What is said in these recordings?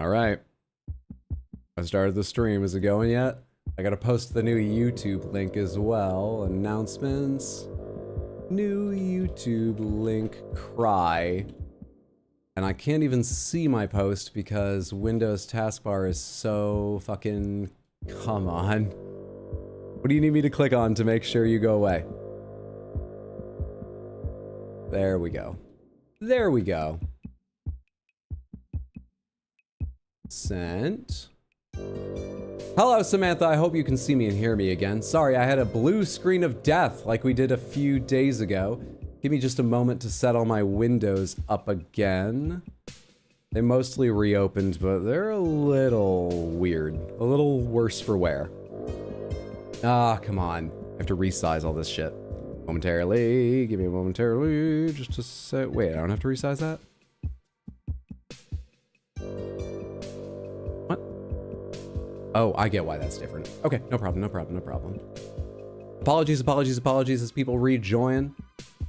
All right. I started the stream. Is it going yet? I gotta post the new YouTube link as well. Announcements. New YouTube link, cry. And I can't even see my post because Windows taskbar is so fucking... Come on. What do you need me to click on to make sure you go away? There we go. There we go. Sent. Hello, Samantha. I hope you can see me and hear me again. Sorry, I had a blue screen of death like we did a few days ago. Give me just a moment to set all my windows up again. They mostly reopened, but they're a little weird. A little worse for wear. Ah, come on. I have to resize all this shit. Momentarily. Give me a momentarily. Just to say... Wait, I don't have to resize that? What? Oh, I get why that's different. Okay, no problem, no problem, no problem. Apologies, apologies, apologies as people rejoin.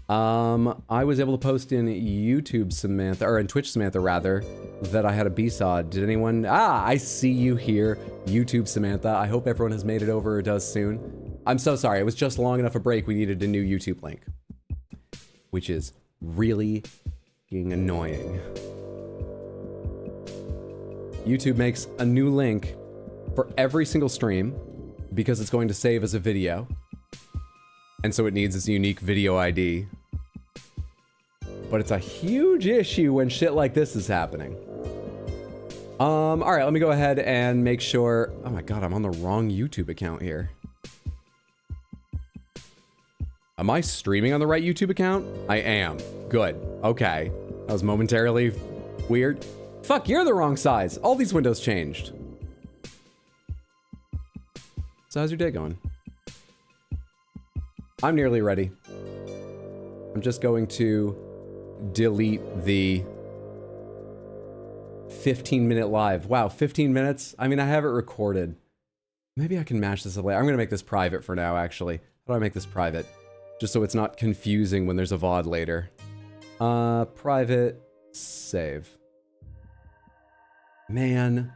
I was able to post in YouTube Samantha, or in Twitch Samantha rather, that I had a B-Saw. Did anyone? Ah, I see you here, YouTube Samantha. I hope everyone has made it over or does soon. I'm so sorry, it was just long enough a break we needed a new YouTube link. Which is really fucking annoying. YouTube makes a new link for every single stream because it's going to save as a video. And so it needs its unique video ID. But it's a huge issue when shit like this is happening. All right, let me go ahead and make sure... Oh my god, I'm on the wrong YouTube account here. Am I streaming on the right YouTube account? I am. Good. Okay. That was momentarily weird. Fuck, you're the wrong size. All these windows changed. So how's your day going? I'm nearly ready. I'm just going to delete the 15-minute live. Wow, 15 minutes? I mean, I have it recorded. Maybe I can match this up later. I'm gonna make this private for now, actually. How do I make this private? Just so it's not confusing when there's a VOD later. Private, save. Man.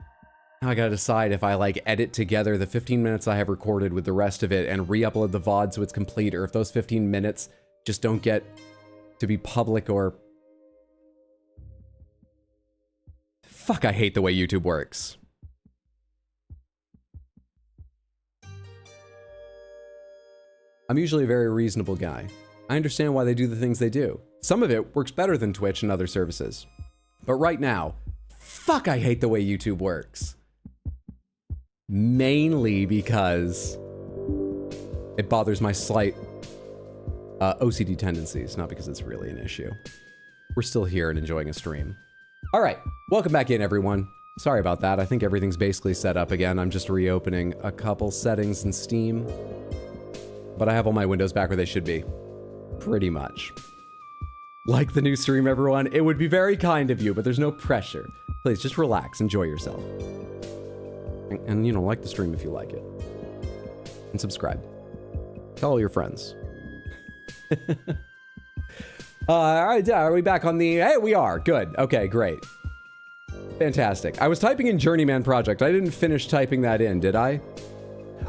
Now I gotta decide if I, like, edit together the 15 minutes I have recorded with the rest of it and re-upload the VOD so it's complete, or if those 15 minutes just don't get to be public or... Fuck, I hate the way YouTube works. I'm usually a very reasonable guy. I understand why they do the things they do. Some of it works better than Twitch and other services. But right now, fuck, I hate the way YouTube works. Mainly because it bothers my slight OCD tendencies, not because it's really an issue. We're still here and enjoying a stream. All right, welcome back in, everyone. Sorry about that. I think everything's basically set up again. I'm just reopening a couple settings in Steam. But I have all my windows back where they should be. Pretty much. Like the new stream, everyone. It would be very kind of you, but there's no pressure. Please, just relax. Enjoy yourself. And, you know, like the stream if you like it. And subscribe. Tell all your friends. All right, are we back on the... Hey, we are. Good. Okay, great. Fantastic. I was typing in Journeyman Project. I didn't finish typing that in, did I?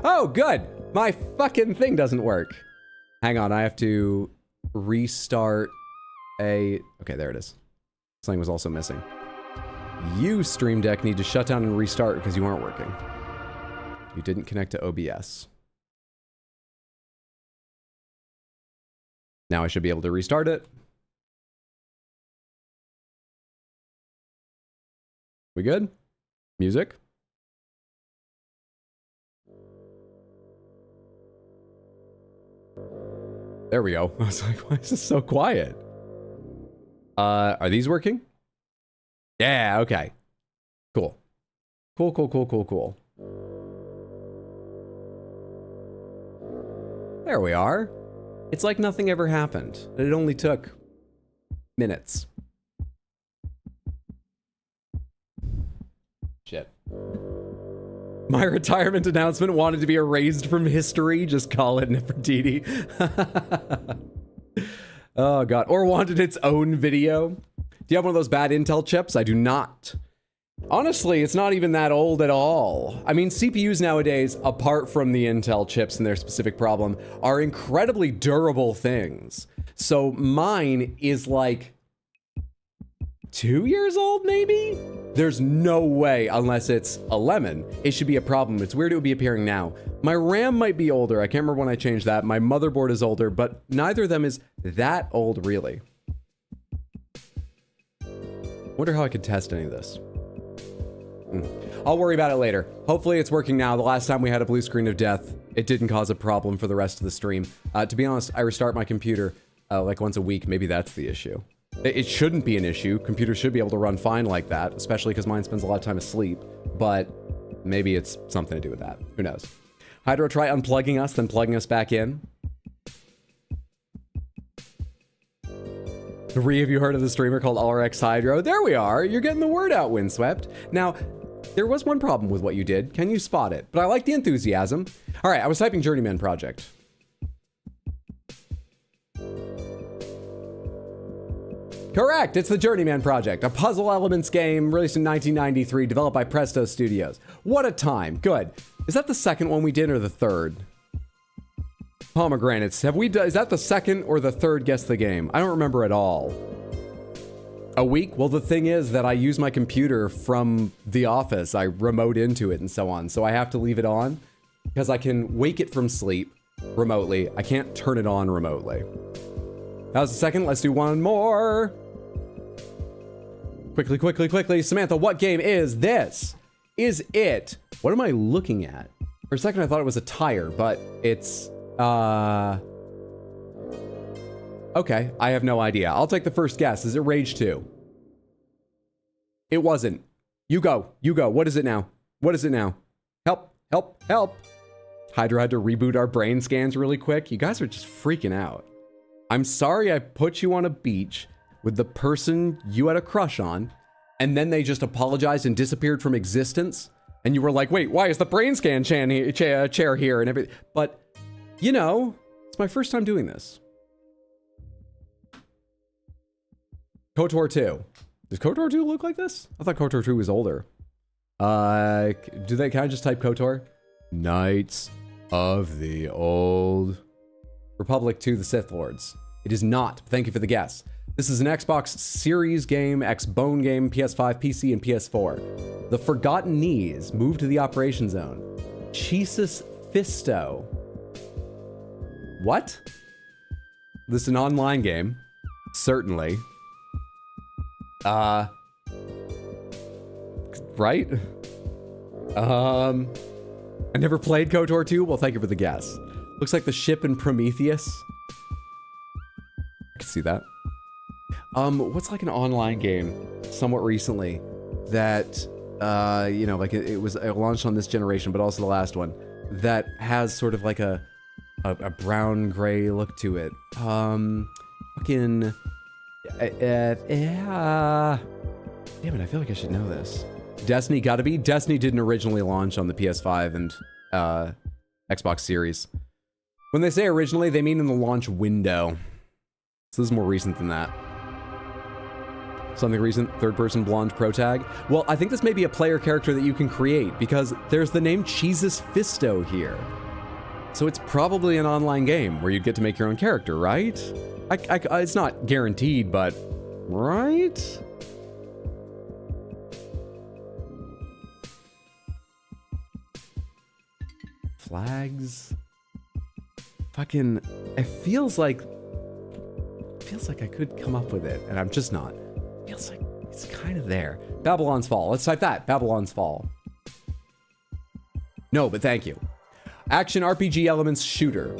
Oh, good. My fucking thing doesn't work. Hang on, I have to restart a... Okay, there it is. Something was also missing. You, Stream Deck, need to shut down and restart because you aren't working. You didn't connect to OBS. Now I should be able to restart it. We good? Music? There we go. I was like, why is this so quiet? Are these working? Yeah, okay. Cool. Cool, cool, cool, cool, cool. There we are. It's like nothing ever happened. It only took minutes. Shit. My retirement announcement wanted to be erased from history. Just call it Nefertiti. Oh god. Or wanted its own video. Do you have one of those bad Intel chips? I do not. Honestly, it's not even that old at all. I mean, CPUs nowadays, apart from the Intel chips and their specific problem, are incredibly durable things. So mine is like 2 years old, maybe? There's no way, unless it's a lemon, it should be a problem. It's weird it would be appearing now. My RAM might be older. I can't remember when I changed that. My motherboard is older, but neither of them is that old, really. Wonder how I could test any of this. I'll worry about it later. Hopefully it's working now. The last time we had a blue screen of death, it didn't cause a problem for the rest of the stream. To be honest, I restart my computer like once a week. Maybe that's the issue. It shouldn't be an issue. Computers should be able to run fine like that, especially because mine spends a lot of time asleep. But maybe it's something to do with that. Who knows? Hydro, try unplugging us, then plugging us back in. 3 of you heard of the streamer called RX Hydro? There we are. You're getting the word out, Windswept. Now, there was one problem with what you did. Can you spot it? But I like the enthusiasm. All right, I was typing Journeyman Project. Correct, it's the Journeyman Project, a puzzle elements game released in 1993, developed by Presto Studios. What a time, good. Is that the second one we did or the third? Pomegranates, have we done, is that the second or the third Guess the Game? I don't remember at all. A week? Well, the thing is that I use my computer from the office. I remote into it and so on. So I have to leave it on because I can wake it from sleep remotely. I can't turn it on remotely. That was the second. Let's do one more. Quickly, quickly, quickly. Samantha, what game is this? Is it? What am I looking at? For a second, I thought it was a tire, but it's, okay, I have no idea. I'll take the first guess. Is it Rage 2? It wasn't. You go. You go. What is it now? What is it now? Help. Help. Help. Hydra had to reboot our brain scans really quick. You guys are just freaking out. I'm sorry I put you on a beach with the person you had a crush on, and then they just apologized and disappeared from existence. And you were like, wait, why is the brain scan chair here and everything? But, you know, it's my first time doing this. KOTOR 2. Does KOTOR 2 look like this? I thought KOTOR 2 was older. Can I just type KOTOR? Knights of the Old Republic 2, the Sith Lords. It is not. Thank you for the guess. This is an Xbox Series game, Xbone game, PS5, PC, and PS4. The Forgotten Knees moved to the Operation Zone. Jesus Fisto. What? This is an online game. Certainly. Right? I never played KOTOR 2. Well, thank you for the guess. Looks like the ship in Prometheus. I can see that. What's like an online game somewhat recently that, you know, like it launched on this generation, but also the last one that has sort of like a brown gray look to it. Fucking, damn it, I feel like I should know this. Destiny, gotta be. Destiny didn't originally launch on the PS5 and Xbox Series. When they say originally, they mean in the launch window. So this is more recent than that. Something recent, third-person blonde protag. Well, I think this may be a player character that you can create because there's the name Jesus Fisto here. So it's probably an online game where you'd get to make your own character, right? It's not guaranteed, but right? Flags. Fucking, it feels like I could come up with it, and I'm just not. It feels like it's kind of there. Babylon's Fall. Let's type that. Babylon's Fall. No, but thank you. Action RPG elements shooter.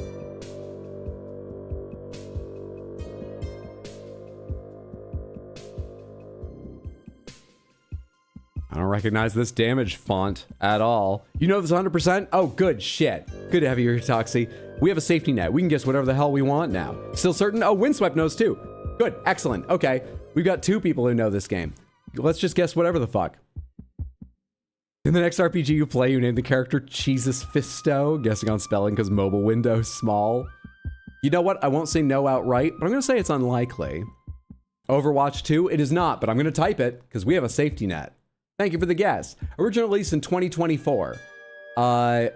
I don't recognize this damage font at all. You know this 100%? Oh, good shit. Good to have you here, Toxie. We have a safety net. We can guess whatever the hell we want now. Still certain? Oh, Windswept knows too. Good, excellent. Okay, we've got 2 people who know this game. Let's just guess whatever the fuck. In the next RPG you play, you name the character Jesus Fisto, guessing on spelling because mobile window small. You know what? I won't say no outright, but I'm gonna say it's unlikely. Overwatch 2, it is not, but I'm gonna type it because we have a safety net. Thank you for the guess. Original release in 2024. Whoa.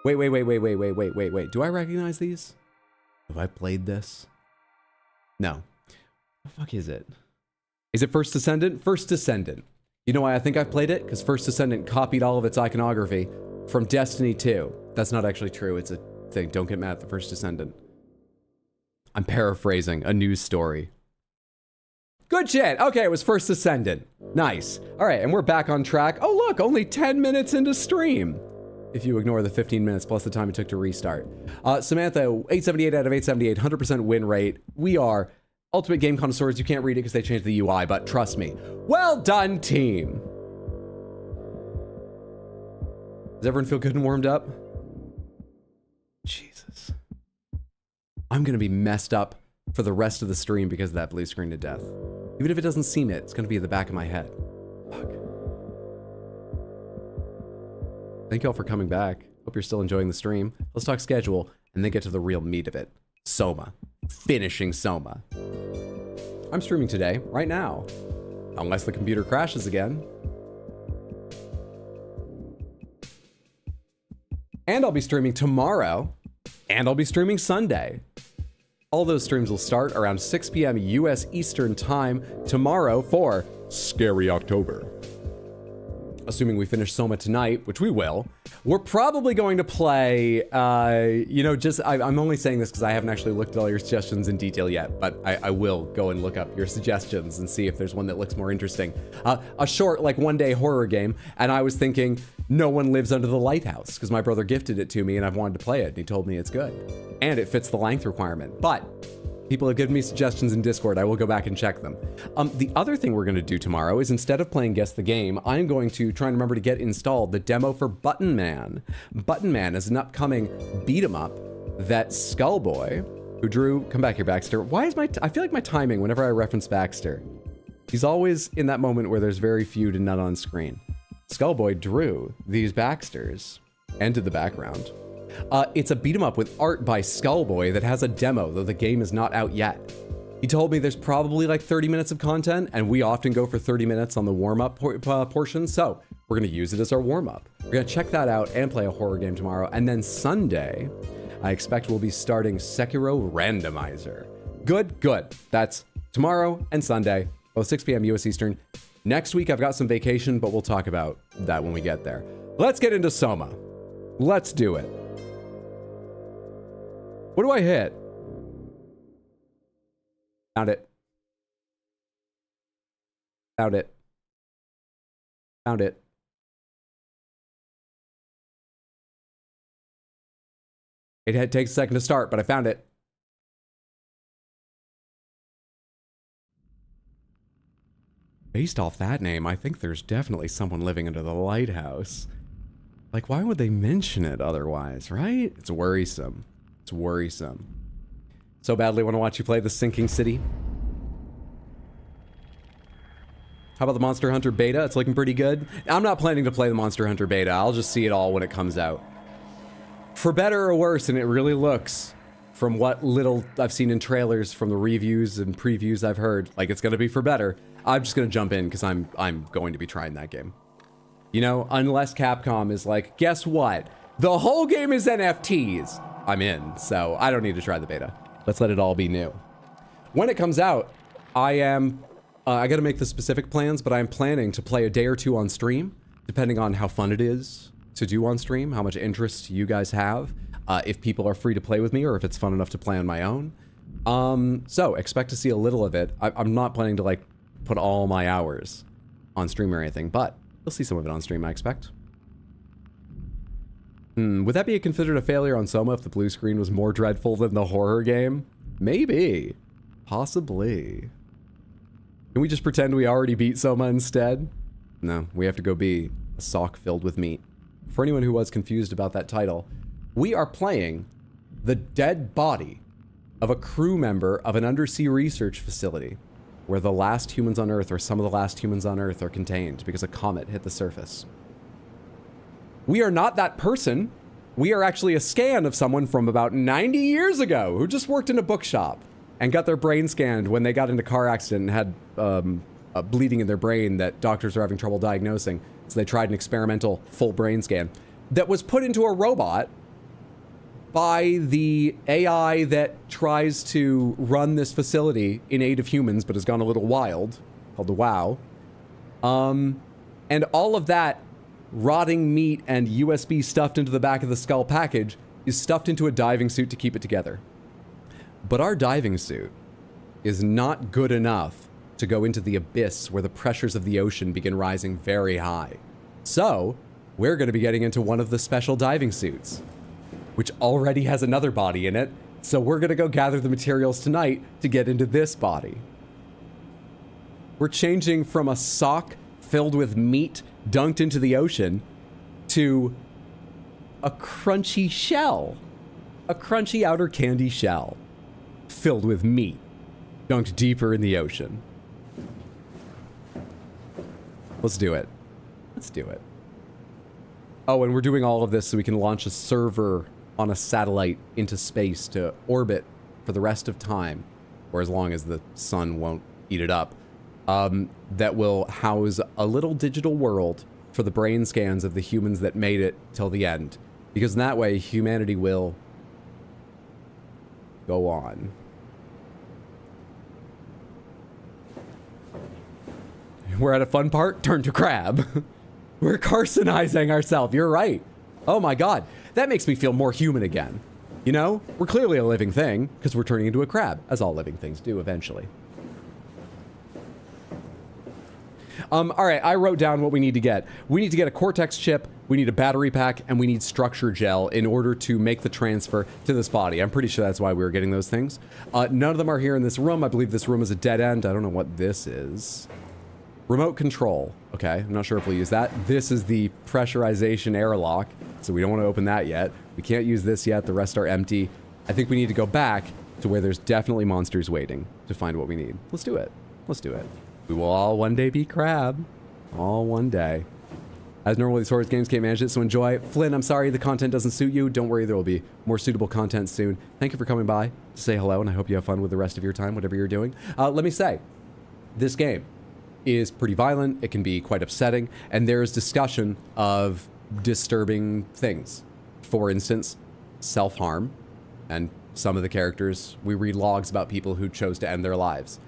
Wait. Do I recognize these? Have I played this? No. What the fuck is it? Is it First Descendant? First Descendant. You know why I think I've played it? Because First Descendant copied all of its iconography from Destiny 2. That's not actually true. It's a thing. Don't get mad at the First Descendant. I'm paraphrasing a news story. Good shit. Okay, it was First Descendant. Nice. All right, and we're back on track. Oh, look, only 10 minutes into stream. If you ignore the 15 minutes plus the time it took to restart. Samantha, 878 out of 878, 100% win rate. We are Ultimate Game Connoisseurs. You can't read it because they changed the UI, but trust me. Well done, team. Does everyone feel good and warmed up? Jesus. I'm going to be messed up for the rest of the stream because of that blue screen to death. Even if it doesn't seem it, it's going to be at the back of my head. Fuck. Thank you all for coming back. Hope you're still enjoying the stream. Let's talk schedule and then get to the real meat of it. SOMA. Finishing SOMA. I'm streaming today, right now. Unless the computer crashes again. And I'll be streaming tomorrow. And I'll be streaming Sunday. All those streams will start around 6 p.m. US Eastern Time tomorrow for Scary October. Assuming we finish SOMA tonight, which we will, we're probably going to play, I'm only saying this because I haven't actually looked at all your suggestions in detail yet, but I will go and look up your suggestions and see if there's one that looks more interesting. A short, like, one-day horror game, and I was thinking, No One Lives Under the Lighthouse, because my brother gifted it to me and I've wanted to play it, and he told me it's good. And it fits the length requirement, but people have given me suggestions in Discord. I will go back and check them. The other thing we're going to do tomorrow is instead of playing Guess the Game, I'm going to try and remember to get installed the demo for Button Man. Button Man is an upcoming beat 'em up that Skullboy, who drew, come back here, Baxter. Why is I feel like my timing whenever I reference Baxter, he's always in that moment where there's very few to none on screen. Skullboy drew these Baxters and did the background. It's a beat 'em up with art by Skullboy that has a demo, though the game is not out yet. He told me there's probably like 30 minutes of content, and we often go for 30 minutes on the warm-up portion, so we're going to use it as our warm-up. We're going to check that out and play a horror game tomorrow, and then Sunday, I expect we'll be starting Sekiro Randomizer. Good. That's tomorrow and Sunday, both 6 p.m. US Eastern. Next week, I've got some vacation, but we'll talk about that when we get there. Let's get into SOMA. Let's do it. What do I hit? Found it. Found it. Found it. It takes a second to start, but I found it. Based off that name, I think there's definitely someone living under the lighthouse. Like, why would they mention it otherwise, right? It's worrisome. It's worrisome. So badly want to watch you play The Sinking City. How about the Monster Hunter beta? It's looking pretty good. I'm not planning to play the Monster Hunter beta. I'll just see it all when it comes out. For better or worse, and it really looks, from what little I've seen in trailers, from the reviews and previews I've heard, like it's going to be for better. I'm just going to jump in because I'm going to be trying that game. You know, unless Capcom is like, guess what? The whole game is NFTs. I'm in, so I don't need to try the beta. Let's let it all be new. When it comes out, I got to make the specific plans, but I'm planning to play a day or two on stream, depending on how fun it is to do on stream, how much interest you guys have, if people are free to play with me, or if it's fun enough to play on my own. So expect to see a little of it. I'm not planning to like put all my hours on stream or anything, but you'll see some of it on stream, I expect. Would that be considered a failure on SOMA if the blue screen was more dreadful than the horror game? Maybe. Possibly. Can we just pretend we already beat SOMA instead? No, we have to go be a sock filled with meat. For anyone who was confused about that title, we are playing the dead body of a crew member of an undersea research facility where the last humans on Earth, or some of the last humans on Earth, are contained because a comet hit the surface. We are not that person. We are actually a scan of someone from about 90 years ago who just worked in a bookshop and got their brain scanned when they got into a car accident and had bleeding in their brain that doctors are having trouble diagnosing. So they tried an experimental full brain scan that was put into a robot by the AI that tries to run this facility in aid of humans, but has gone a little wild, called the WoW. And all of that rotting meat and USB stuffed into the back of the skull package is stuffed into a diving suit to keep it together. But our diving suit is not good enough to go into the abyss where the pressures of the ocean begin rising very high. So, we're going to be getting into one of the special diving suits, which already has another body in it. So we're going to go gather the materials tonight to get into this body. We're changing from a sock filled with meat dunked into the ocean to a crunchy shell. A crunchy outer candy shell filled with meat dunked deeper in the ocean. Let's do it. Let's do it. Oh, and we're doing all of this so we can launch a server on a satellite into space to orbit for the rest of time, or as long as the sun won't eat it up, that will house a little digital world for the brain scans of the humans that made it till the end. Because in that way, humanity will go on. We're at a fun part, turn to crab. We're carcinizing ourselves, you're right. Oh my God, that makes me feel more human again. You know, we're clearly a living thing because we're turning into a crab, as all living things do eventually. All right, I wrote down what we need to get. We need to get a Cortex chip, we need a battery pack, and we need structure gel in order to make the transfer to this body. I'm pretty sure that's why we were getting those things. None of them are here in this room. I believe this room is a dead end. I don't know what this is. Remote control. Okay, I'm not sure if we'll use that. This is the pressurization airlock, so we don't want to open that yet. We can't use this yet. The rest are empty. I think we need to go back to where there's definitely monsters waiting to find what we need. Let's do it. Let's do it. We will all one day be crab. All one day. As normal, these horror games can't manage it, so enjoy. Flynn, I'm sorry the content doesn't suit you. Don't worry, there will be more suitable content soon. Thank you for coming by to say hello, and I hope you have fun with the rest of your time, whatever you're doing. Let me say, this game is pretty violent. It can be quite upsetting, and there's discussion of disturbing things. For instance, self-harm, and some of the characters, we read logs about people who chose to end their lives.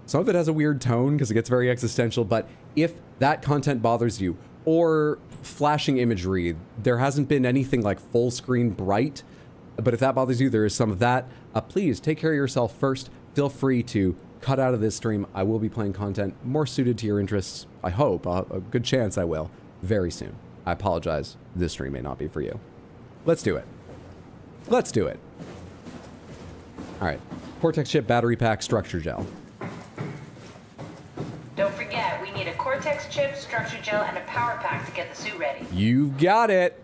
Some of it has a weird tone because it gets very existential, but if that content bothers you, or flashing imagery, there hasn't been anything like full screen bright, but if that bothers you, there is some of that. Please take care of yourself first. Feel free to cut out of this stream. I will be playing content more suited to your interests. I hope, a good chance I will, very soon. I apologize. This stream may not be for you. Let's do it. Let's do it. All right. Cortex chip, battery pack, structure gel. Don't forget, we need a Cortex chip, structure gel, and a power pack to get the suit ready. You've got it.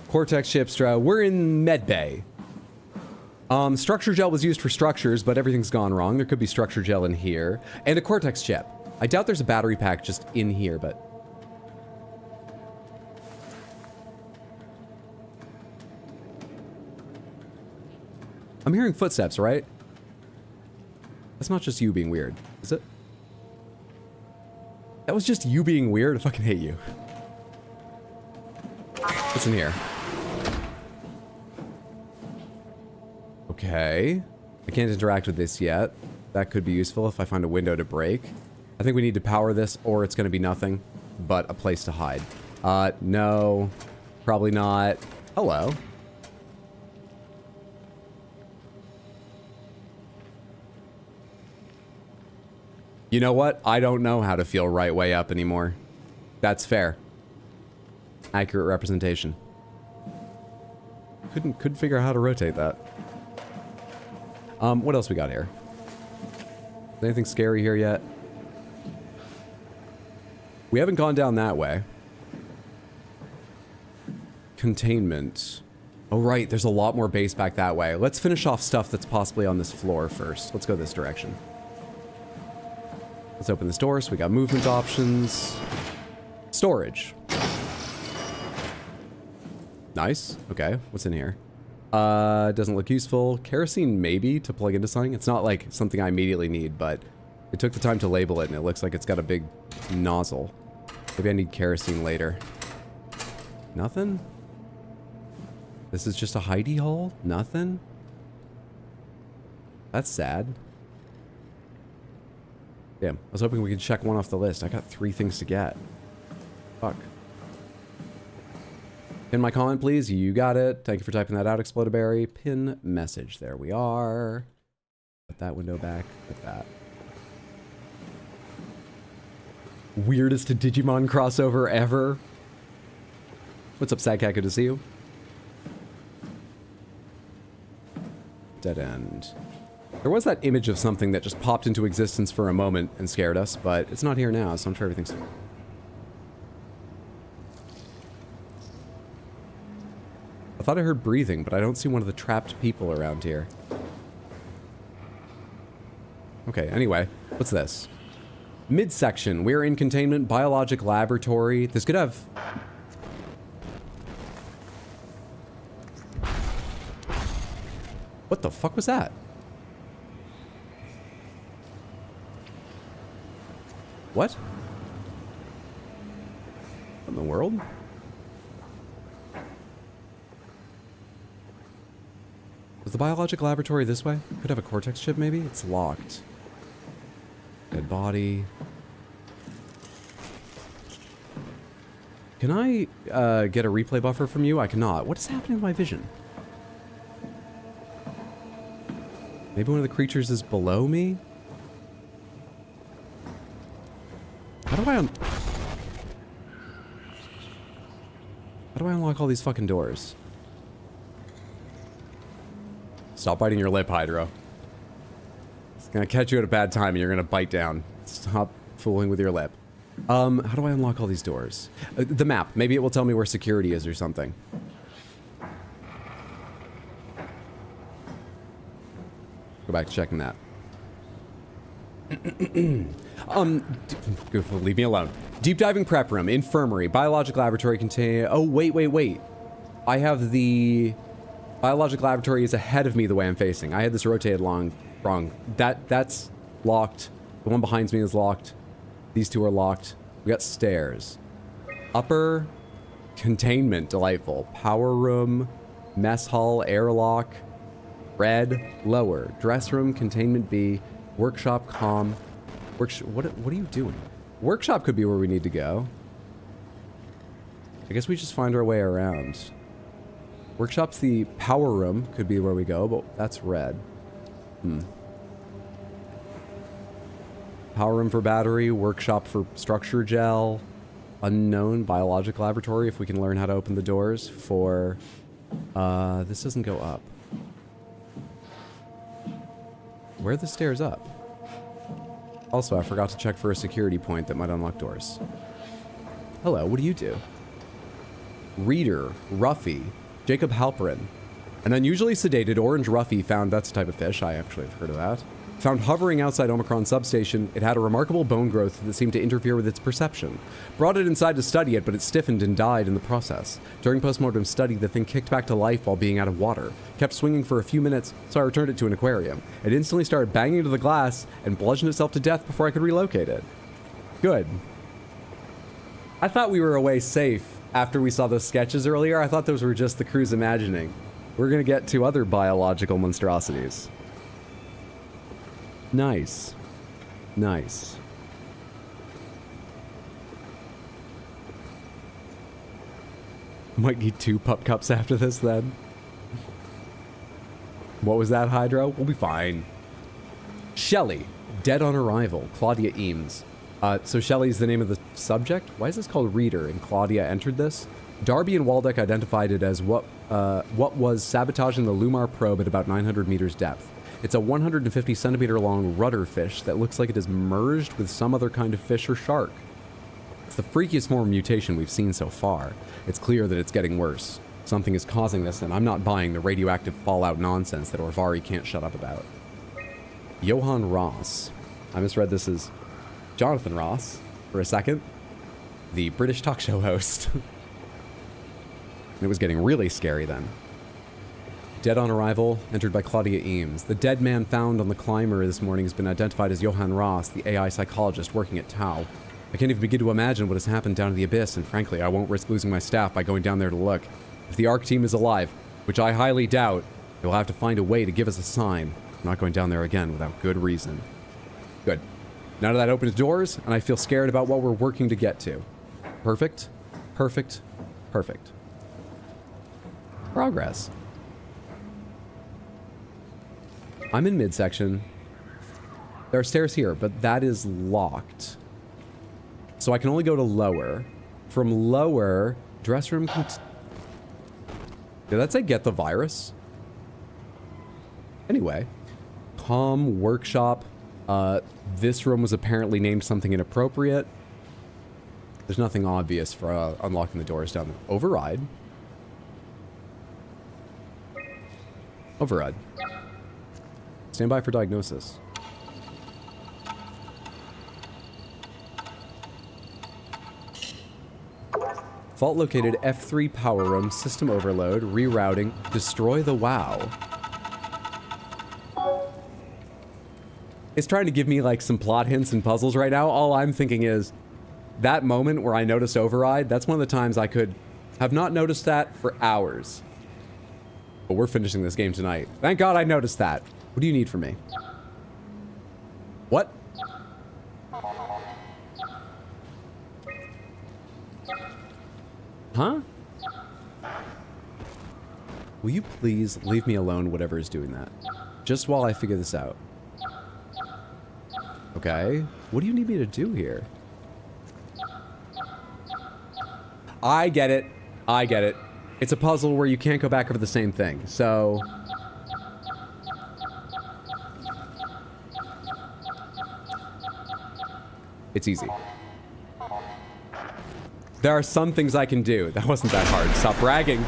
Cortex chip, we're in med bay. Structure gel was used for structures, but everything's gone wrong. There could be structure gel in here. And a Cortex chip. I doubt there's a battery pack just in here, but... I'm hearing footsteps, right? That's not just you being weird, is it? That was just you being weird? I fucking hate you. What's in here? Okay. I can't interact with this yet. That could be useful if I find a window to break. I think we need to power this, or it's going to be nothing but a place to hide. No. Probably not. Hello. You know what? I don't know how to feel right way up anymore. That's fair. Accurate representation. Couldn't figure out how to rotate that. What else we got here? Is anything scary here yet? We haven't gone down that way. Containment. Oh, right. There's a lot more base back that way. Let's finish off stuff that's possibly on this floor first. Let's go this direction. Let's open this door. So we got movement options. Storage. Nice. Okay. What's in here? Doesn't look useful. Kerosene, maybe, to plug into something. It's not like something I immediately need, but They took the time to label it, and it looks like it's got a big nozzle. Maybe I need kerosene later. Nothing? This is just a hidey hole? Nothing? That's sad. Damn, I was hoping we could check one off the list. I got 3 things to get. Fuck. Pin my comment, please. You got it. Thank you for typing that out, Explodaberry. Pin message. There we are. Put that window back. Put that. Weirdest Digimon crossover ever. What's up, Sadcat? Good to see you. Dead end. There was that image of something that just popped into existence for a moment and scared us, but it's not here now, so I'm sure everything's... I thought I heard breathing, but I don't see one of the trapped people around here. Okay, anyway, what's this? Midsection. We're in containment biologic laboratory. This could have... What the fuck was that? What? What in the world? Was the biologic laboratory this way? Could have a cortex chip, maybe? It's locked. Dead body. Can I get a replay buffer from you? I cannot. What is happening to my vision? Maybe one of the creatures is below me? How do I unlock all these fucking doors? Stop biting your lip, Hydro. It's gonna catch you at a bad time and you're gonna bite down. Stop fooling with your lip. How do I unlock all these doors? The map. Maybe it will tell me where security is or something. Go back to checking that. Leave me alone. Deep diving prep room, infirmary, biologic laboratory contain... Oh, wait. I have the... Biologic laboratory is ahead of me the way I'm facing. I had this rotated wrong. That's locked. The one behind me is locked. These two are locked. We got stairs. Upper containment, delightful. Power room, mess hall, airlock. Red, lower. Dress room, containment B. Workshop, comm. What are you doing? Workshop could be where we need to go. I guess we just find our way around. Workshop's the power room, could be where we go, but that's red. Power room for battery, workshop for structure gel, unknown biologic laboratory if we can learn how to open the doors for... this doesn't go up. Where are the stairs up? Also, I forgot to check for a security point that might unlock doors. Hello, what do you do? Reader, Ruffy, Jacob Halperin. An unusually sedated orange Ruffy found, that's a type of fish, I actually have heard of that. Found hovering outside Omicron substation. It had a remarkable bone growth that seemed to interfere with its perception. Brought it inside to study it, but it stiffened and died in the process. During postmortem study, the thing kicked back to life while being out of water. Kept swinging for a few minutes, so I returned it to an aquarium. It instantly started banging into the glass and bludgeoned itself to death before I could relocate it. Good. I thought we were away safe after we saw those sketches earlier. I thought those were just the crew's imagining. We're gonna get to other biological monstrosities. Nice. Nice. Might need 2 pup cups after this then. What was that, Hydro? We'll be fine. Shelley, dead on arrival. Claudia Eames. So Shelley's the name of the subject? Why is this called Reader and Claudia entered this? Darby and Waldeck identified it as what was sabotaging the Lumar probe at about 900 meters depth. It's a 150 centimeter long rudder fish that looks like it is merged with some other kind of fish or shark. It's the freakiest form of mutation we've seen so far. It's clear that it's getting worse. Something is causing this, and I'm not buying the radioactive fallout nonsense that Orvari can't shut up about. Johann Ross. I misread this as Jonathan Ross for a second. The British talk show host. It was getting really scary then. Dead on arrival, entered by Claudia Eames. The dead man found on the climber this morning has been identified as Johann Ross, the AI psychologist working at Tau. I can't even begin to imagine what has happened down to the abyss, and frankly, I won't risk losing my staff by going down there to look. If the ARC team is alive, which I highly doubt, they will have to find a way to give us a sign. I'm not going down there again without good reason. Good. None of that opens doors, and I feel scared about what we're working to get to. Perfect. Perfect. Perfect. Progress. I'm in midsection. There are stairs here, but that is locked. So I can only go to lower. From lower, dress room can... Did that say get the virus? Anyway. Calm workshop. This room was apparently named something inappropriate. There's nothing obvious for unlocking the doors down there. Override. Override. Stand by for diagnosis. Fault located, F3 power room, system overload, rerouting, destroy the WoW. It's trying to give me like some plot hints and puzzles right now. All I'm thinking is that moment where I noticed override, that's one of the times I could have not noticed that for hours. But we're finishing this game tonight. Thank God I noticed that. What do you need from me? What? Huh? Will you please leave me alone, whatever is doing that? Just while I figure this out. Okay. What do you need me to do here? I get it. I get it. It's a puzzle where you can't go back over the same thing, so... It's easy. There are some things I can do. That wasn't that hard. Stop bragging.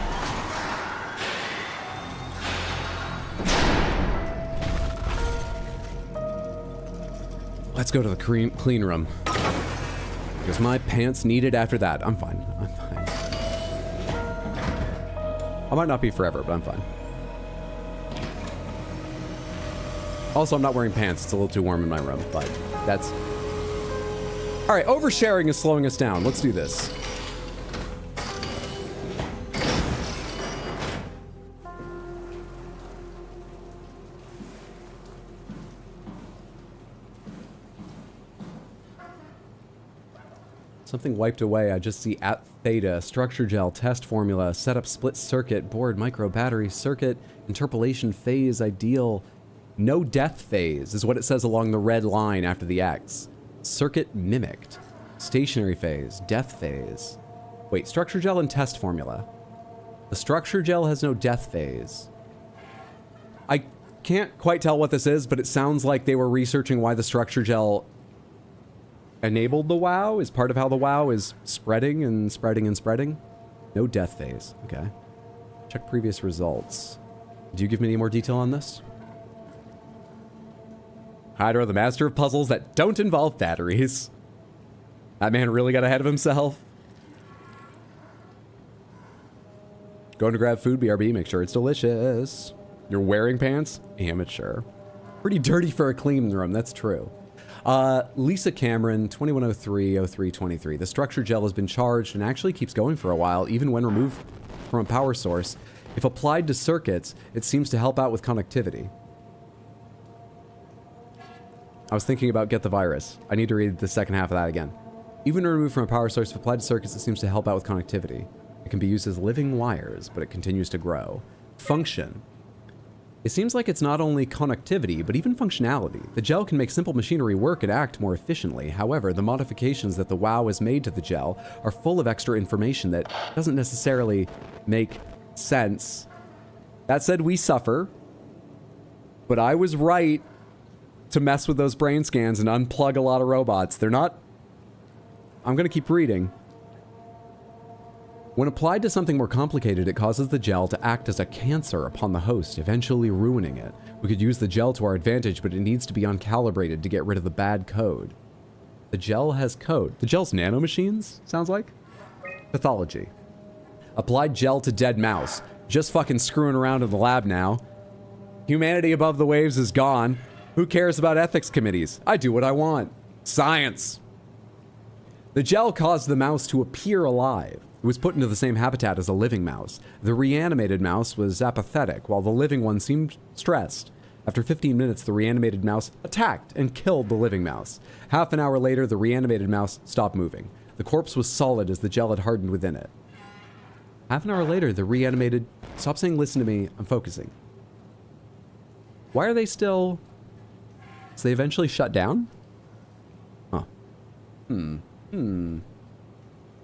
Let's go to the clean room. Because my pants need it after that. I'm fine. I'm fine. I might not be forever, but I'm fine. Also, I'm not wearing pants. It's a little too warm in my room, but that's... All right, oversharing is slowing us down. Let's do this. Something wiped away. I just see at theta, structure gel, test formula, setup split circuit, board, micro battery, circuit, interpolation phase, ideal, no death phase is what it says along the red line after the X. Circuit mimicked, stationary phase, death phase. Wait, structure gel and test formula. The structure gel has no death phase. I can't quite tell what this is, but it sounds like they were researching why the structure gel enabled the WoW, is part of how the WoW is spreading and spreading and spreading. No death phase. Okay. Check previous results. Do you give me any more detail on this? Hydra, the master of puzzles that don't involve batteries. That man really got ahead of himself. Going to grab food, BRB, make sure it's delicious. You're wearing pants? Amateur. Pretty dirty for a clean room, that's true. Lisa Cameron, 2103-0323. The structure gel has been charged and actually keeps going for a while, even when removed from a power source. If applied to circuits, it seems to help out with connectivity. I was thinking about get the virus. I need to read the second half of that again. Even removed from a power source, if applied to circuits, it seems to help out with connectivity. It can be used as living wires, but it continues to grow. Function. It seems like it's not only connectivity, but even functionality. The gel can make simple machinery work and act more efficiently. However, the modifications that the WoW has made to the gel are full of extra information that doesn't necessarily make sense. That said, we suffer. But I was right to mess with those brain scans and unplug a lot of robots. They're not... I'm going to keep reading. When applied to something more complicated, it causes the gel to act as a cancer upon the host, eventually ruining it. We could use the gel to our advantage, but it needs to be uncalibrated to get rid of the bad code. The gel has code. The gel's nanomachines, sounds like? Pathology. Applied gel to dead mouse. just fucking screwing around in the lab now. Humanity above the waves is gone. Who cares about ethics committees? I do what I want. Science. The gel caused the mouse to appear alive. It was put into the same habitat as a living mouse. The reanimated mouse was apathetic, while the living one seemed stressed. After 15 minutes, the reanimated mouse attacked and killed the living mouse. Half an hour later, the reanimated mouse stopped moving. The corpse was solid as the gel had hardened within it. Half an hour later, the reanimated... Stop saying listen to me, I'm focusing. Why are they still... So they eventually shut down? Huh.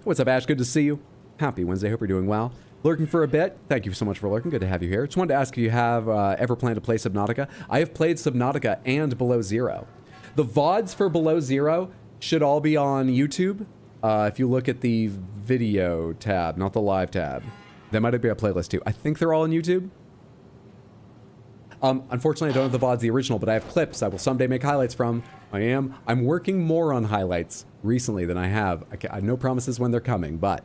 What's up, Ash? Good to see you. Happy Wednesday. Hope you're doing well. Lurking for a bit. Thank you so much for lurking. Good to have you here. Just wanted to ask if you have ever planned to play Subnautica. I have played Subnautica and Below Zero. The VODs for Below Zero should all be on YouTube. If you look at the video tab, not the live tab, there might be a playlist too. I think they're all on YouTube. Unfortunately, I don't have the VODs, the original, but I have clips I will someday make highlights from. I'm working more on highlights recently than I have. I have no promises when they're coming, but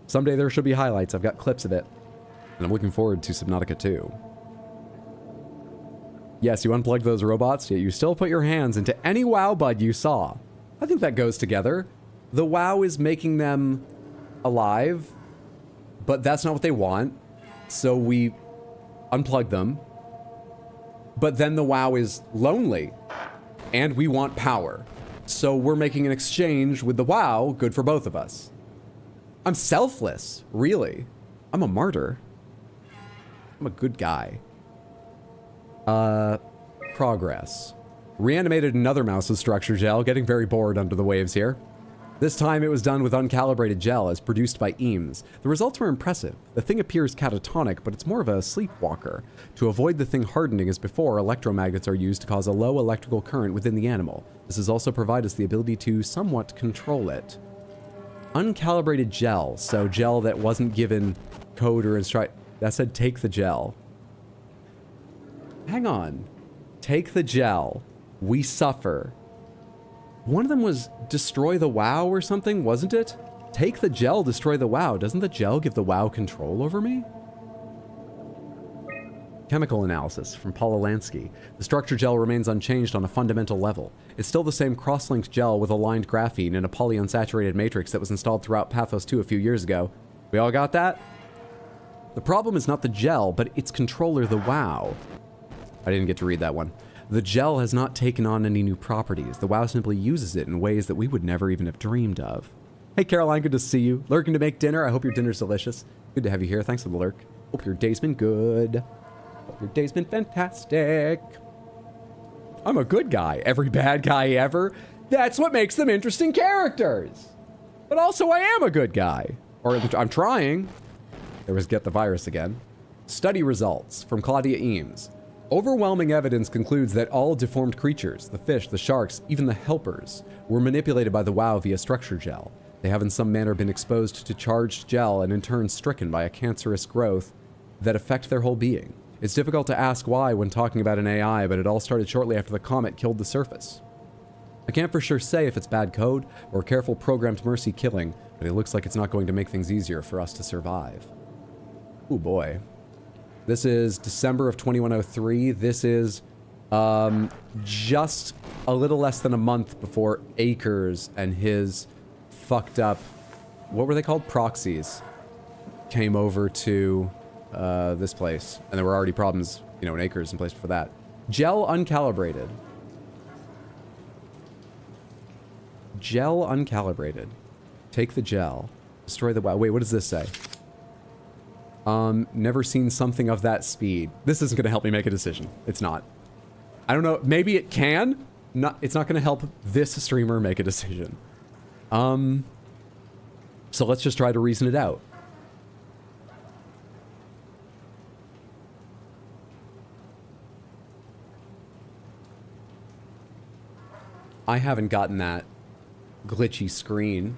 someday there should be highlights. I've got clips of it. And I'm looking forward to Subnautica 2. Yes, you unplugged those robots, yet you still put your hands into any WoW bud you saw. I think that goes together. The WoW is making them alive, but that's not what they want. So we unplug them. But then the WoW is lonely, and we want power. So we're making an exchange with the WoW, good for both of us. I'm selfless, really. I'm a martyr. I'm a good guy. Progress. Reanimated another mouse with structure gel, getting very bored under the waves here. This time it was done with uncalibrated gel as produced by Eames. The results were impressive. The thing appears catatonic, but it's more of a sleepwalker. To avoid the thing hardening as before, electromagnets are used to cause a low electrical current within the animal. This has also provided us the ability to somewhat control it. Uncalibrated gel, so gel that wasn't given code or instruct. That said take the gel. Hang on. Take the gel. We suffer. One of them was destroy the WoW or something, wasn't it? Take the gel, destroy the WoW. Doesn't the gel give the WoW control over me? Chemical analysis from Paula Lansky. The structure gel remains unchanged on a fundamental level. It's still the same cross-linked gel with aligned graphene and a polyunsaturated matrix that was installed throughout Pathos 2 a few years ago. We all got that? The problem is not the gel, but its controller, the WoW. I didn't get to read that one. The gel has not taken on any new properties. The WoW simply uses it in ways that we would never even have dreamed of. Hey Caroline, good to see you. Lurking to make dinner. I hope your dinner's delicious. Good to have you here. Thanks for the lurk. Hope your day's been good. Hope your day's been fantastic. I'm a good guy. Every bad guy ever. That's what makes them interesting characters. But also I am a good guy. Or I'm trying. There was Get the Virus again. Study results from Claudia Eames. Overwhelming evidence concludes that all deformed creatures, the fish, the sharks, even the helpers, were manipulated by the WoW via structure gel. They have in some manner been exposed to charged gel and in turn stricken by a cancerous growth that affect their whole being. It's difficult to ask why when talking about an AI, but it all started shortly after the comet killed the surface. I can't for sure say if it's bad code or careful programmed mercy killing, but it looks like it's not going to make things easier for us to survive. Ooh boy. This is December of 2103. This is just a little less than a month before Akers and his fucked up, what were they called? Proxies came over to this place. And there were already problems, you know, in Akers in place for that. Gel uncalibrated. Gel uncalibrated. Take the gel. Destroy the WoW. Wait, what does this say? Never seen something of that speed. This isn't going to help me make a decision. It's not. I don't know. Maybe it can. It's not going to help this streamer make a decision. So let's just try to reason it out. I haven't gotten that glitchy screen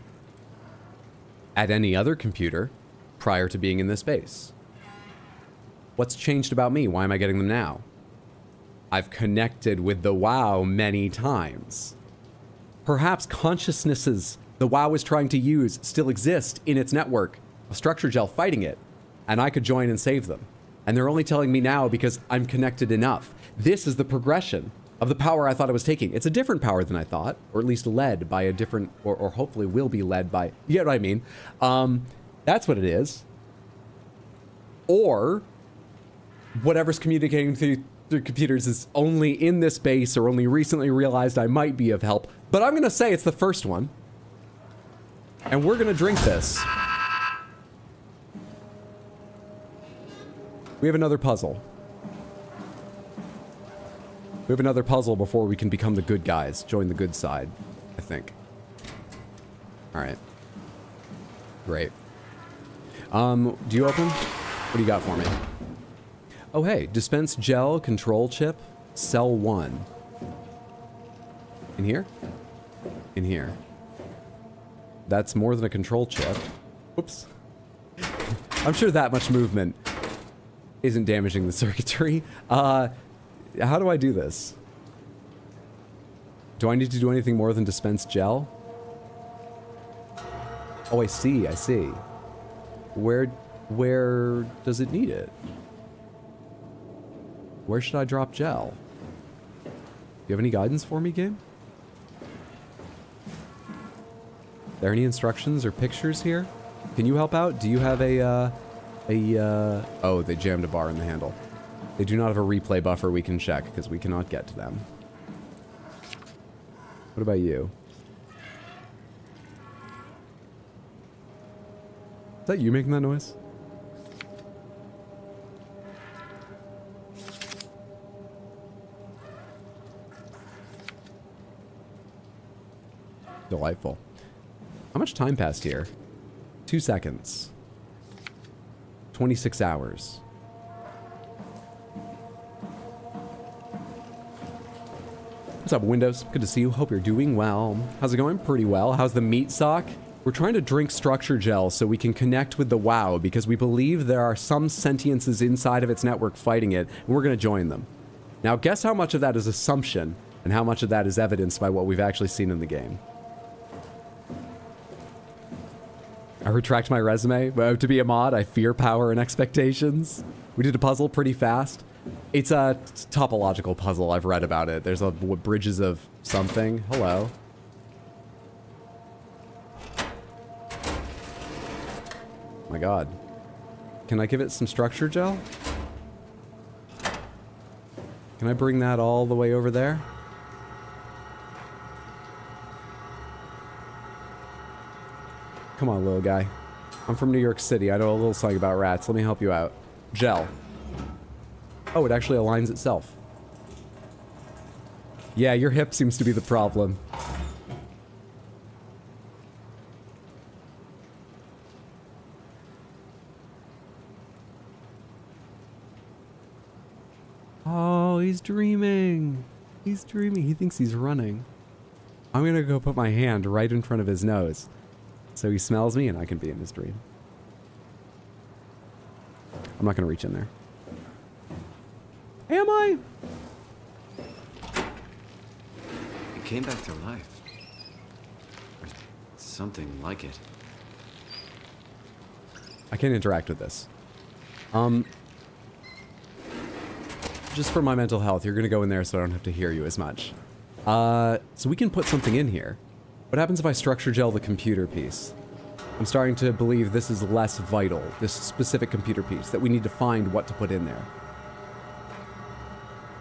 at any other computer prior to being in this base. What's changed about me? Why am I getting them now? I've connected with the WoW many times. Perhaps consciousnesses the WoW is trying to use still exist in its network of structure gel fighting it. and I could join and save them. And they're only telling me now because I'm connected enough. This is the progression of the power I thought I was taking. It's a different power than I thought, or at least led by a different, or hopefully will be led by, you get what I mean? That's what it is. Or whatever's communicating through computers is only in this base or only recently realized I might be of help. But I'm going to say it's the first one. And we're going to drink this. We have another puzzle. We have another puzzle before we can become the good guys. Join the good side, I think. Alright. Great. Do you open? What do you got for me? Oh, hey. Dispense gel, control chip, cell 1. In here? In here. That's more than a control chip. Oops. I'm sure that much movement isn't damaging the circuitry. How do I do this? Do I need to do anything more than dispense gel? Oh, I see, I see. Where does it need it? Where should I drop gel? Do you have any guidance for me, game? Are there any instructions or pictures here? Can you help out? Do you have oh, they jammed a bar in the handle. They do not have a replay buffer we can check, because we cannot get to them. What about you? Is that you making that noise? Delightful. How much time passed here? 2 seconds. 26 hours. What's up, Windows? Good to see you. Hope you're doing well. How's it going? Pretty well. How's the meat sock? We're trying to drink structure gel so we can connect with the WoW because we believe there are some sentiences inside of its network fighting it, and we're going to join them. Now, guess how much of that is assumption and how much of that is evidenced by what we've actually seen in the game. I retract my resume. To be a mod, I fear power and expectations. We did a puzzle pretty fast. It's a topological puzzle. I've read about it. There's a bridges of something. Hello. My god. Can I give it some structure gel? Can I bring that all the way over there? Come on, little guy. I'm from New York City. I know a little something about rats. Let me help you out. Gel. Oh, it actually aligns itself. Yeah, your hip seems to be the problem. Oh, he's dreaming. He's dreaming. He thinks he's running. I'm gonna go put my hand right in front of his nose. So he smells me and I can be in his dream. I'm not gonna reach in there. Am I? It came back to life. Or something like it. I can't interact with this. Just for my mental health, you're gonna go in there so I don't have to hear you as much. So we can put something in here. What happens if I structure gel the computer piece? I'm starting to believe this is less vital, this specific computer piece, that we need to find what to put in there.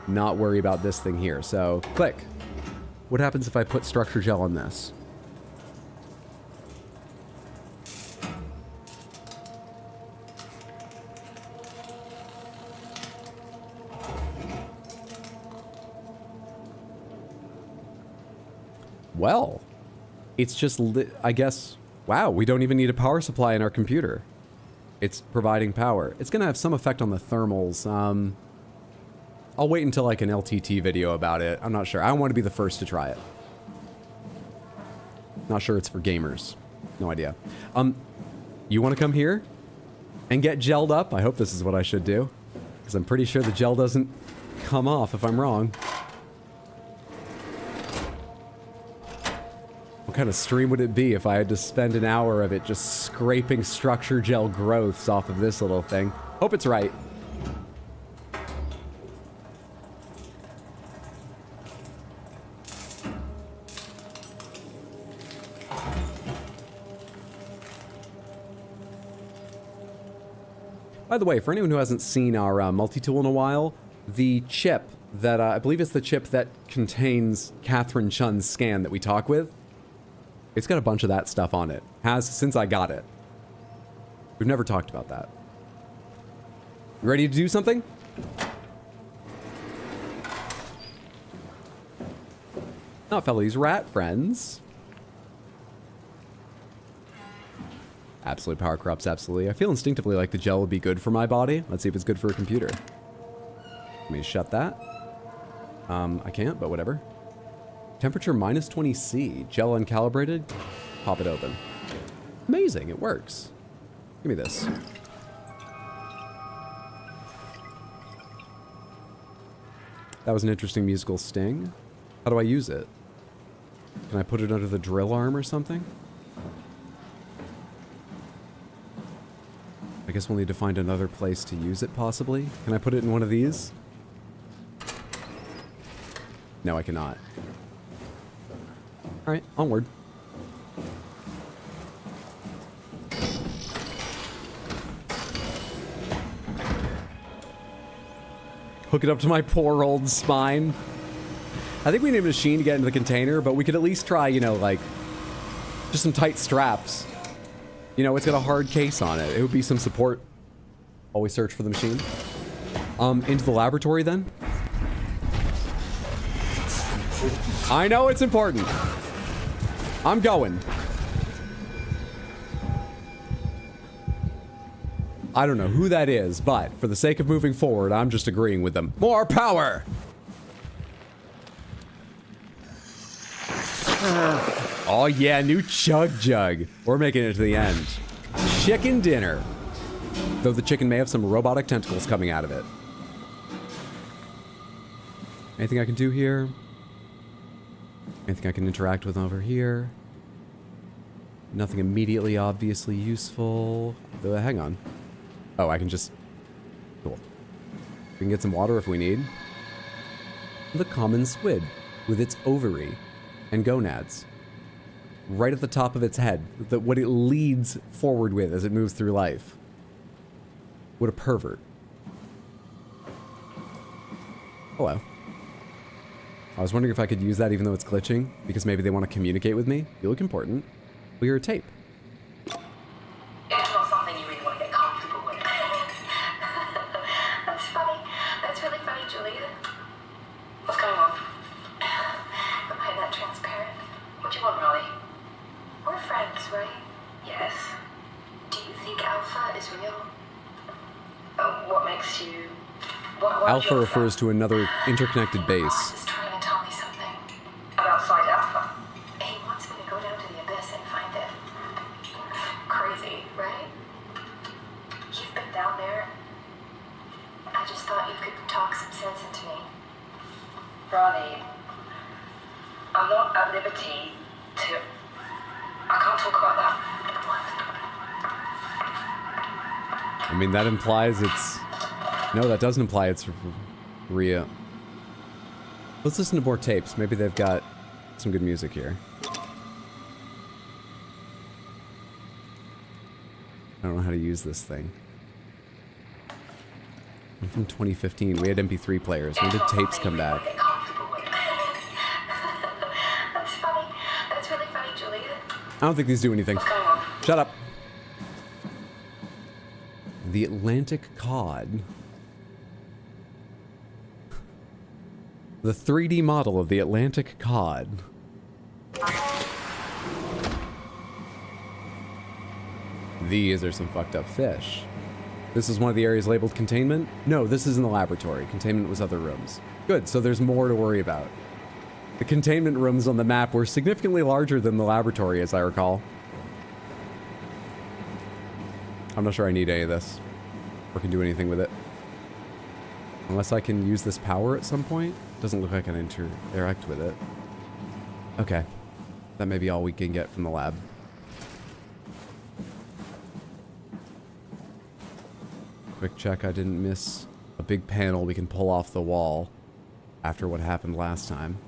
Not worry about this thing here, so click. What happens if I put structure gel on this? Well, it's just lit, I guess. Wow, we don't even need a power supply in our computer. It's providing power. It's gonna have some effect on the thermals. I'll wait until like an LTT video about it. I'm not sure. I don't want to be the first to try it. Not sure it's for gamers. No idea. You want to come here and get gelled up? I hope this is what I should do, because I'm pretty sure the gel doesn't come off if I'm wrong. What kind of stream would it be if I had to spend an hour of it just scraping structure gel growths off of this little thing? Hope it's right. By the way, for anyone who hasn't seen our multi-tool in a while, the chip that, I believe it's the chip that contains Catherine Chun's scan that we talk with, it's got a bunch of that stuff on it. Has since I got it. We've never talked about that. You ready to do something? Oh, fellas, rat friends. Absolute power corrupts, absolutely. I feel instinctively like the gel would be good for my body. Let's see if it's good for a computer. Let me shut that. I can't, but whatever. Temperature minus 20C. Gel uncalibrated. Pop it open. Amazing, it works. Give me this. That was an interesting musical sting. How do I use it? Can I put it under the drill arm or something? I guess we'll need to find another place to use it, possibly. Can I put it in one of these? No, I cannot. Alright, onward. Hook it up to my poor old spine. I think we need a machine to get into the container, but we could at least try, you know, like, just some tight straps. You know, it's got a hard case on it. It would be some support. Always search for the machine. Into the laboratory then? I know it's important. I'm going. I don't know who that is, but for the sake of moving forward, I'm just agreeing with them. More power! Oh yeah, new Chug Jug. We're making it to the end. Chicken dinner. Though the chicken may have some robotic tentacles coming out of it. Anything I can do here? Anything I can interact with over here? Nothing immediately obviously useful. Hang on. Oh, I can just... Cool. We can get some water if we need. The common squid with its ovary and gonads. Right at the top of its head. What it leads forward with as it moves through life. What a pervert. Hello. I was wondering if I could use that even though it's glitching, because maybe they want to communicate with me. You look important. Well, you're a tape. It's not something you really want to get comfortable with. That's funny. That's really funny, Julia. What's going on? Am I that transparent? What do you want, Rolly? We're friends, right? Yes. Do you think Alpha is real? What makes you... What Alpha refers to another interconnected base. Is trying to tell me something about Site Alpha. He wants me to go down to the abyss and find it. Crazy, right? You've been down there. I just thought you could talk some sense into me. Ronnie, I'm not at liberty to... I can't talk about that. I mean, that implies it's... No, that doesn't imply it's Rhea. Let's listen to more tapes. Maybe they've got some good music here. I don't know how to use this thing. I'm from 2015. We had MP3 players. When did tapes come back? That's funny. That's really funny, Julia. I don't think these do anything. What's going on? Shut up. The Atlantic Cod. The 3D model of the Atlantic Cod. These are some fucked up fish. This is one of the areas labeled containment? No, this is in the laboratory. Containment was other rooms. Good, so there's more to worry about. The containment rooms on the map were significantly larger than the laboratory, as I recall. I'm not sure I need any of this, or can do anything with it. Unless I can use this power at some point. Doesn't look like I can interact with it. Okay. That may be all we can get from the lab. Quick check, I didn't miss a big panel we can pull off the wall after what happened last time.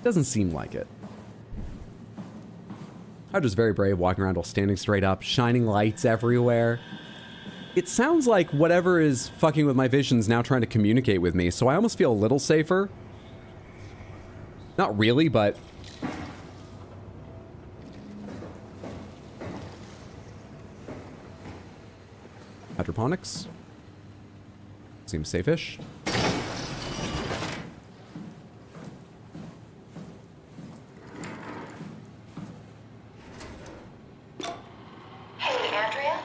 Doesn't seem like it. I'm just very brave, walking around while standing straight up, shining lights everywhere. It sounds like whatever is fucking with my vision is now trying to communicate with me, so I almost feel a little safer. Not really, but... Hydroponics. Seems safe-ish. Hey, Andrea?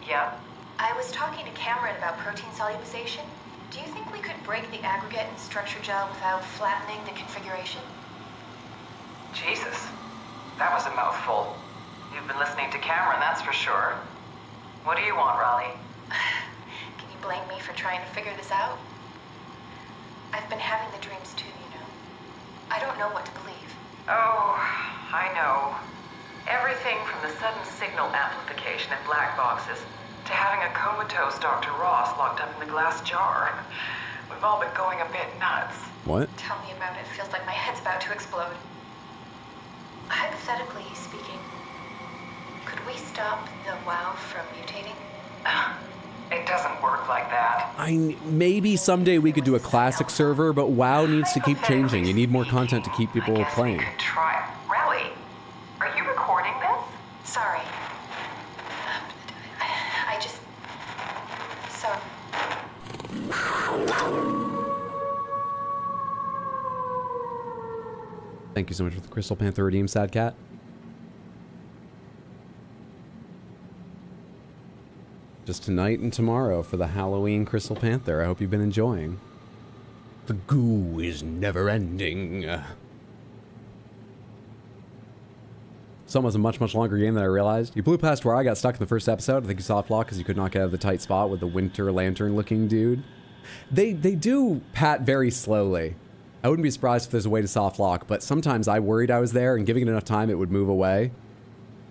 Yeah? I was talking to Cameron about protein solubilization. Do you think we could break the aggregate and structure gel without flattening the configuration? Jesus. That was a mouthful. You've been listening to Cameron, that's for sure. What do you want, Raleigh? Can you blame me for trying to figure this out? I've been having the dreams too, you know. I don't know what to believe. Oh, I know. Everything from the sudden signal amplification in black boxes to having a comatose Dr. Ross locked up in the glass jar. We've all been going a bit nuts. What? Tell me about it. It feels like my head's about to explode. Hypothetically speaking, could we stop the WoW from mutating? It doesn't work like that. Maybe someday we could do a classic server, but WoW needs to keep changing. You need more content to keep I people guess playing. We could try. Raleigh, are you recording this? Sorry. I just... So... Thank you so much for the Crystal Panther redeem, Sad Cat. Just tonight and tomorrow for the Halloween Crystal Panther. I hope you've been enjoying. The goo is never ending. SOMA's a much, much longer game than I realized. You blew past where I got stuck in the first episode. I think you soft lock because you could not get out of the tight spot with the winter lantern looking dude. They do pat very slowly. I wouldn't be surprised if there's a way to soft lock, but sometimes I worried I was there and giving it enough time it would move away.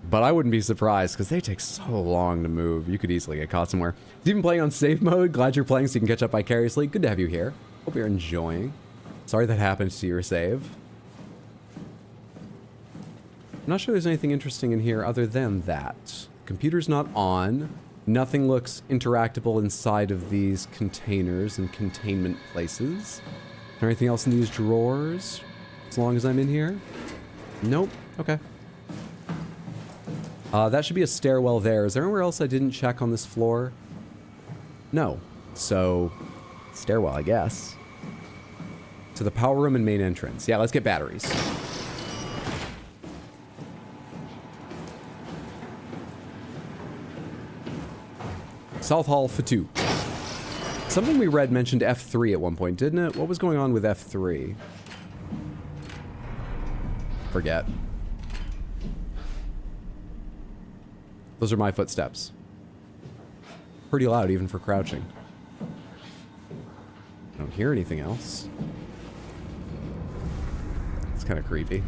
But I wouldn't be surprised because they take so long to move. You could easily get caught somewhere. You've been playing on safe mode. Glad you're playing so you can catch up vicariously. Good to have you here. Hope you're enjoying. Sorry that happened to your save. I'm not sure there's anything interesting in here other than that. Computer's not on. Nothing looks interactable inside of these containers and containment places. Is there anything else in these drawers? As long as I'm in here? Nope. Okay. That should be a stairwell there. Is there anywhere else I didn't check on this floor? No. So, stairwell, I guess. To the power room and main entrance. Yeah, let's get batteries. South Hall for 2. Something we read mentioned F3 at one point, didn't it? What was going on with F3? Forget. Those are my footsteps. Pretty loud even for crouching. I don't hear anything else. It's kind of creepy.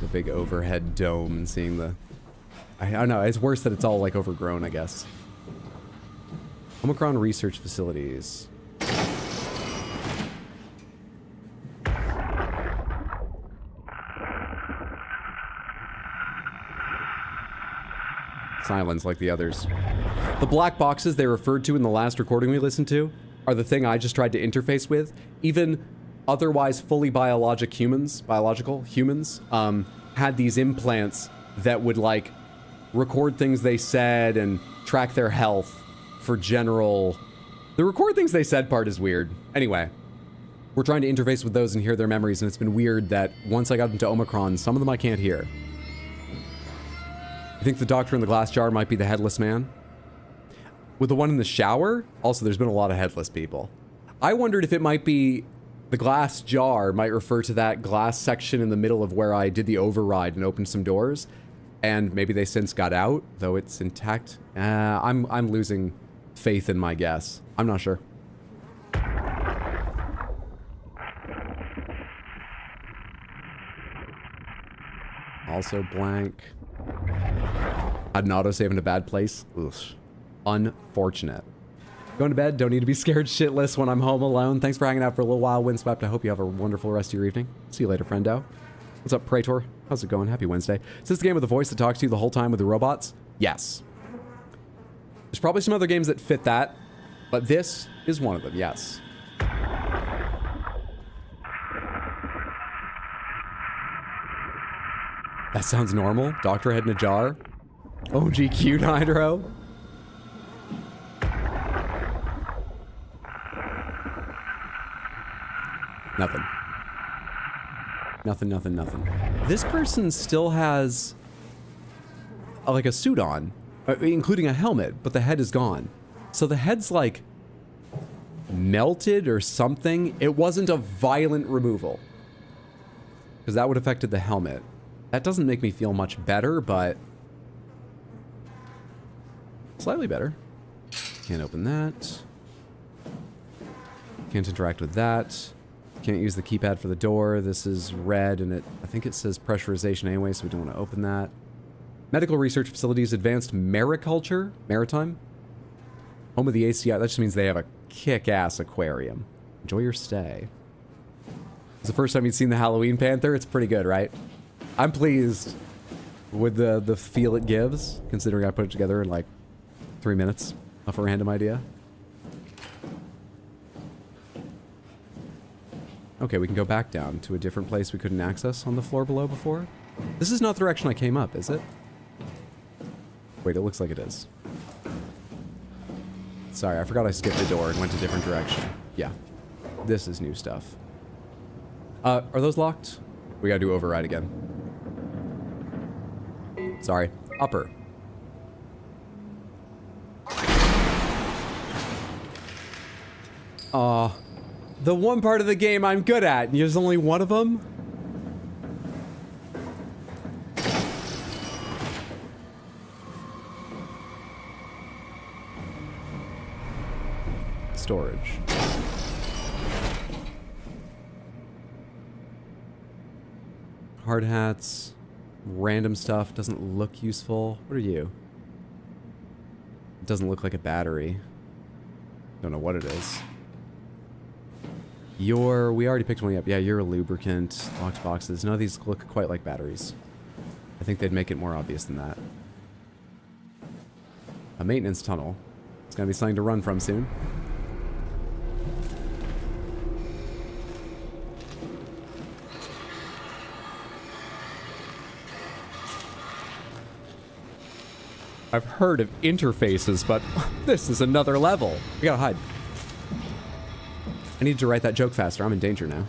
The big overhead dome and seeing the... I don't know, it's worse that it's all like overgrown, I guess. Omicron research facilities. Silence like the others. The black boxes they referred to in the last recording we listened to are the thing I just tried to interface with. Even otherwise fully biological humans, had these implants that would like record things they said and track their health for general... The record things they said part is weird. Anyway, we're trying to interface with those and hear their memories, and it's been weird that once I got into Omicron, some of them I can't hear. I think the doctor in the glass jar might be the headless man. With the one in the shower, also there's been a lot of headless people. I wondered if it might be the glass jar might refer to that glass section in the middle of where I did the override and opened some doors. And maybe they since got out, though it's intact. I'm losing faith in my guess. I'm not sure. Also blank. Had an autosave in a bad place. Ugh. Unfortunate. Going to bed. Don't need to be scared shitless when I'm home alone. Thanks for hanging out for a little while, Windswept. I hope you have a wonderful rest of your evening. See you later, friendo. What's up, Praetor? How's it going? Happy Wednesday. Is this the game with a voice that talks to you the whole time with the robots? Yes. There's probably some other games that fit that, but this is one of them, yes. That sounds normal. Doctor head in a jar. OG cute hydro. Nothing. Nothing, nothing, nothing. This person still has like a suit on, including a helmet, but the head is gone. So the head's like melted or something. It wasn't a violent removal because that would have affected the helmet. That doesn't make me feel much better, but slightly better. Can't open that. Can't interact with that. Can't use the keypad for the door. This is red, and I think it says pressurization anyway, so we don't want to open that. Medical research facilities, advanced mariculture, maritime. Home of the ACI. That just means they have a kick-ass aquarium. Enjoy your stay. It's the first time you've seen the Halloween Panther. It's pretty good, right? I'm pleased with the feel it gives, considering I put it together in like 3 minutes off a random idea. Okay, we can go back down to a different place we couldn't access on the floor below before. This is not the direction I came up, is it? Wait, it looks like it is. Sorry, I forgot I skipped the door and went a different direction. Yeah, this is new stuff. Are those locked? We gotta do override again. Sorry, upper. The one part of the game I'm good at, and there's only one of them? Storage. Hard hats. Random stuff. Doesn't look useful. What are you? It doesn't look like a battery. Don't know what it is. We already picked one up. Yeah, you're a lubricant. Locked boxes. None of these look quite like batteries. I think they'd make it more obvious than that. A maintenance tunnel. It's gonna be something to run from soon. I've heard of interfaces, but this is another level. We gotta hide. I need to write that joke faster. I'm in danger now.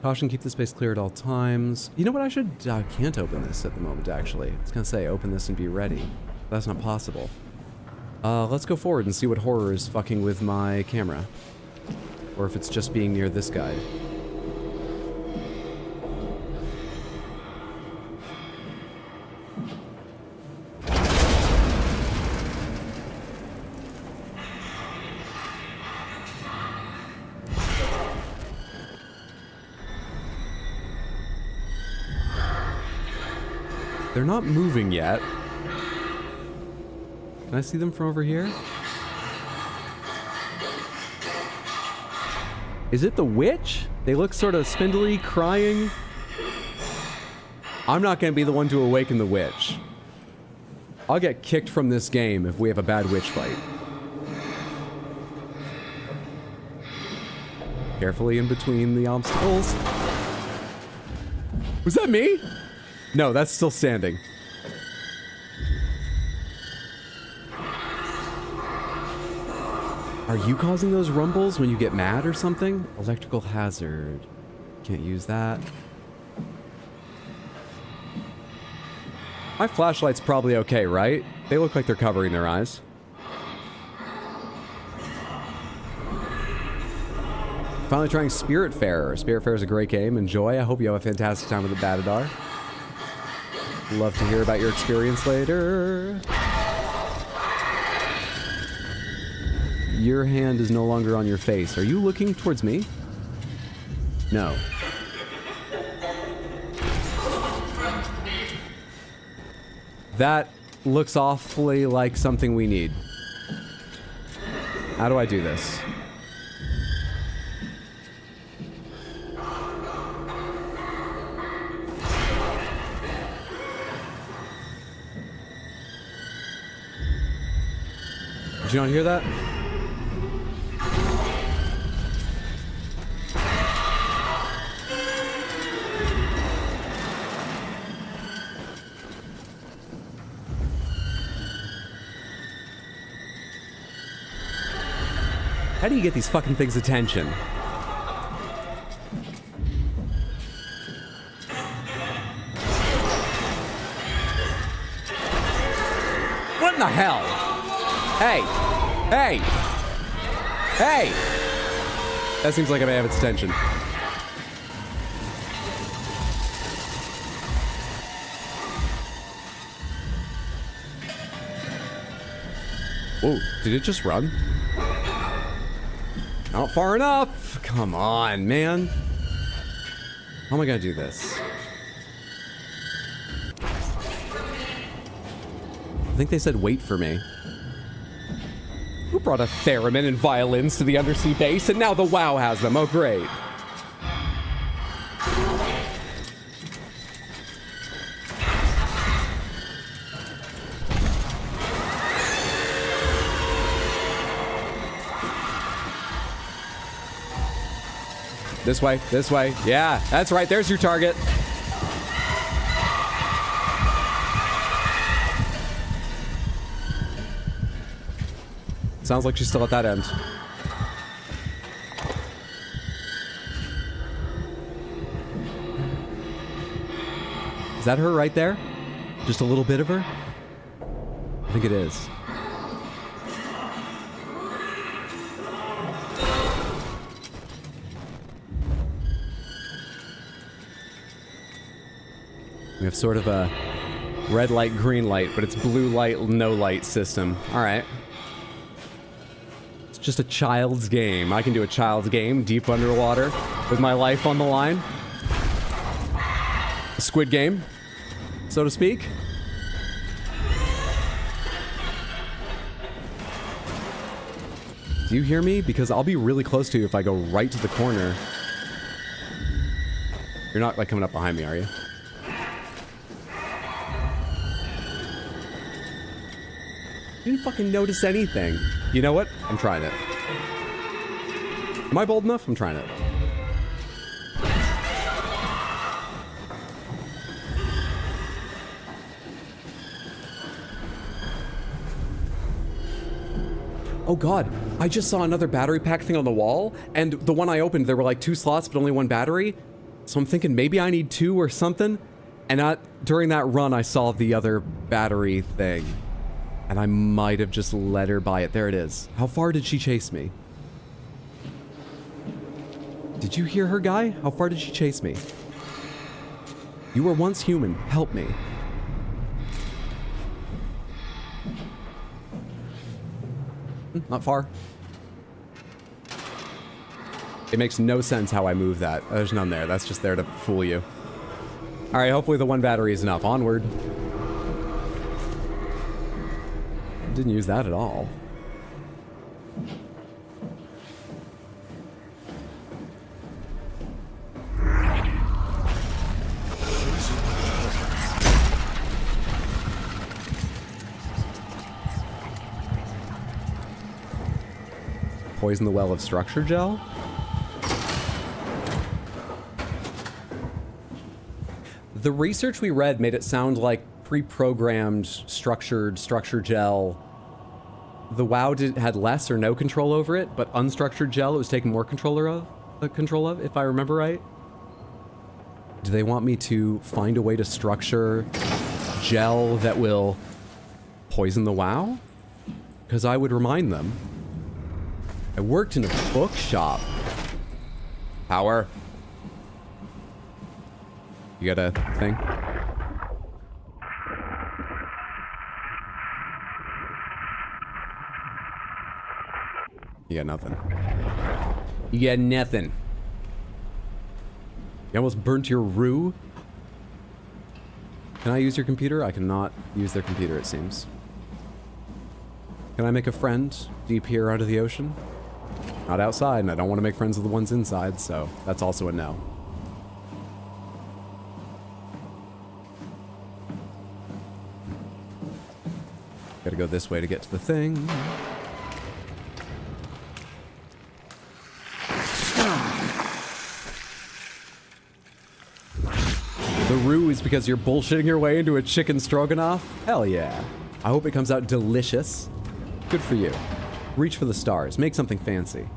Caution, keep the space clear at all times. You know what? I can't open this at the moment, actually. I was gonna say, open this and be ready. That's not possible. Let's go forward and see what horror is fucking with my camera. Or if it's just being near this guy. They're not moving yet. Can I see them from over here? Is it the witch? They look sort of spindly, crying. I'm not going to be the one to awaken the witch. I'll get kicked from this game if we have a bad witch fight. Carefully in between the obstacles. Was that me? No, that's still standing. Are you causing those rumbles when you get mad or something? Electrical hazard. Can't use that. My flashlight's probably okay, right? They look like they're covering their eyes. Finally trying Spiritfarer. Spiritfarer is a great game. Enjoy. I hope you have a fantastic time with the Batadar. Love to hear about your experience later. Your hand is no longer on your face. Are you looking towards me? No. That looks awfully like something we need. How do I do this? Did you not hear that? How do you get these fucking things' attention? What in the hell? Hey! Hey! Hey! That seems like I may have its attention. Whoa, did it just run? Not far enough! Come on, man. How am I gonna do this? I think they said wait for me. Who brought a theremin and violins to the undersea base, and now the WoW has them? Oh, great. This way, this way. Yeah, that's right. There's your target. Sounds like she's still at that end. Is that her right there? Just a little bit of her? I think it is. We have sort of a red light, green light, but it's blue light, no light system. All right. It's just a child's game. I can do a child's game deep underwater with my life on the line. A Squid Game, so to speak. Do you hear me? Because I'll be really close to you if I go right to the corner. You're not, like, coming up behind me, are you? You didn't fucking notice anything. You know what? I'm trying it. Am I bold enough? I'm trying it. Oh god, I just saw another battery pack thing on the wall, and the one I opened, there were like 2 slots, but only 1 battery. So I'm thinking maybe I need 2 or something. And during that run, I saw the other battery thing. And I might have just let her buy it. There it is. How far did she chase me? Did you hear her, guy? How far did she chase me? You were once human. Help me. Not far. It makes no sense how I move that. There's none there. That's just there to fool you. All right, hopefully the 1 battery is enough. Onward. Didn't use that at all. Poison the well of structure gel? The research we read made it sound like pre-programmed structured structure gel. The WoW had less or no control over it, but unstructured gel it was taking more control of, if I remember right. Do they want me to find a way to structure gel that will poison the WoW? Because I would remind them. I worked in a bookshop. Power. You got a thing? You got nothing. You got nothing. You almost burnt your roux? Can I use your computer? I cannot use their computer, it seems. Can I make a friend deep here under the ocean? Not outside, and I don't want to make friends with the ones inside, so that's also a no. Gotta go this way to get to the thing. The roux is because you're bullshitting your way into a chicken stroganoff? Hell yeah. I hope it comes out delicious. Good for you. Reach for the stars. Make something fancy.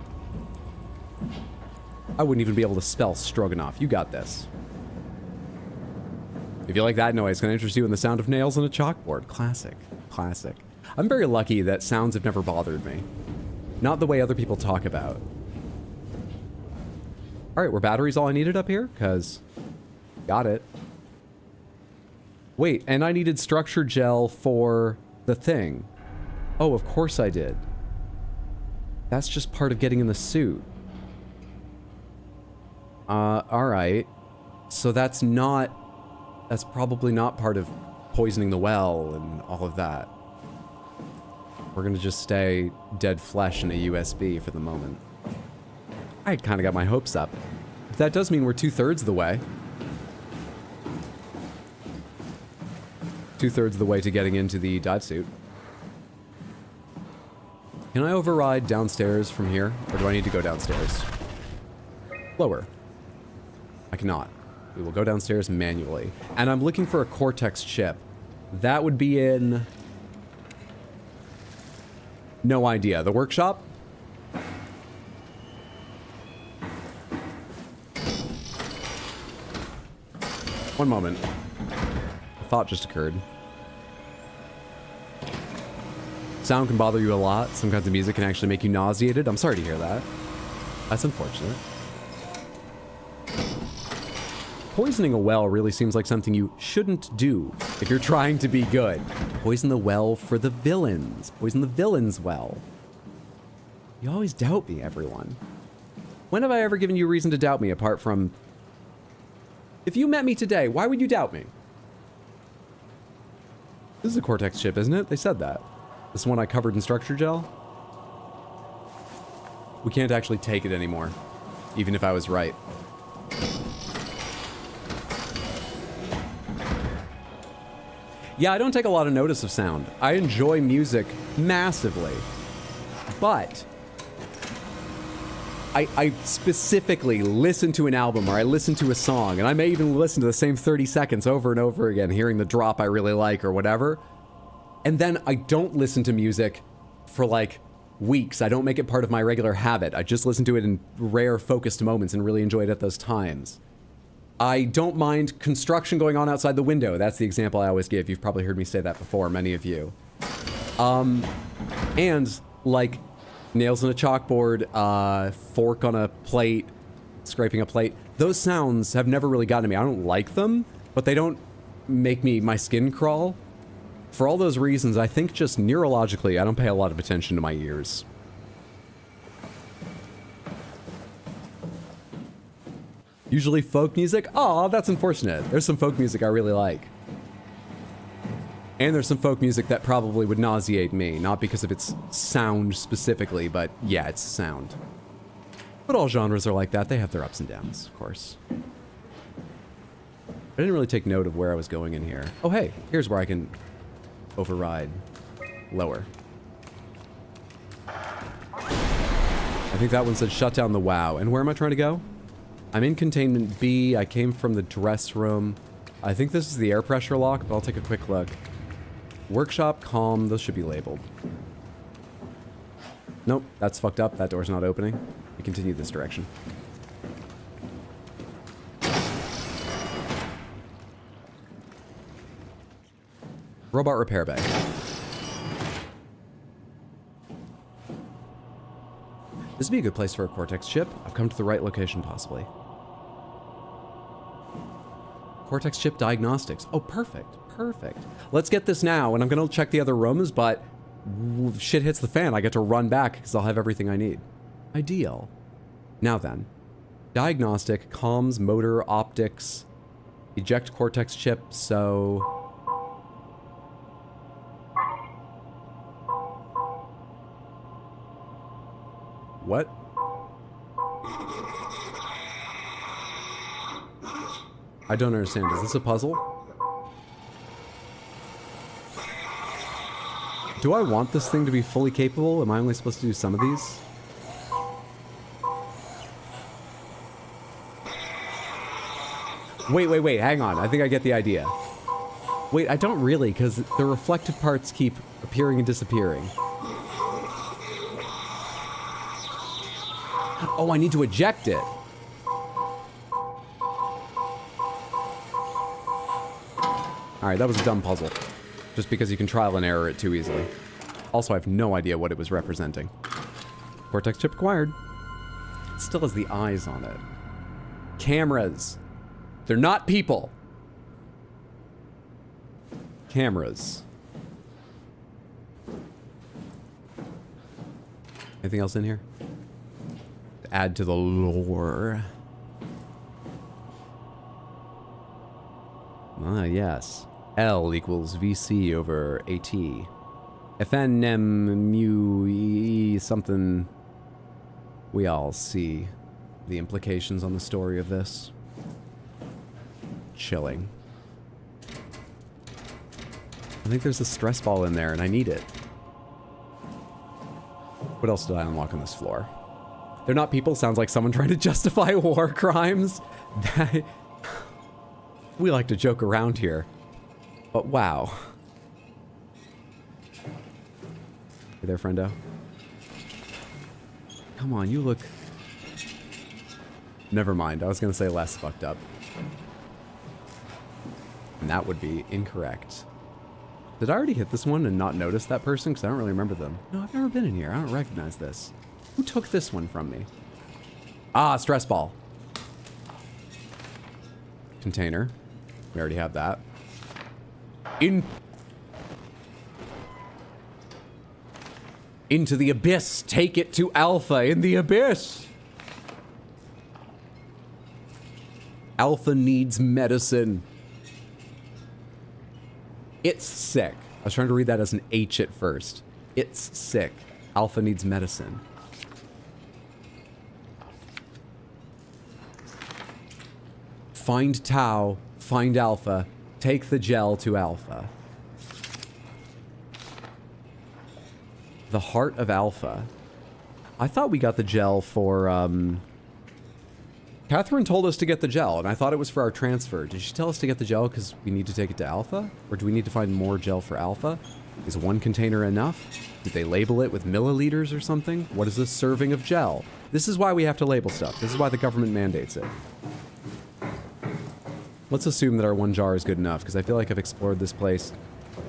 I wouldn't even be able to spell stroganoff. You got this. If you like that noise, it's going to interest you in the sound of nails on a chalkboard. Classic. Classic. I'm very lucky that sounds have never bothered me. Not the way other people talk about. Alright, were batteries all I needed up here? Because... got it. Wait, and I needed structure gel for the thing. Oh, of course I did. That's just part of getting in the suit. Alright. So that's not... that's probably not part of poisoning the well and all of that. We're gonna just stay dead flesh in a USB for the moment. I kind of got my hopes up. That does mean we're 2/3 of the way. 2/3 of the way to getting into the dive suit. Can I override downstairs from here? Or do I need to go downstairs? Lower. I cannot. We will go downstairs manually. And I'm looking for a Cortex chip. That would be in... no idea. The workshop? One moment. A thought just occurred. Sound can bother you a lot. Some kinds of music can actually make you nauseated. I'm sorry to hear that. That's unfortunate. Poisoning a well really seems like something you shouldn't do if you're trying to be good. Poison the well for the villains. Poison the villains' well. You always doubt me, everyone. When have I ever given you reason to doubt me apart from... if you met me today, why would you doubt me? This is a Cortex chip, isn't it? They said that. This one I covered in structure gel. We can't actually take it anymore, even if I was right. Yeah, I don't take a lot of notice of sound. I enjoy music massively, but I specifically listen to an album or I listen to a song, and I may even listen to the same 30 seconds over and over again, hearing the drop I really like or whatever. And then I don't listen to music for like weeks. I don't make it part of my regular habit. I just listen to it in rare focused moments and really enjoy it at those times. I don't mind construction going on outside the window. That's the example I always give. You've probably heard me say that before, many of you. And like nails on a chalkboard, fork on a plate, scraping a plate. Those sounds have never really gotten to me. I don't like them, but they don't make my skin crawl. For all those reasons, I think just neurologically, I don't pay a lot of attention to my ears. Usually folk music? Aw, that's unfortunate. There's some folk music I really like. And there's some folk music that probably would nauseate me, not because of its sound specifically, but yeah, it's sound. But all genres are like that. They have their ups and downs, of course. I didn't really take note of where I was going in here. Oh, hey, here's where I can override. Lower. I think that one said shut down the WoW. And where am I trying to go? I'm in containment B. I came from the dress room. I think this is the air pressure lock, but I'll take a quick look. Workshop, calm. Those should be labeled. Nope, that's fucked up. That door's not opening. We continue this direction. Robot repair bay. This would be a good place for a Cortex chip. I've come to the right location, possibly. Cortex chip diagnostics. Oh, perfect. Perfect. Let's get this now, and I'm going to check the other rooms, but shit hits the fan, I get to run back because I'll have everything I need. Ideal. Now then. Diagnostic, comms, motor, optics, eject cortex chip, so... What? I don't understand. Is this a puzzle? Do I want this thing to be fully capable? Am I only supposed to do some of these? Wait, hang on. I think I get the idea. Wait, I don't really, because the reflective parts keep appearing and disappearing. Oh, I need to eject it. Alright, that was a dumb puzzle. Just because you can trial and error it too easily. Also, I have no idea what it was representing. Cortex chip acquired. It still has the eyes on it. Cameras. They're not people. Cameras. Anything else in here? To add to the lore. Ah, yes. L equals VC over AT. FNM mu E something. We all see the implications on the story of this. Chilling. I think there's a stress ball in there and I need it. What else did I unlock on this floor? They're not people. Sounds like someone trying to justify war crimes. We like to joke around here. But wow. Hey there, friendo. Come on, you look... Never mind, I was gonna say less fucked up. And that would be incorrect. Did I already hit this one and not notice that person? Because I don't really remember them. No, I've never been in here. I don't recognize this. Who took this one from me? Ah, stress ball. Container. We already have that. Into the abyss. Take it to Alpha in the abyss. Alpha needs medicine. It's sick. I was trying to read that as an H at first. It's sick. Alpha needs medicine. Find Tau. Find Alpha. Take the gel to Alpha. The heart of Alpha. I thought we got the gel for, Catherine told us to get the gel, and I thought it was for our transfer. Did she tell us to get the gel because we need to take it to Alpha? Or do we need to find more gel for Alpha? Is one container enough? Did they label it with milliliters or something? What is this serving of gel? This is why we have to label stuff. This is why the government mandates it. Let's assume that our one jar is good enough, because I feel like I've explored this place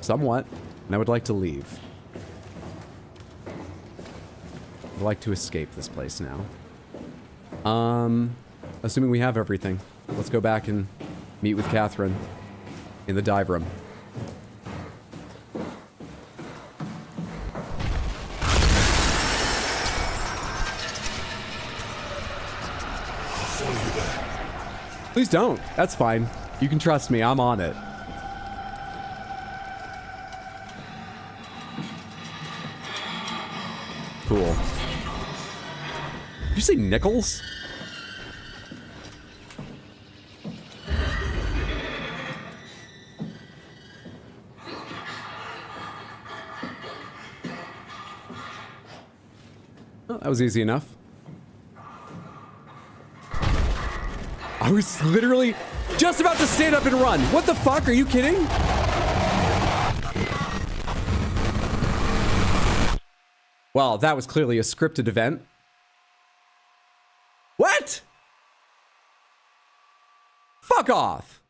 somewhat, and I would like to leave. I'd like to escape this place now. Assuming we have everything. Let's go back and meet with Catherine in the dive room. Please don't. That's fine. You can trust me. I'm on it. Cool. Did you say nickels? Oh, that was easy enough. I was literally just about to stand up and run. What the fuck? Are you kidding? Well, that was clearly a scripted event. What? Fuck off.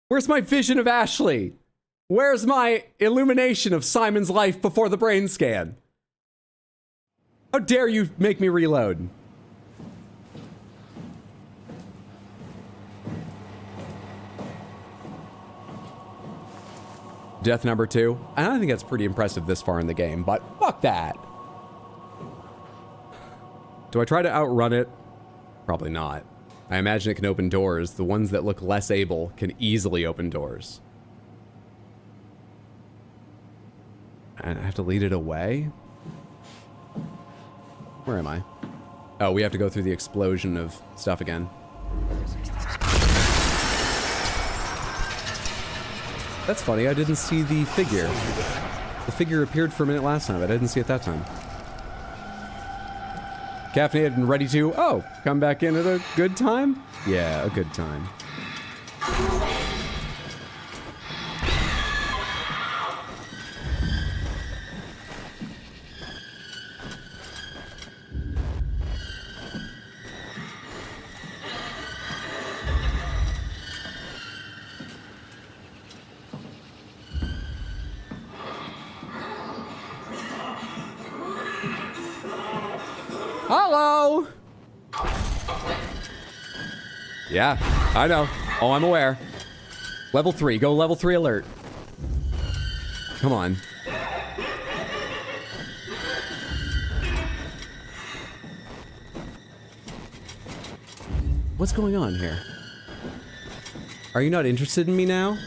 Where's my vision of Ashley? Where's my illumination of Simon's life before the brain scan? How dare you make me reload? Death number 2. And I think that's pretty impressive this far in the game, but fuck that. Do I try to outrun it? Probably not. I imagine it can open doors. The ones that look less able can easily open doors. And I have to lead it away? Where am I? Oh, we have to go through the explosion of stuff again. That's funny, I didn't see the figure. The figure appeared for a minute last time, but I didn't see it that time. Caffeinated and ready to, oh, come back in at a good time? Yeah, a good time. Hello! Yeah, I know. Oh, I'm aware. Level 3. Go level 3 alert. Come on. What's going on here? Are you not interested in me now?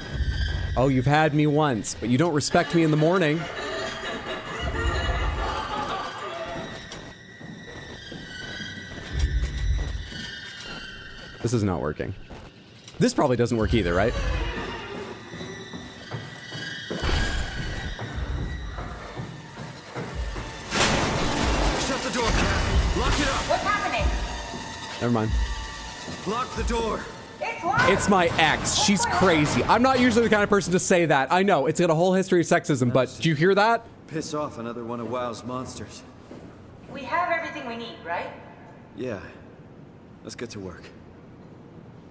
Oh, you've had me once, but you don't respect me in the morning. This is not working. This probably doesn't work either, right? Shut the door, Cat. Lock it up. What's happening? Never mind. Lock the door. It's locked. It's my ex. She's crazy. I'm not usually the kind of person to say that. I know, it's got a whole history of sexism, but do you hear that? Piss off another one of WoW's monsters. We have everything we need, right? Yeah. Let's get to work.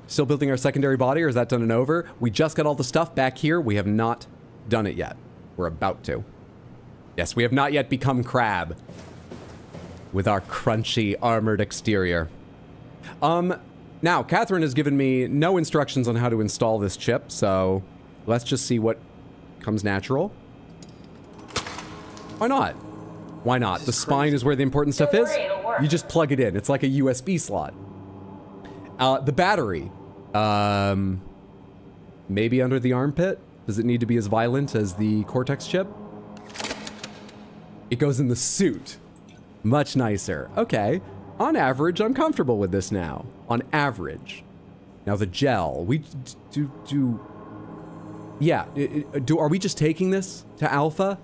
Still building our secondary body, or is that done and over? We just got all the stuff back here. We have not done it yet. We're about to. Yes, we have not yet become Crab. With our crunchy, armored exterior. Now, Catherine has given me no instructions on how to install this chip, so let's just see what comes natural. Why not? Why not? The spine is where the important stuff is. You just plug it in. It's like a USB slot. The battery. Maybe under the armpit? Does it need to be as violent as the Cortex chip? It goes in the suit. Much nicer. Okay. On average, I'm comfortable with this now. On average. Now the gel. We yeah. Are we just taking this to Alpha?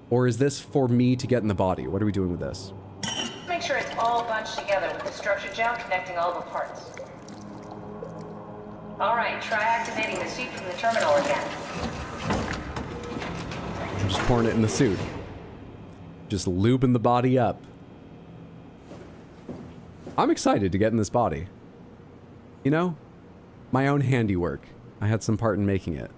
Or is this for me to get in the body? What are we doing with this? Make sure it's all bunched together with the structure gel connecting all the parts. All right, try activating the suit from the terminal again. I'm just pouring it in the suit. Just lubing the body up. I'm excited to get in this body. You know, my own handiwork. I had some part in making it.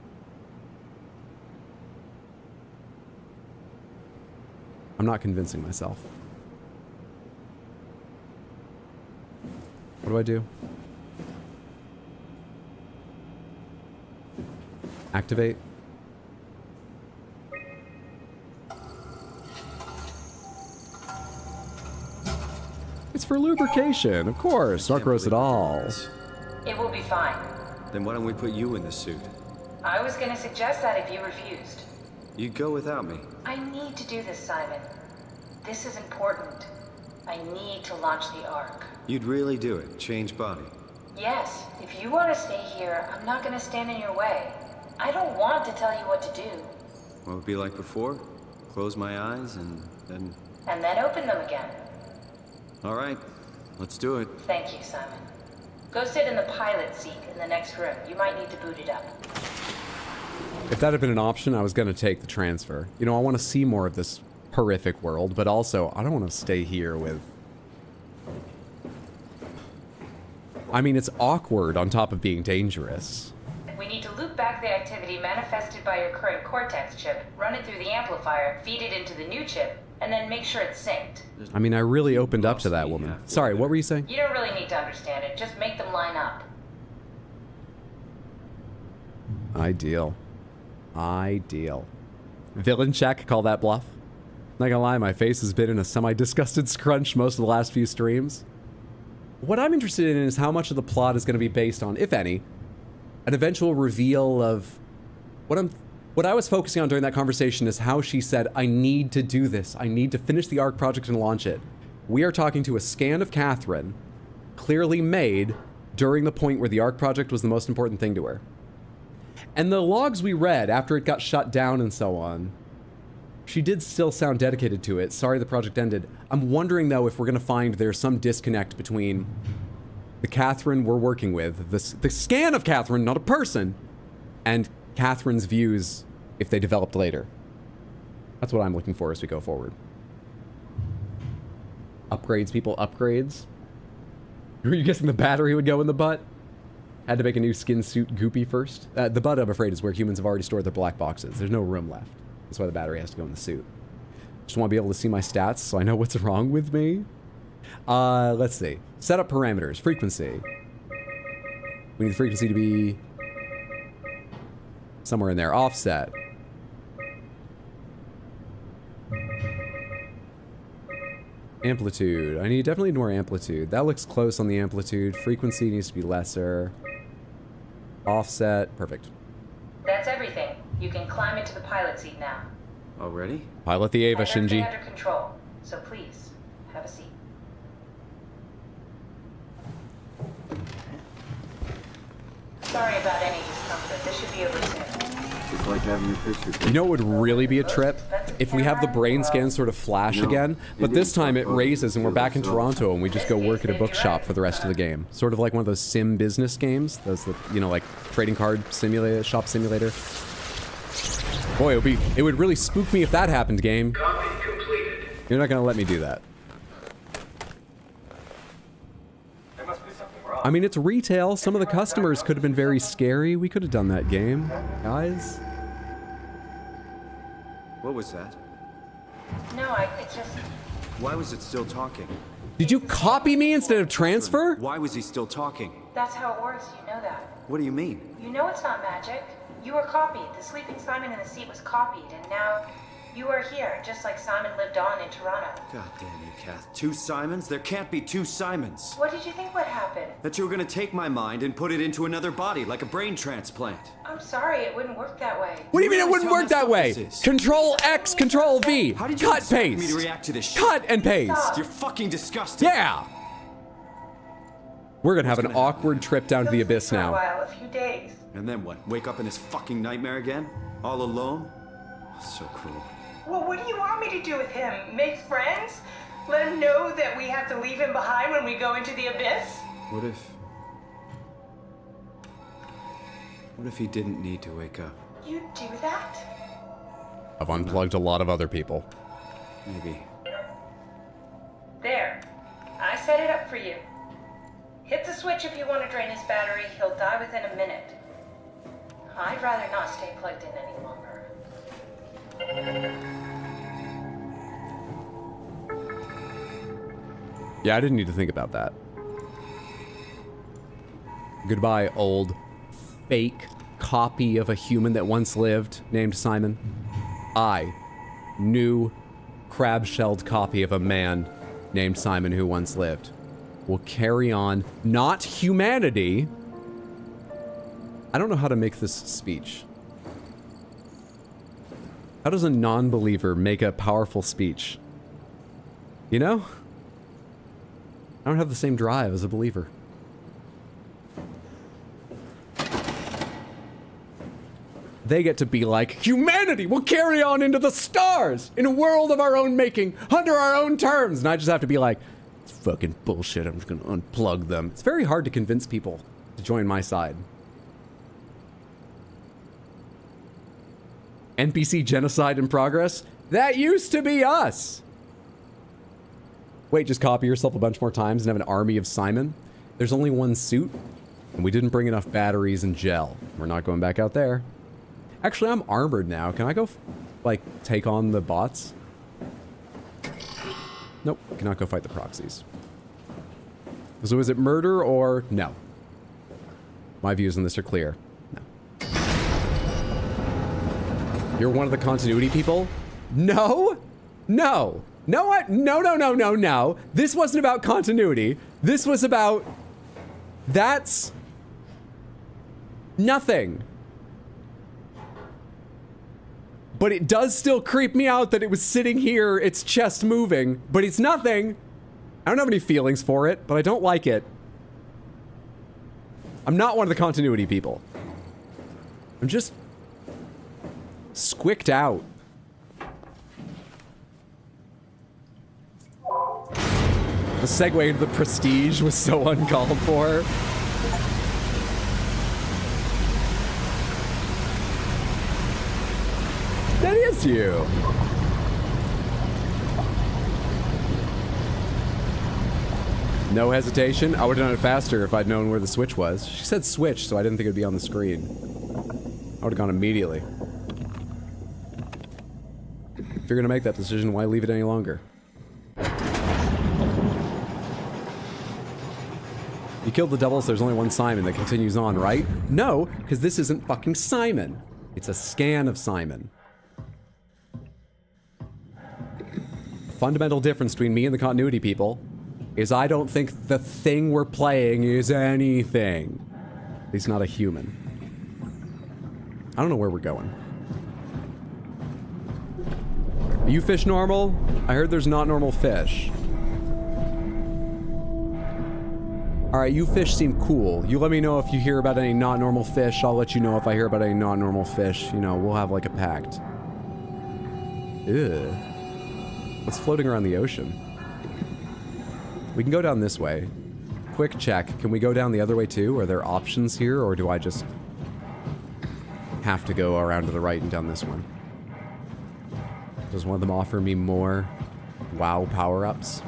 I'm not convincing myself. What do I do? Activate. It's for lubrication, of course. Not gross at all. It will be fine. Then why don't we put you in the suit? I was gonna suggest that if you refused. You'd go without me. I need to do this, Simon. This is important. I need to launch the Ark. You'd really do it. Change body. Yes, if you want to stay here, I'm not gonna stand in your way. I don't want to tell you what to do. What would it be like before? Close my eyes and then... And then open them again. All right, let's do it. Thank you, Simon. Go sit in the pilot seat in the next room. You might need to boot it up. If that had been an option, I was going to take the transfer. You know, I want to see more of this horrific world, but also, I don't want to stay here with... I mean, it's awkward on top of being dangerous. We need to loop back the activity manifested by your current Cortex chip, run it through the amplifier, feed it into the new chip, and then make sure it's synced. I mean, I really opened up to that woman. Sorry, what were you saying? You don't really need to understand it. Just make them line up. Ideal. Ideal. Villain check, call that bluff. Not gonna lie, my face has been in a semi-disgusted scrunch most of the last few streams. What I'm interested in is how much of the plot is gonna be based on, if any, an eventual reveal of what I was focusing on during that conversation is how she said, I need to do this. I need to finish the ARC project and launch it. We are talking to a scan of Catherine, clearly made during the point where the ARC project was the most important thing to her. And the logs we read after it got shut down and so on, she did still sound dedicated to it. Sorry the project ended. I'm wondering though if we're gonna find there's some disconnect between the Catherine we're working with, the scan of Catherine, not a person, and Catherine's views if they developed later. That's what I'm looking for as we go forward. Upgrades, people, upgrades. Were you guessing the battery would go in the butt? Had to make a new skin suit goopy first. The butt, I'm afraid, is where humans have already stored their black boxes. There's no room left. That's why the battery has to go in the suit. Just want to be able to see my stats so I know what's wrong with me. Let's see. Setup parameters. Frequency. We need the frequency to be somewhere in there. Offset. Amplitude. I definitely need more amplitude. That looks close on the amplitude. Frequency needs to be lesser. Offset. Perfect. That's everything. You can climb into the pilot seat now. Already? Pilot the Ava, I have everything Shinji. under control, so please, have a seat. Sorry about any discomfort. This should be over soon. It's like having your picture taken. You know what would really be a trip? If we have the brain scan sort of flash again, but this time it raises and we're back in Toronto and we just go work at a bookshop for the rest of the game. Sort of like one of those sim business games. Those, you know, like trading card simulator, shop simulator. Boy, it would really spook me if that happened, game. You're not gonna let me do that. I mean, it's retail. Some of the customers could have been very scary. We could have done that game, guys. What was that? No, it just... Why was it still talking? Did you copy me instead of transfer? Why was he still talking? That's how it works, you know that. What do you mean? You know it's not magic. You were copied. The sleeping Simon in the seat was copied, and now you are here, just like Simon lived on in Toronto. God damn you, Kath. 2 Simons? There can't be 2 Simons. What did you think would happen? That you were gonna take my mind and put it into another body, like a brain transplant. I'm sorry, it wouldn't work that way. What do you mean it wouldn't work that way? Control X, Control V. How did you Cut, expect me to paste. react to this shit? Cut and paste. You're fucking disgusting. Yeah. We're gonna have an awkward trip down to the abyss For a now. while, a few days. And then what? Wake up in this fucking nightmare again? All alone? So cruel. Well, what do you want me to do with him? Make friends? Let him know that we have to leave him behind when we go into the abyss? What if he didn't need to wake up? You do that? I've unplugged a lot of other people. Maybe. There. I set it up for you. Hit the switch if you want to drain his battery. He'll die within a minute. I'd rather not stay plugged in any longer. Yeah, I didn't need to think about that. Goodbye, old fake copy of a human that once lived named Simon. I, new crab-shelled copy of a man named Simon who once lived, will carry on not humanity. I don't know how to make this speech. How does a non-believer make a powerful speech? You know? I don't have the same drive as a believer. They get to be like, humanity will carry on into the stars in a world of our own making, under our own terms. And I just have to be like, it's fucking bullshit. I'm just going to unplug them. It's very hard to convince people to join my side. NPC genocide in progress? That used to be us. Wait, just copy yourself a bunch more times and have an army of Simon? There's only one suit, and we didn't bring enough batteries and gel. We're not going back out there. Actually, I'm armored now. Can I go, like, take on the bots? Nope, cannot go fight the proxies. So is it murder or no? My views on this are clear. No. You're one of the continuity people? No! No! No what? No, no, no, no, no. This wasn't about continuity. This was about... That's... nothing. But it does still creep me out that it was sitting here, its chest moving, but it's nothing. I don't have any feelings for it, but I don't like it. I'm not one of the continuity people. I'm just... squicked out. The segue into the Prestige was so uncalled for. That is you. No hesitation. I would have done it faster if I'd known where the switch was. She said switch, so I didn't think it'd be on the screen. I would have gone immediately. If you're gonna make that decision, why leave it any longer? You killed the double, so there's only one Simon that continues on, right? No, because this isn't fucking Simon. It's a scan of Simon. Fundamental difference between me and the continuity people is I don't think the thing we're playing is anything. At least not a human. I don't know where we're going. Are you fish normal? I heard there's not normal fish. Alright, you fish seem cool. You let me know if you hear about any not normal fish. I'll let you know if I hear about any not normal fish. You know, we'll have like a pact. Ew. What's floating around the ocean? We can go down this way. Quick check. Can we go down the other way too? Are there options here, or do I just have to go around to the right and down this one? Does one of them offer me more WoW power-ups?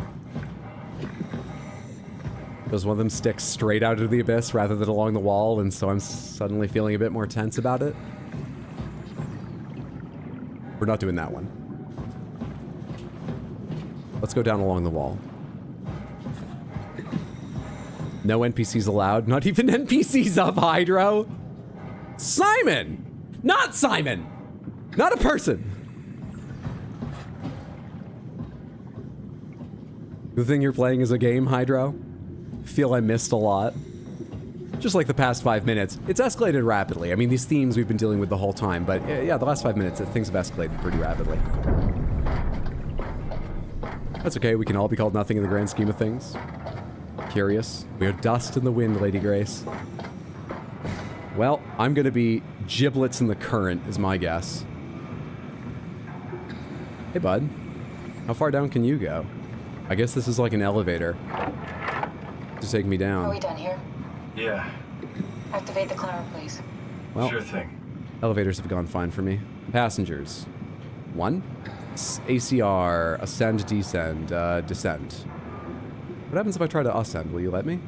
Does one of them stick straight out of the abyss rather than along the wall, and so I'm suddenly feeling a bit more tense about it? We're not doing that one. Let's go down along the wall. No NPCs allowed. Not even NPCs up, Hydro! Simon! Not Simon! Not a person! The thing you're playing is a game, Hydro? Feel I missed a lot. Just like the past 5 minutes. It's escalated rapidly. I mean, these themes we've been dealing with the whole time, but yeah, the last 5 minutes, things have escalated pretty rapidly. That's okay, we can all be called nothing in the grand scheme of things. Curious. We are dust in the wind, Lady Grace. Well, I'm gonna be giblets in the current, is my guess. Hey, bud. How far down can you go? I guess this is like an elevator to take me down. Are we done here? Yeah, Activate the climber, please. Well, sure thing. elevators have gone fine for me. Passengers. 1. ACR, ascend, descend, descend. What happens if I try to ascend? Will you let me?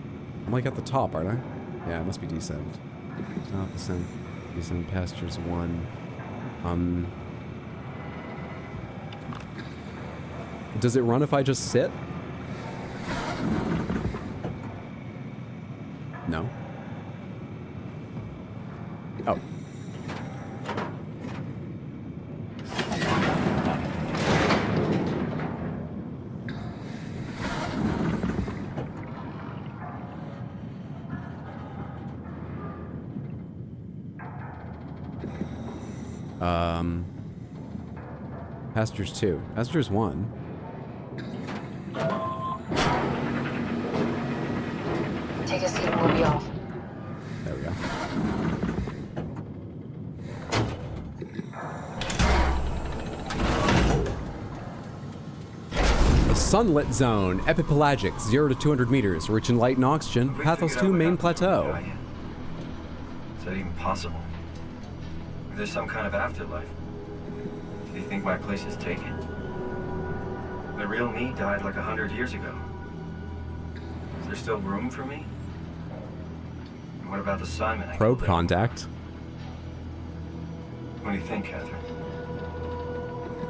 I'm like at the top, aren't I? Yeah, it must be descend. Top, ascend, descend, passengers 1. Does it run if I just sit? No. Oh. Passengers 2. Passengers 1. Take a seat and we'll be off. There we go. A sunlit zone, epipelagic, 0 to 200 meters, rich in light and oxygen, Pathos 2 main plateau. Is that even possible? Is there some kind of afterlife? Do you think my place is taken? The real me died like 100 years ago. Is there still room for me? And what about the Simon? Probe contact. What do you think, Catherine?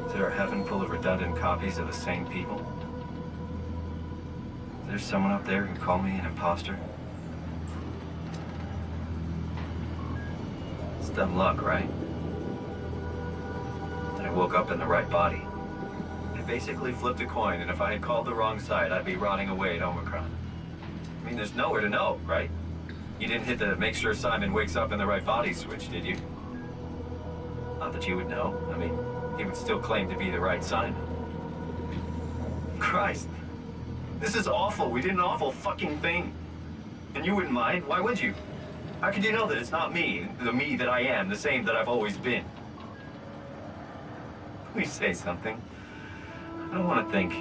Is there a heaven full of redundant copies of the same people? Is there someone up there who call me an imposter? It's dumb luck, right? woke up in the right body. I basically flipped a coin, and if I had called the wrong side, I'd be rotting away at Omicron. I mean, there's nowhere to know, right? You didn't hit the make sure Simon wakes up in the right body switch, did you? Not that you would know. I mean, he would still claim to be the right Simon. Christ. This is awful. We did an awful fucking thing. And you wouldn't mind? Why would you? How could you know that it's not me, the me that I am, the same that I've always been? Please say something. I don't want to think.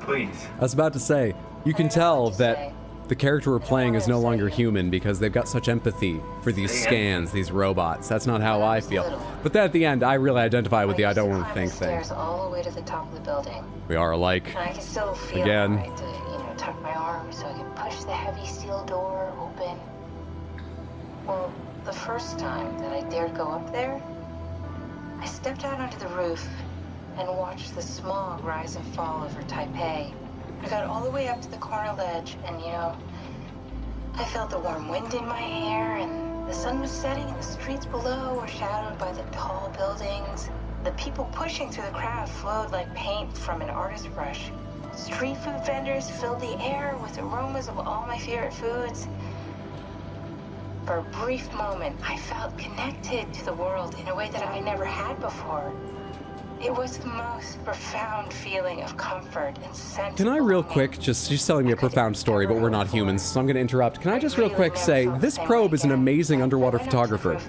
Please. I was about to say, you can tell that the character we're playing is no longer human because they've got such empathy for these scans, these robots. That's not how I feel. But then at the end, I really identify with the I don't want to think thing. All the way to the top of the building. We are alike. And I can still feel Again. it, right, to, tuck my arm so I can push the heavy steel door open. Well, the first time that I dared go up there, I stepped out onto the roof and watched the smog rise and fall over Taipei. I got all the way up to the corner ledge, and I felt the warm wind in my hair, and the sun was setting, and the streets below were shadowed by the tall buildings. The people pushing through the crowd flowed like paint from an artist's brush. Street food vendors filled the air with aromas of all my favorite foods. For a brief moment, I felt connected to the world in a way that I never had before. It was the most profound feeling of comfort and sense. Can I real quick, she's telling me a profound story, but we're not humans, so I'm going to interrupt. Can I just real quick say, this probe is an amazing underwater photographer.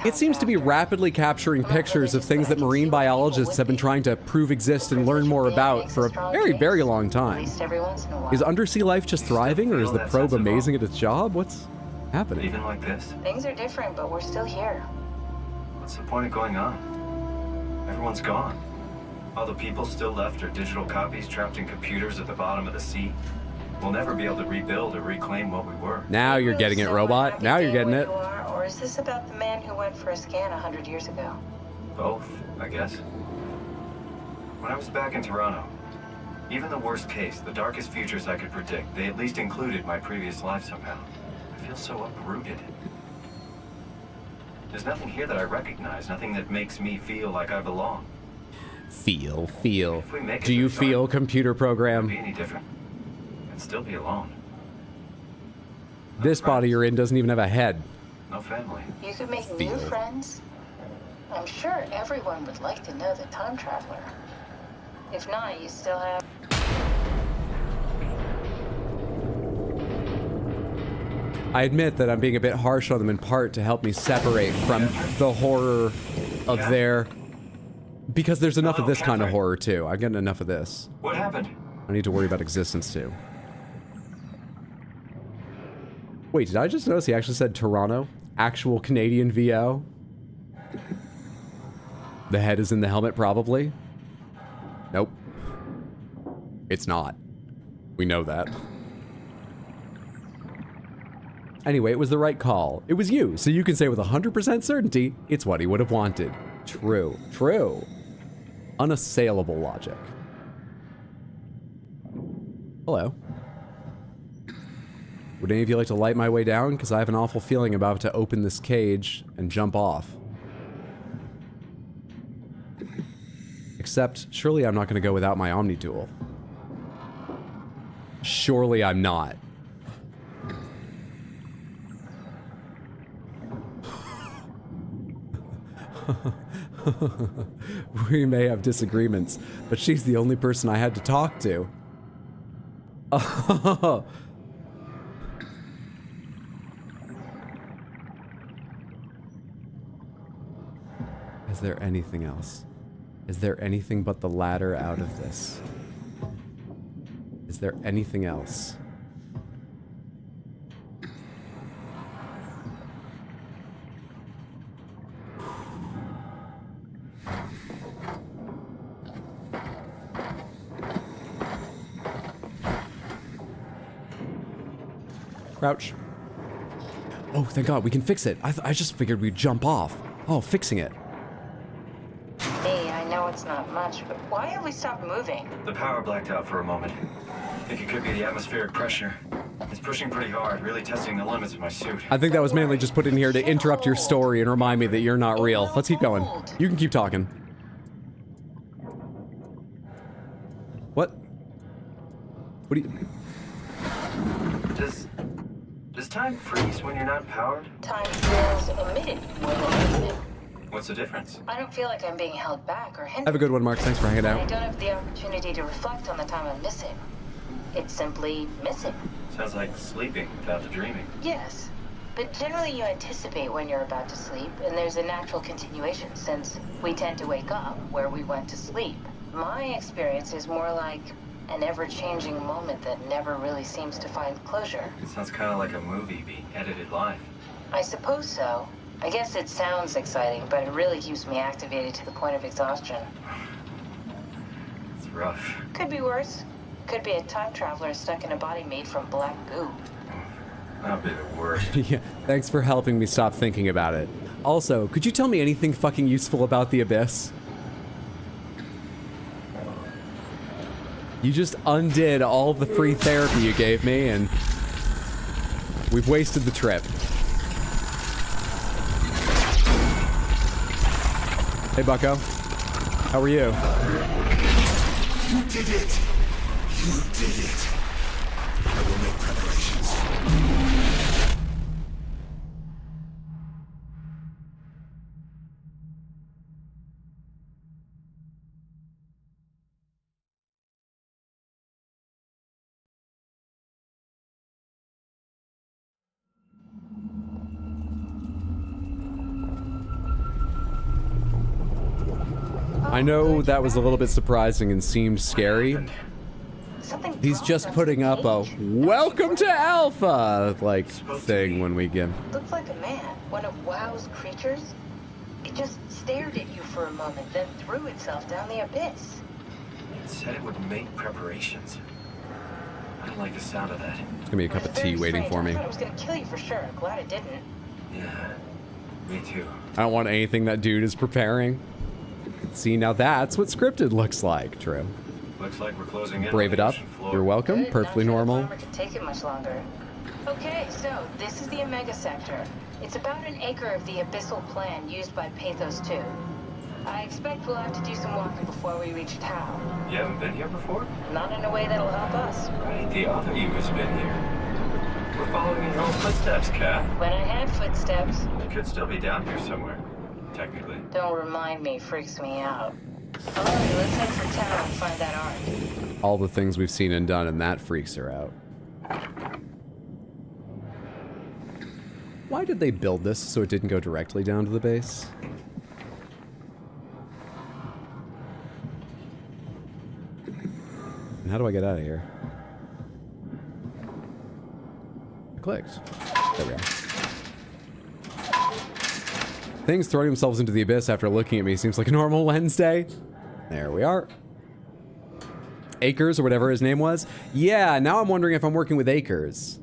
It seems to be rapidly capturing pictures of things that marine biologists have been trying to prove exist and learn more about for a very, very long time. Is undersea life just thriving, or is the probe amazing at its job? What's happening? Even like this? Things are different, but we're still here. What's the point of going on? Everyone's gone. All the people still left are digital copies trapped in computers at the bottom of the sea. We'll never be able to rebuild or reclaim what we were. Now you're getting it, robot. Now you're getting it. Or is this about the man who went for a scan 100 years ago? Both, I guess. When I was back in Toronto, even the worst case, the darkest futures I could predict, they at least included my previous life somehow. I feel so uprooted. There's nothing here that I recognize, nothing that makes me feel like I belong. Feel. If we make it Do you to the feel, sun, computer Would it program? be any different? I'd still be alone. No This body friends, you're in doesn't even have a head. No family. You could make new friends. I'm sure everyone would like to know the time traveler. If not, you still have... I admit that I'm being a bit harsh on them in part to help me separate from the horror of their... Because there's enough of this kind of horror, too. I'm getting enough of this. What happened? I need to worry about existence, too. Wait, did I just notice he actually said Toronto? Actual Canadian VO? The head is in the helmet, probably? Nope. It's not. We know that. Anyway, it was the right call. It was you, so you can say with 100% certainty, it's what he would have wanted. True. True. Unassailable logic. Hello. Would any of you like to light my way down? Because I have an awful feeling about to open this cage and jump off. Except, surely I'm not going to go without my Omni tool. Surely I'm not. We may have disagreements, but she's the only person I had to talk to. Is there anything else? Is there anything but the ladder out of this? Is there anything else? Crouch. Oh, thank God, we can fix it. I just figured we'd jump off. Oh, fixing it. Hey, I know it's not much, but why have we stopped moving? The power blacked out for a moment. I think it could be the atmospheric pressure. It's pushing pretty hard, really testing the limits of my suit. I think that was mainly just put in here to interrupt your story and remind me that you're not real. Let's keep going. You can keep talking. What? What do you... Does time freeze when you're not powered? Time feels omitted when you're missing. What's the difference? I don't feel like I'm being held back or hindered. Have a good one, Mark. Thanks for hanging I out. don't have the opportunity to reflect on the time I'm missing. It's simply missing. Sounds like sleeping without the dreaming. Yes, but generally you anticipate when you're about to sleep, and there's a natural continuation since we tend to wake up where we went to sleep. My experience is more like an ever-changing moment that never really seems to find closure. It sounds kind of like a movie being edited live. I suppose so. I guess it sounds exciting, but it really keeps me activated to the point of exhaustion. It's rough. Could be worse. Could be a time traveler stuck in a body made from black goo. That'd be the worst. Yeah, thanks for helping me stop thinking about it. Also, could you tell me anything fucking useful about the Abyss? You just undid all the free therapy you gave me, and we've wasted the trip. Hey, Bucko. How are you? You did it! You did it! I will make preparations. I know that was a little bit surprising and seemed scary. He's just putting up a welcome to Alpha like thing when we get. Looks like a man, one of WoW's creatures. It just stared at you for a moment, then threw itself down the abyss. It said it would make preparations. I don't like the sound of that. There's gonna be a cup of tea waiting for me. I thought it was gonna kill you for sure. I'm glad it didn't. Yeah, me too. I don't want anything that dude is preparing. See, now that's what scripted looks like. True. Looks like we're closing in. Brave it up. You're welcome. Good, Perfectly not sure normal. the farmer could take it much longer. Okay, so this is the Omega Sector. It's about an acre of the abyssal plan used by Pathos 2. I expect we'll have to do some walking before we reach town. You haven't been here before? Not in a way that'll help us. Right, the other you has been here. We're following in your own footsteps, Kat. When I had footsteps, It could still be down here somewhere, technically. don't remind me, freaks me out. Alright, let's head for town and find that ark. All the things we've seen and done, and that freaks her out. Why did they build this so it didn't go directly down to the base? And how do I get out of here? I clicked. There we are. Things throwing themselves into the abyss after looking at me seems like a normal Wednesday. There we are. Akers, or whatever his name was. Yeah, now I'm wondering if I'm working with Akers.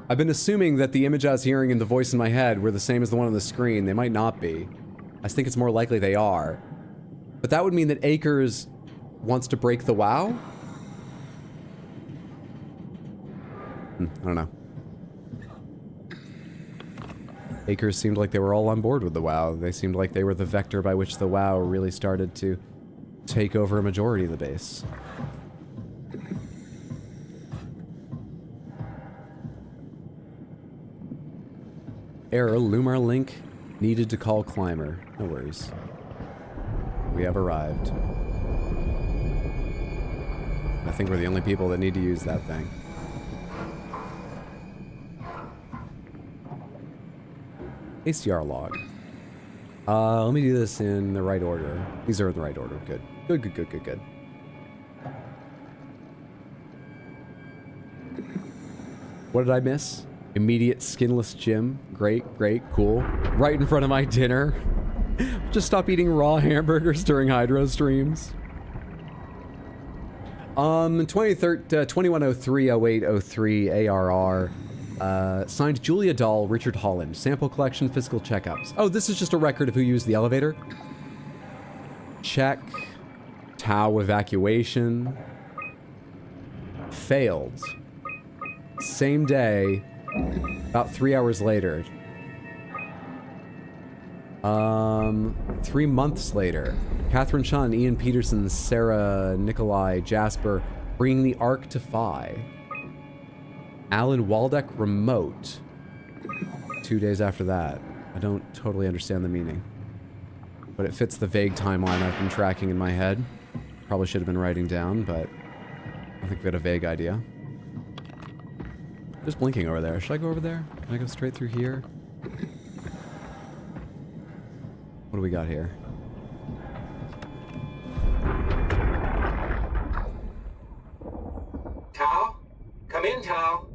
I've been assuming that the image I was hearing and the voice in my head were the same as the one on the screen. They might not be. I think it's more likely they are. But that would mean that Akers wants to break the WoW? I don't know. Akers seemed like they were all on board with the WoW. They seemed like they were the vector by which the WoW really started to take over a majority of the base. Error, Lumar link needed to call climber. No worries. We have arrived. I think we're the only people that need to use that thing. ACR log. Let me do this in the right order. These are in the right order. Good. Good, good, good, good, good. What did I miss? Immediate skinless gym. Great, great, cool. Right in front of my dinner. Just stop eating raw hamburgers during Hydro streams. 2103-0803 ARR. Signed Julia Dahl, Richard Holland. Sample collection, physical checkups. Oh, this is just a record of who used the elevator. Check. Tau evacuation. failed. Same day, about 3 hours later. 3 months later, Catherine Chun, Ian Peterson, Sarah, Nikolai, Jasper, bringing the Ark to Phi. Alan Waldeck remote. 2 days after that. I don't totally understand the meaning, but it fits the vague timeline I've been tracking in my head. Probably should have been writing down, but I think we got a vague idea. Just blinking over there. Should I go over there? Can I go straight through here? What do we got here? Tao? Come in, Tao.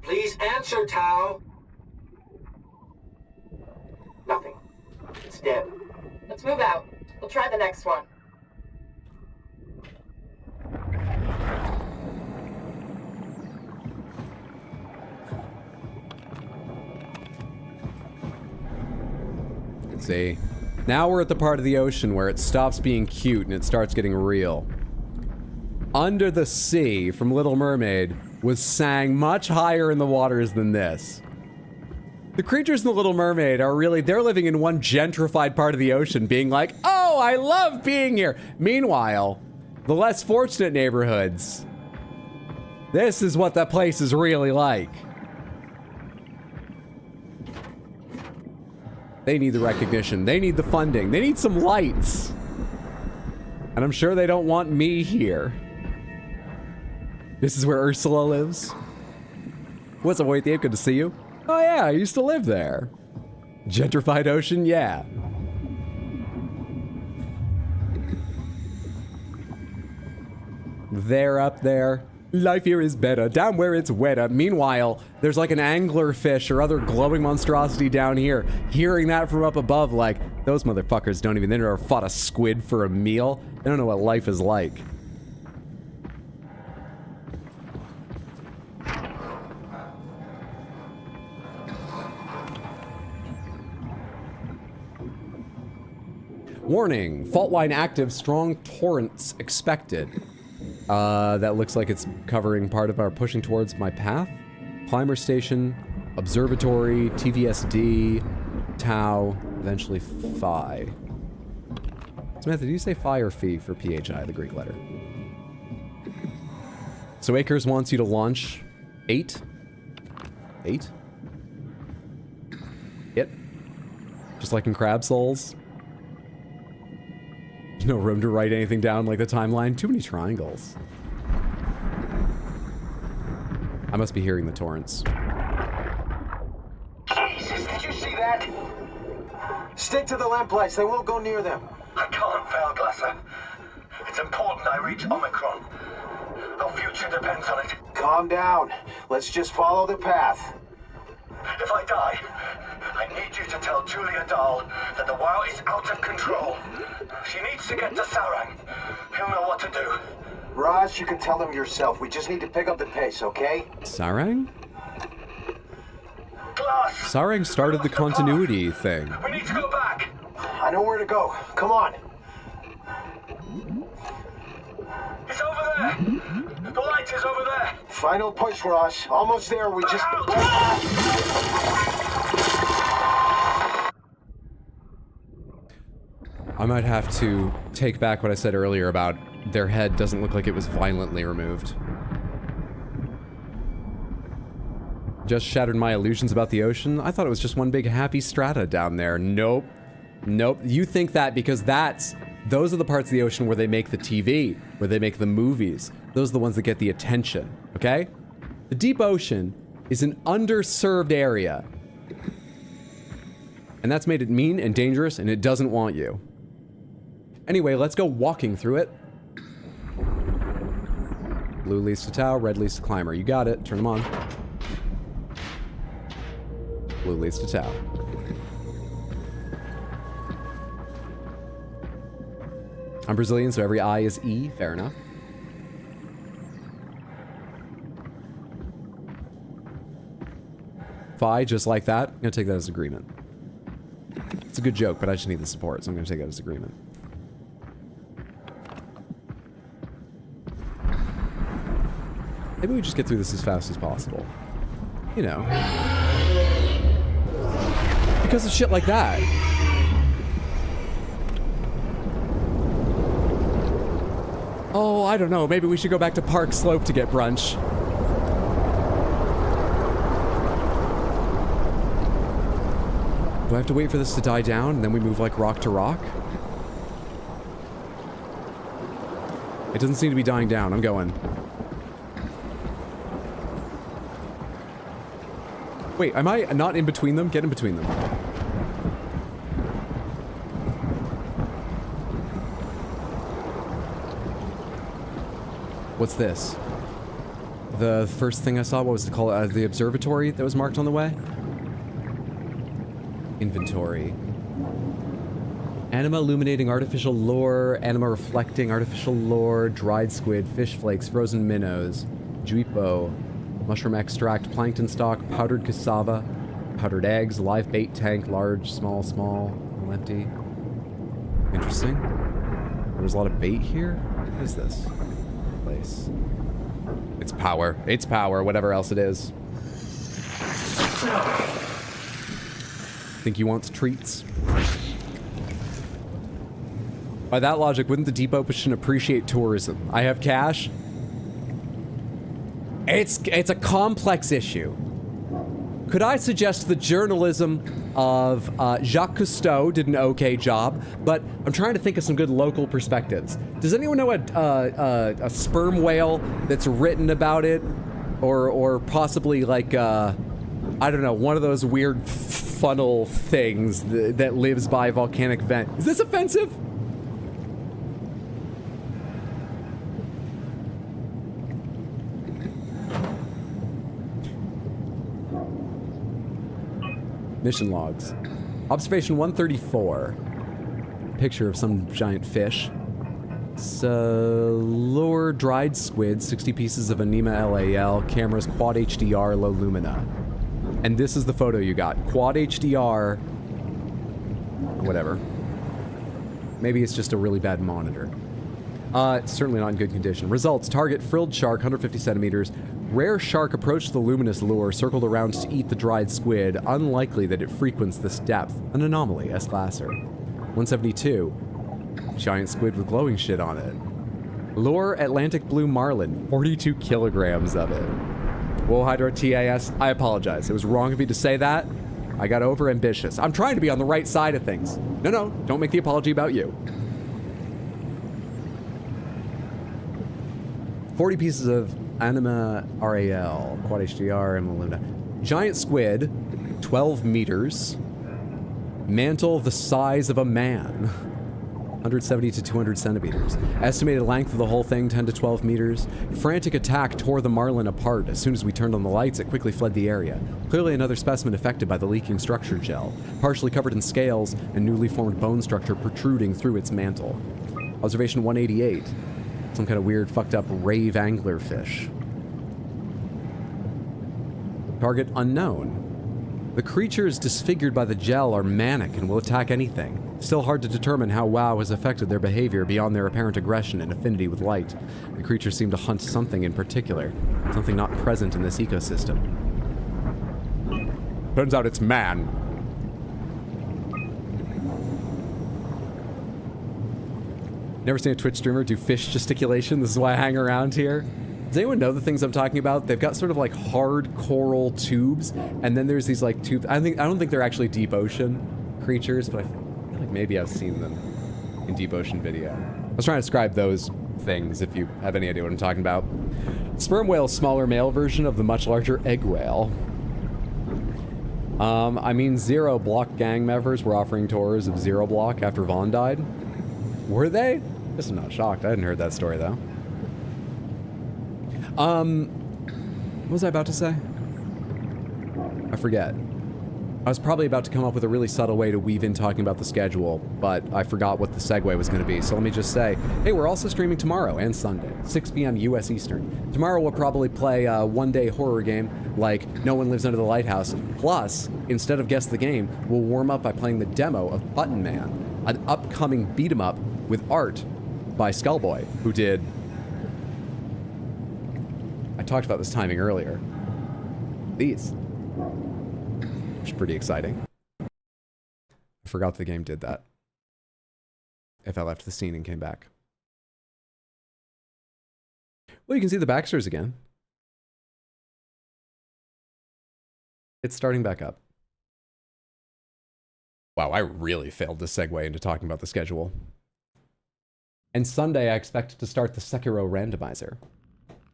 Please answer, Tao. Nothing. It's dead. Let's move out. We'll try the next one. See? Now we're at the part of the ocean where it stops being cute and it starts getting real. Under the Sea from Little Mermaid was sang much higher in the waters than this. The creatures in the Little Mermaid are really, they're living in one gentrified part of the ocean being like, oh, I love being here. Meanwhile, the less fortunate neighborhoods, this is what that place is really like. They need the recognition. They need the funding. They need some lights. And I'm sure they don't want me here. This is where Ursula lives. What's up, Waithief? Good to see you. Oh yeah, I used to live there. Gentrified ocean? Yeah. They're up there. Life here is better, down where it's wetter. Meanwhile, there's like an anglerfish or other glowing monstrosity down here. Hearing that from up above, like, those motherfuckers don't even, they never fought a squid for a meal. They don't know what life is like. Warning, fault line active, strong torrents expected. That looks like it's covering part of our pushing towards my path. Climber station, observatory, TVSD, Tau, eventually Phi. Samantha, did you say Phi or Phi for PHI, the Greek letter? So Akers wants you to launch 8? 8? It? Just like in Crab Souls? There's no room to write anything down like the timeline. Too many triangles. I must be hearing the torrents. Jesus, did you see that? Stick to the lamplights. They won't go near them. I can't fail, Glasser. It's important I reach Omicron. Our future depends on it. Calm down. Let's just follow the path. If I die, I need you to tell Julia Dahl that the WoW is out of control. She needs to get to Sarang. He'll know what to do. Raj, you can tell him yourself. We just need to pick up the pace, okay? Sarang? Glass! Sarang started the continuity thing. We need to go back. I know where to go. Come on. It's over there. The light is over there. Final push, Raj. Almost there. We just... I might have to take back what I said earlier about their head doesn't look like it was violently removed. Just shattered my illusions about the ocean. I thought it was just one big happy strata down there. Nope. Nope. You think that because those are the parts of the ocean where they make the TV, where they make the movies. Those are the ones that get the attention, okay? The deep ocean is an underserved area. And that's made it mean and dangerous, and it doesn't want you. Anyway, let's go walking through it. Blue leads to Tau, red leads to Climber. You got it. Turn them on. Blue leads to Tau. I'm Brazilian, so every I is E. Fair enough. Phi, just like that. I'm gonna take that as agreement. It's a good joke, but I just need the support, so I'm gonna take that as agreement. Maybe we just get through this as fast as possible. You know. Because of shit like that. Oh, I don't know. Maybe we should go back to Park Slope to get brunch. Do I have to wait for this to die down and then we move like rock to rock? It doesn't seem to be dying down. I'm going. Wait, am I not in between them? Get in between them. What's this? The first thing I saw, what was it called? The observatory that was marked on the way? Inventory. Anima illuminating artificial lure, anima reflecting artificial lure, dried squid, fish flakes, frozen minnows, juipo, mushroom extract, plankton stock, powdered cassava, powdered eggs, live bait tank, large, small, all empty. Interesting. There's a lot of bait here. What is this place? It's power. It's power, whatever else it is. Think he wants treats? By that logic, wouldn't the depot position appreciate tourism? I have cash. It's a complex issue. Could I suggest the journalism of Jacques Cousteau did an okay job, but I'm trying to think of some good local perspectives. Does anyone know a sperm whale that's written about it, or possibly like I don't know, one of those weird funnel things that lives by volcanic vent? Is this offensive? Mission logs. Observation 134. Picture of some giant fish. It's lure dried squid, 60 pieces of Anima LAL, cameras quad HDR, low lumina. And this is the photo you got. Quad HDR. Whatever. Maybe it's just a really bad monitor. It's certainly not in good condition. Results. Target frilled shark, 150 centimeters. Rare shark approached the luminous lure, circled around to eat the dried squid. Unlikely that it frequents this depth. An anomaly, S. Glasser. 172. Giant squid with glowing shit on it. Lure Atlantic blue marlin. 42 kilograms of it. Whoa, Hydro TAS. I apologize. It was wrong of me to say that. I got over ambitious. I'm trying to be on the right side of things. No, don't make the apology about you. 40 pieces of Anima RAL, Quad HDR, and Luna. Giant squid, 12 meters. Mantle the size of a man, 170 to 200 centimeters. Estimated length of the whole thing, 10 to 12 meters. Frantic attack tore the marlin apart. As soon as we turned on the lights, it quickly fled the area. Clearly another specimen affected by the leaking structure gel, partially covered in scales and newly formed bone structure protruding through its mantle. Observation 188. Some kind of weird, fucked up rave anglerfish. Target unknown. The creatures disfigured by the gel are manic and will attack anything. Still hard to determine how WoW has affected their behavior beyond their apparent aggression and affinity with light. The creatures seem to hunt something in particular, something not present in this ecosystem. Turns out it's man. Never seen a Twitch streamer do fish gesticulation. This is why I hang around here. Does anyone know the things I'm talking about? They've got sort of like hard coral tubes, and then there's these like tubes. I don't think they're actually deep ocean creatures, but I feel like maybe I've seen them in deep ocean video. I was trying to describe those things if you have any idea what I'm talking about. Sperm whale, smaller male version of the much larger egg whale. I mean, Zero Block gang members were offering tours of Zero Block after Vaughn died. Were they? I guess I'm not shocked. I hadn't heard that story, though. What was I about to say? I forget. I was probably about to come up with a really subtle way to weave in talking about the schedule, but I forgot what the segue was going to be. So let me just say, hey, we're also streaming tomorrow and Sunday, 6 p.m. U.S. Eastern. Tomorrow we'll probably play a one-day horror game like No One Lives Under the Lighthouse. Plus, instead of Guess the Game, we'll warm up by playing the demo of Button Man, an upcoming beat-em-up with art by Skullboy, who did... I talked about this timing earlier. These. Which is pretty exciting. I forgot the game did that. If I left the scene and came back. Well, you can see the Baxters again. It's starting back up. Wow, I really failed to segue into talking about the schedule. And Sunday, I expect to start the Sekiro randomizer.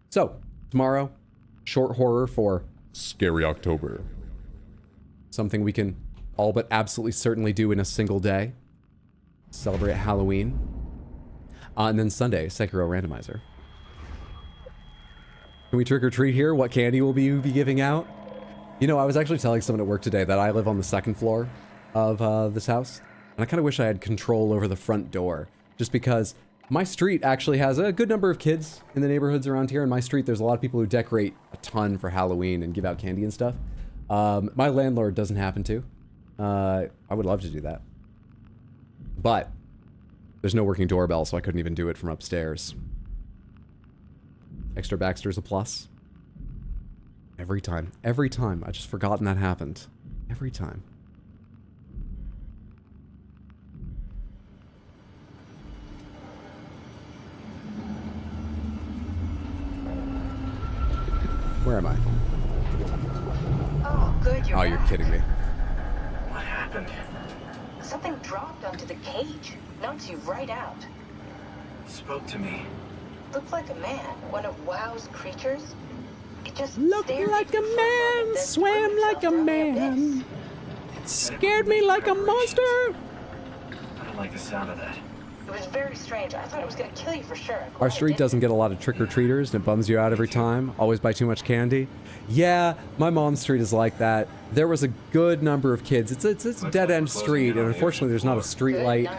So, tomorrow, short horror for Scary October. Something we can all but absolutely certainly do in a single day. Celebrate Halloween. And then Sunday, Sekiro randomizer. Can we trick or treat here? What candy will you be giving out? You know, I was actually telling someone at work today that I live on the second floor of this house. And I kind of wish I had control over the front door. Just because my street actually has a good number of kids in the neighborhoods around here. In my street, there's a lot of people who decorate a ton for Halloween and give out candy and stuff. My landlord doesn't happen to. I would love to do that. But there's no working doorbell, so I couldn't even do it from upstairs. Extra Baxter's a plus. Every time. Every time. I just forgotten that happened. Every time. Where am I? Oh, good, you're You're back. kidding me. What happened? Something dropped onto the cage. Knocks you right out. It spoke to me. Looked like a man, one of WoW's creatures. It just Looked stared like at you a for moment, man, then swam threw like a itself down the abyss. man. Scared me like a monster. I don't like the sound of that. It was very strange. I thought it was going to kill you for sure. I'm glad Our it street didn't. doesn't get a lot of trick-or-treaters, and it bums you out every time. Always buy too much candy. Yeah, my mom's street is like that. There was a good number of kids. It's a dead-end street, and unfortunately there's not a street light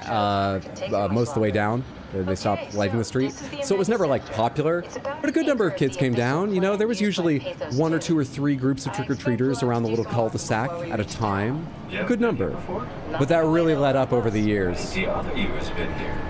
most of the way down. They stopped lighting the street. So it was never, like, popular. But a good number of kids came down. You know, there was usually 1 or 2 or 3 groups of trick-or-treaters around the little cul-de-sac at a time. A good number. But that really let up over the years. The other you has been here.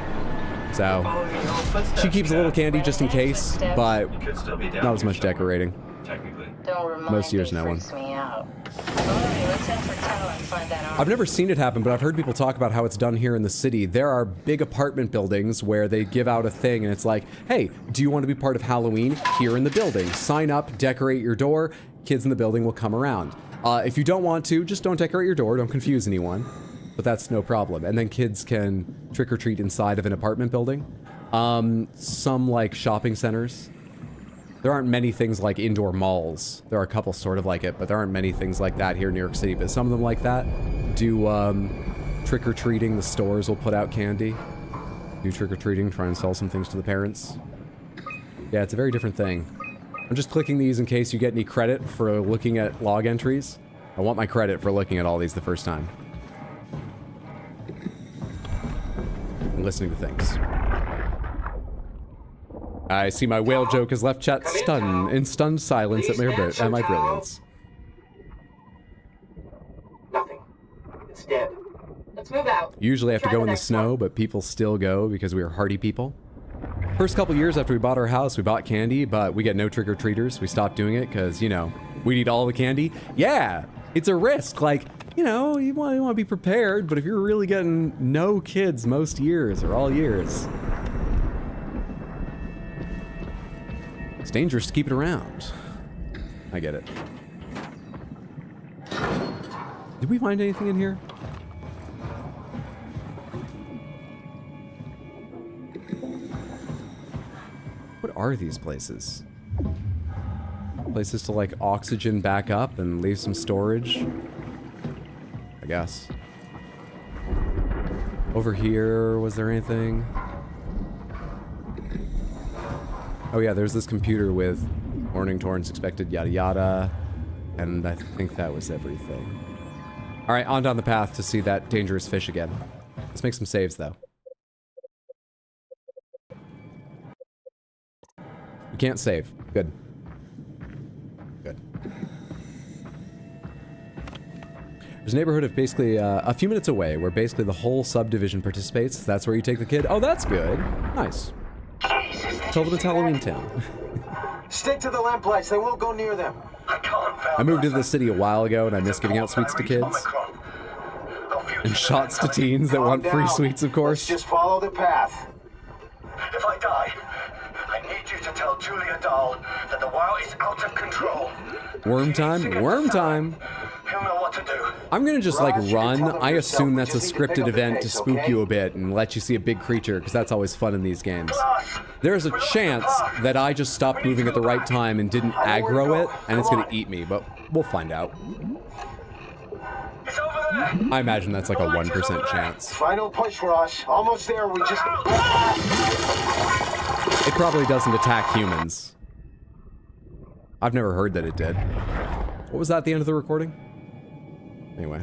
So, Following your own footsteps, she keeps a little Dad. candy just in case, but You could still be down not as here much somewhere, decorating. Technically. Don't remind Most years, me, no one. freaks me out. All right, let's head for tower and find that arm. I've never seen it happen, but I've heard people talk about how it's done here in the city. There are big apartment buildings where they give out a thing and it's like, hey, do you want to be part of Halloween? Here in the building. Sign up, decorate your door. Kids in the building will come around. If you don't want to, just don't decorate your door. Don't confuse anyone. But that's no problem. And then kids can trick or treat inside of an apartment building. Some like shopping centers. There aren't many things like indoor malls. There are a couple sort of like it, but there aren't many things like that here in New York City. But some of them like that do trick-or-treating. The stores will put out candy. Do trick-or-treating, try and sell some things to the parents. Yeah, it's a very different thing. I'm just clicking these in case you get any credit for looking at log entries. I want my credit for looking at all these the first time. And listening to things. I see my whale joke has left chat in stunned silence at my brilliance. Nothing. It's dead. Let's move out. Usually I have to go in the snow, but people still go because we are hardy people. First couple years after we bought our house, we bought candy, but we get no trick-or-treaters. We stopped doing it because, you know, we need all the candy. Yeah, it's a risk. Like, you know, you want to be prepared, but if you're really getting no kids most years or all years, it's dangerous to keep it around. I get it. Did we find anything in here? What are these places? Places to like oxygen back up and leave some storage? I guess. Over here, was there anything? Oh yeah, there's this computer with warning torrents expected, yada yada. And I think that was everything. Alright, on down the path to see that dangerous fish again. Let's make some saves though. We can't save. Good. Good. There's a neighborhood of basically a few minutes away where basically the whole subdivision participates. That's where you take the kid. Oh, that's good. Nice. Tell them it's Halloween Town. Stick to the lamplights. They won't go near them. I can't I moved to the city a while ago and I miss giving out sweets to kids. And shots to teens that want free sweets, of course. Let's just follow the path. If I die, I need you to tell Julia Dahl that the WoW is out of control. Worm time? Worm time! He'll know what to do. I'm gonna just like Raj, you run. tell them I yourself. assume We that's a just need to pick scripted up the event to pace, spook okay? you a bit and let you see a big creature, because that's always fun in these games. Class, There's a chance that I just stopped moving at the right time and didn't aggro it, and it's gonna eat me, but we'll find out. it's over there. I imagine that's like a 1% chance. Final push, Raj. Almost there. We just... It probably doesn't attack humans. I've never heard that it did. What was that at the end of the recording? Anyway.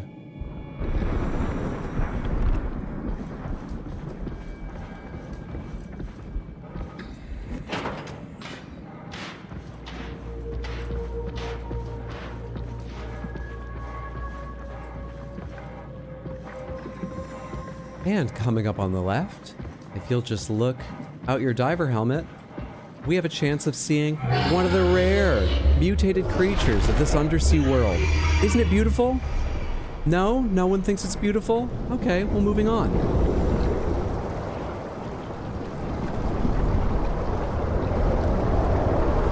And coming up on the left, if you'll just look out your diver helmet, we have a chance of seeing one of the rare mutated creatures of this undersea world. Isn't it beautiful? No? No one thinks it's beautiful? Okay, well, moving on.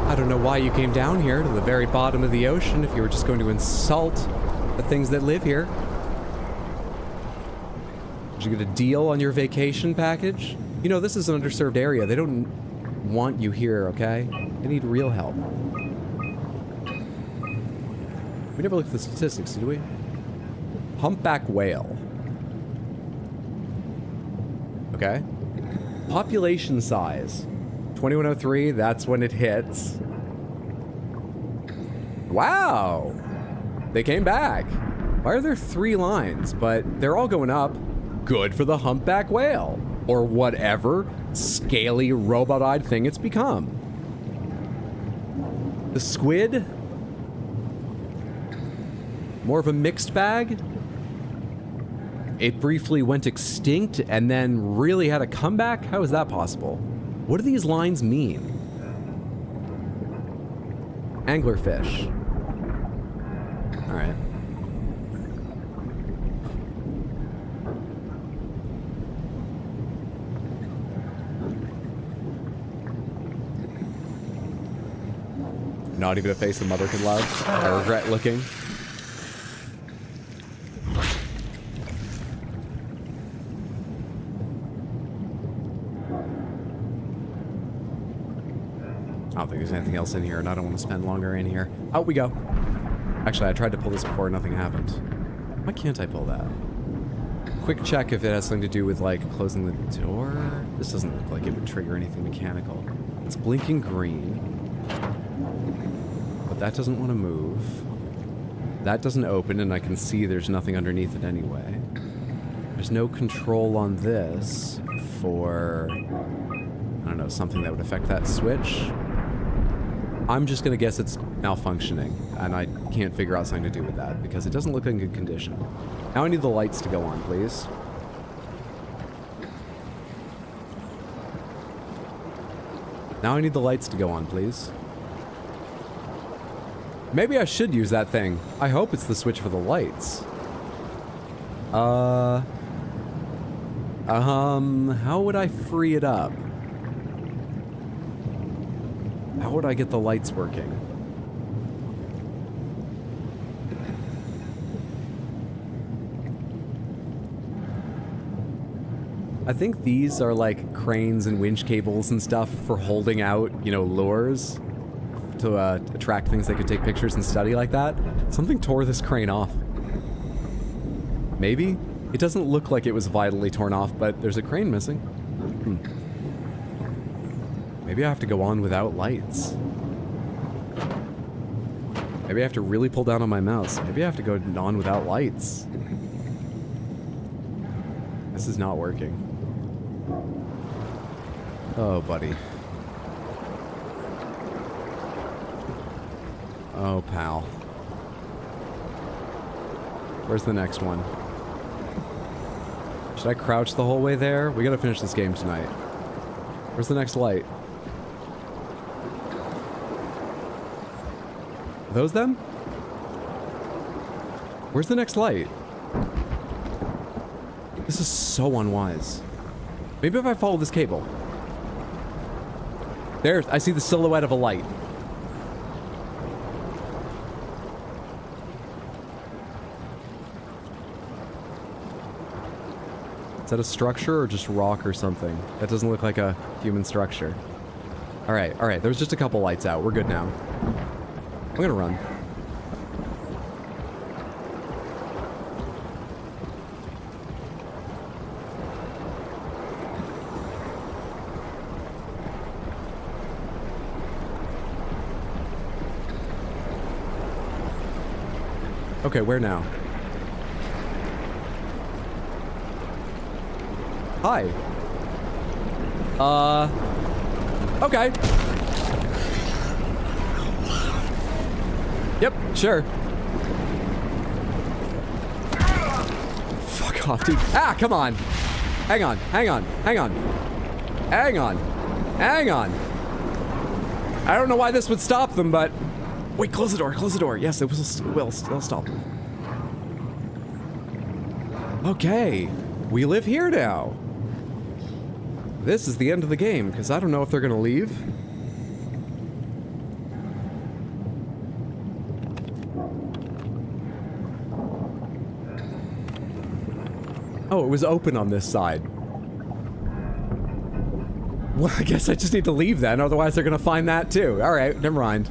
I don't know why you came down here to the very bottom of the ocean if you were just going to insult the things that live here. Did you get a deal on your vacation package? You know, this is an underserved area. They don't want you here, okay? They need real help. We never looked at the statistics, did we? Humpback whale. Okay. Population size. 2103, that's when it hits. Wow! They came back. Why are there 3 lines? But they're all going up. Good for the humpback whale. Or whatever scaly robot-eyed thing it's become. The squid? More of a mixed bag? It briefly went extinct and then really had a comeback? How is that possible? What do these lines mean? Anglerfish. All right. Not even a face a mother could love. I regret looking. I don't think there's anything else in here, and I don't want to spend longer in here. Out we go. Actually, I tried to pull this before, nothing happened. Why can't I pull that? Quick check if it has something to do with, like, closing the door. This doesn't look like it would trigger anything mechanical. It's blinking green. But that doesn't want to move. That doesn't open, and I can see there's nothing underneath it anyway. There's no control on this for, I don't know, something that would affect that switch. I'm just gonna guess it's malfunctioning, and I can't figure out something to do with that, because it doesn't look in good condition. Now I need the lights to go on, please. Now I need the lights to go on, please. Maybe I should use that thing. I hope it's the switch for the lights. How would I free it up? How would I get the lights working? I think these are like cranes and winch cables and stuff for holding out, you know, lures to attract things that could take pictures and study like that. Something tore this crane off. Maybe? It doesn't look like it was vitally torn off, but there's a crane missing. Maybe I have to go on without lights. Maybe I have to really pull down on my mouse. Maybe I have to go on without lights. This is not working. Oh, buddy. Oh, pal. Where's the next one? Should I crouch the whole way there? We gotta finish this game tonight. Where's the next light? Are those them? Where's the next light? This is so unwise. Maybe if I follow this cable. There, I see the silhouette of a light. Is that a structure or just rock or something? That doesn't look like a human structure. All right. There's just a couple lights out. We're good now. I'm gonna run. Okay, where now? Hi. Okay. Yep, sure. Fuck off, dude. Ah, come on. Hang on. I don't know why this would stop them, but... Wait, close the door. Yes, it will stop. Okay. We live here now. This is the end of the game, because I don't know if they're gonna leave. Oh, it was open on this side. Well, I guess I just need to leave then, otherwise they're gonna find that too. Alright, never mind.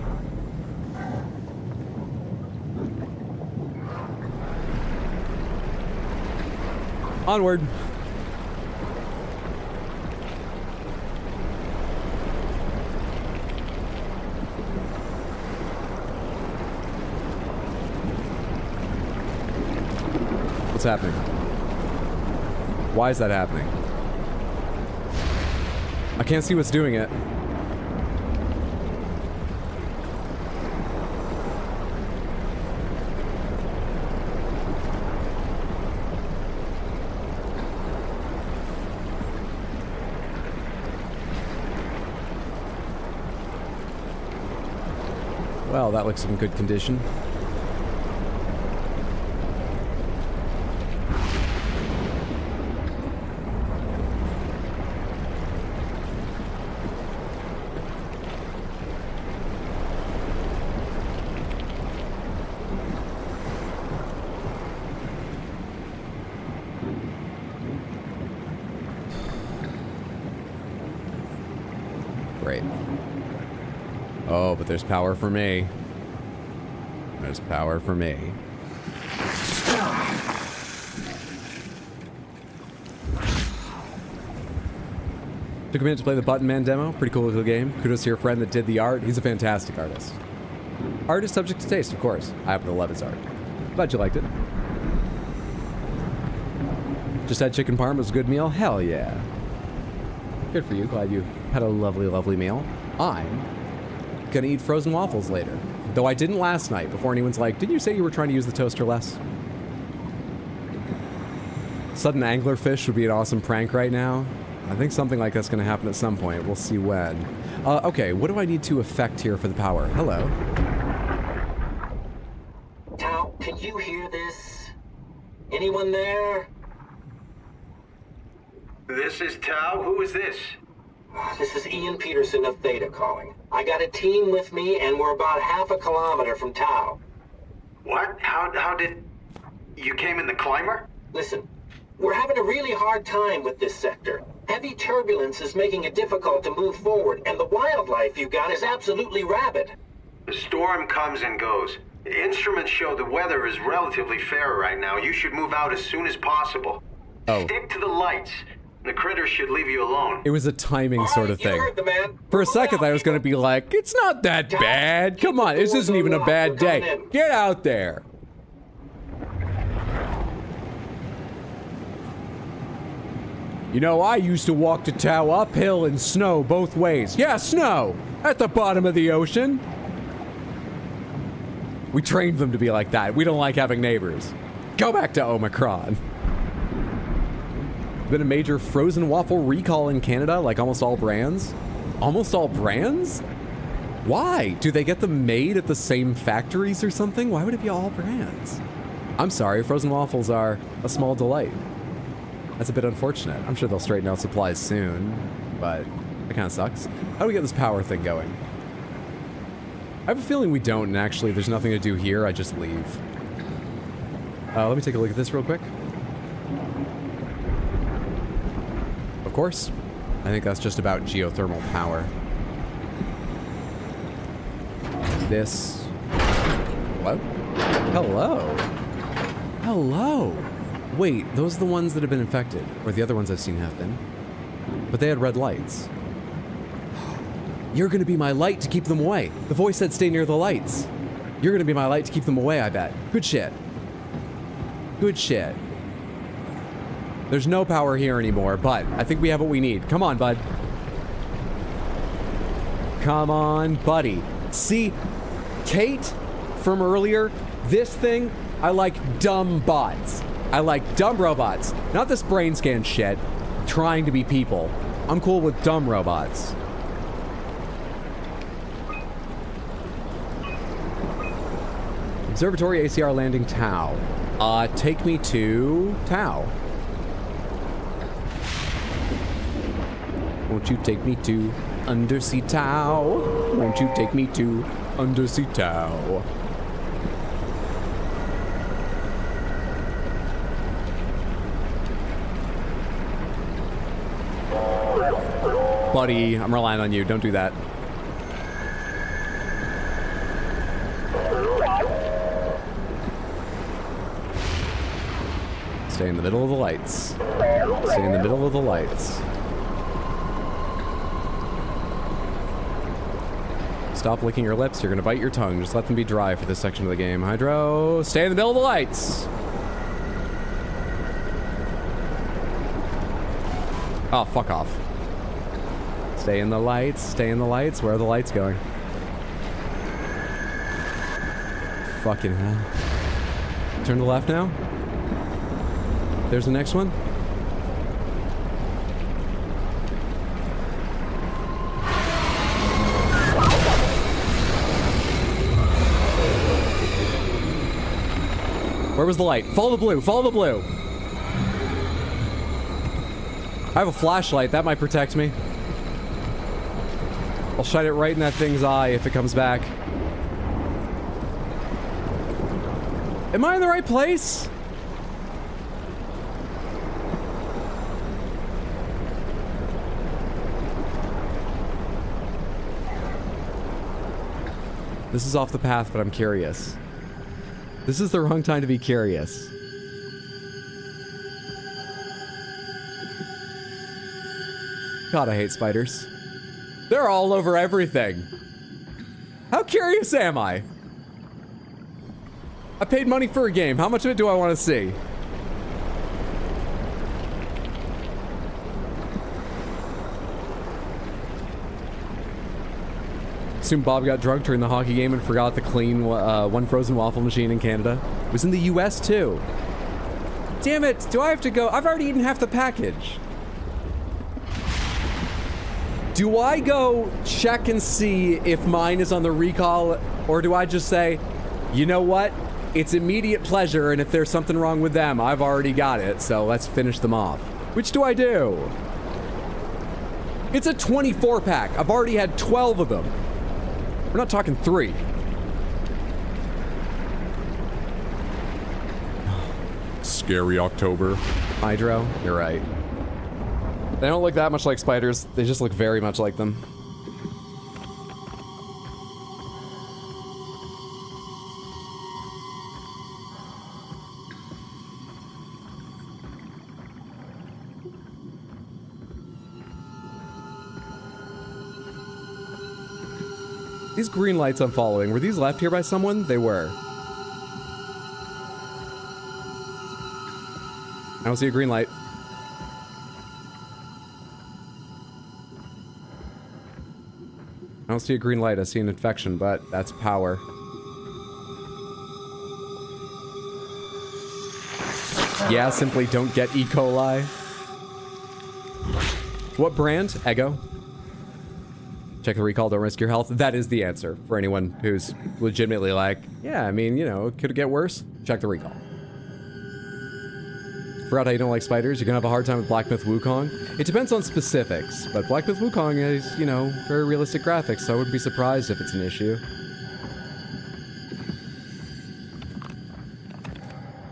Onward. What's happening? Why is that happening? I can't see what's doing it. Well, that looks in good condition. Great. Oh, but there's power for me. There's power for me. Took a minute to play the Button Man demo. Pretty cool little game. Kudos to your friend that did the art. He's a fantastic artist. Art is subject to taste, of course. I happen to love his art. Glad you liked it. Just had chicken parm. It was a good meal. Hell yeah. Good for you. Glad you had a lovely, lovely meal. I'm gonna eat frozen waffles later. Though I didn't last night, before anyone's like, didn't you say you were trying to use the toaster less? Sudden anglerfish would be an awesome prank right now. I think something like that's gonna happen at some point. We'll see when. Okay, what do I need to affect here for the power? Hello. Tao, can you hear this? Anyone there? This is Tao. Who is this? This is Ian Peterson of Theta calling. I got a team with me, and we're about half a kilometer from Tao. What? How did... You came in the climber? Listen, we're having a really hard time with this sector. Heavy turbulence is making it difficult to move forward, and the wildlife you got is absolutely rabid. The storm comes and goes. Instruments show the weather is relatively fair right now. You should move out as soon as possible. Oh. Stick to the lights. The critters should leave you alone. It was a timing sort of You thing. heard the man. For a second, I was going to be like, it's not that bad. Come on, this isn't even a bad day. Get out there. You know, I used to walk to Tao uphill in snow both ways. Yeah, snow! At the bottom of the ocean. We trained them to be like that. We don't like having neighbors. Go back to Omicron. Been a major frozen waffle recall in Canada, like almost all brands. Almost all brands? Why? Do they get them made at the same factories or something? Why would it be all brands? I'm sorry, frozen waffles are a small delight. That's a bit unfortunate. I'm sure they'll straighten out supplies soon, but it kind of sucks. How do we get this power thing going? I have a feeling we don't, and actually there's nothing to do here. I just leave. Let me take a look at this real quick. Of course. I think that's just about geothermal power. This... What? Hello? Hello? Wait, those are the ones that have been infected. Or the other ones I've seen have been. But they had red lights. You're gonna be my light to keep them away. The voice said stay near the lights. You're gonna be my light to keep them away, I bet. Good shit. Good shit. There's no power here anymore, but I think we have what we need. Come on, bud. Come on, buddy. See, Kate from earlier, this thing, I like dumb bots. I like dumb robots. Not this brain scan shit, trying to be people. I'm cool with dumb robots. Observatory ACR landing Tau. Take me to Tau. Won't you take me to Undersea Tau? Won't you take me to Undersea Tau? Buddy, I'm relying on you. Don't do that. Stay in the middle of the lights. Stay in the middle of the lights. Stop licking your lips. You're gonna bite your tongue. Just let them be dry for this section of the game. Hydro, stay in the middle of the lights. Oh, fuck off. Stay in the lights. Stay in the lights. Where are the lights going? Fucking hell. Turn to the left now. There's the next one. Where was the light? Follow the blue. Follow the blue. I have a flashlight. That might protect me. I'll shine it right in that thing's eye if it comes back. Am I in the right place? This is off the path, but I'm curious. This is the wrong time to be curious. God, I hate spiders. They're all over everything. How curious am I? I paid money for a game. How much of it do I want to see? Assume Bob got drunk during the hockey game and forgot to clean one frozen waffle machine in Canada. It was in the US too. Damn it, do I have to go? I've already eaten half the package. Do I go check and see if mine is on the recall, or do I just say, you know what? It's immediate pleasure, and if there's something wrong with them, I've already got it, so let's finish them off. Which do I do? It's a 24-pack. I've already had 12 of them. We're not talking 3. Scary October. Hydro, you're right. They don't look that much like spiders. They just look very much like them. These green lights I'm following, were these left here by someone? They were. I don't see a green light. I don't see a green light. I see an infection, but that's power. Yeah, simply don't get E. coli. What brand? Eggo. Check the recall, don't risk your health. That is the answer for anyone who's legitimately like, yeah, I mean, you know, could it get worse? Check the recall. Forgot how you don't like spiders. You're gonna have a hard time with Black Myth Wukong. It depends on specifics, but Black Myth Wukong is, you know, very realistic graphics, so I wouldn't be surprised if it's an issue.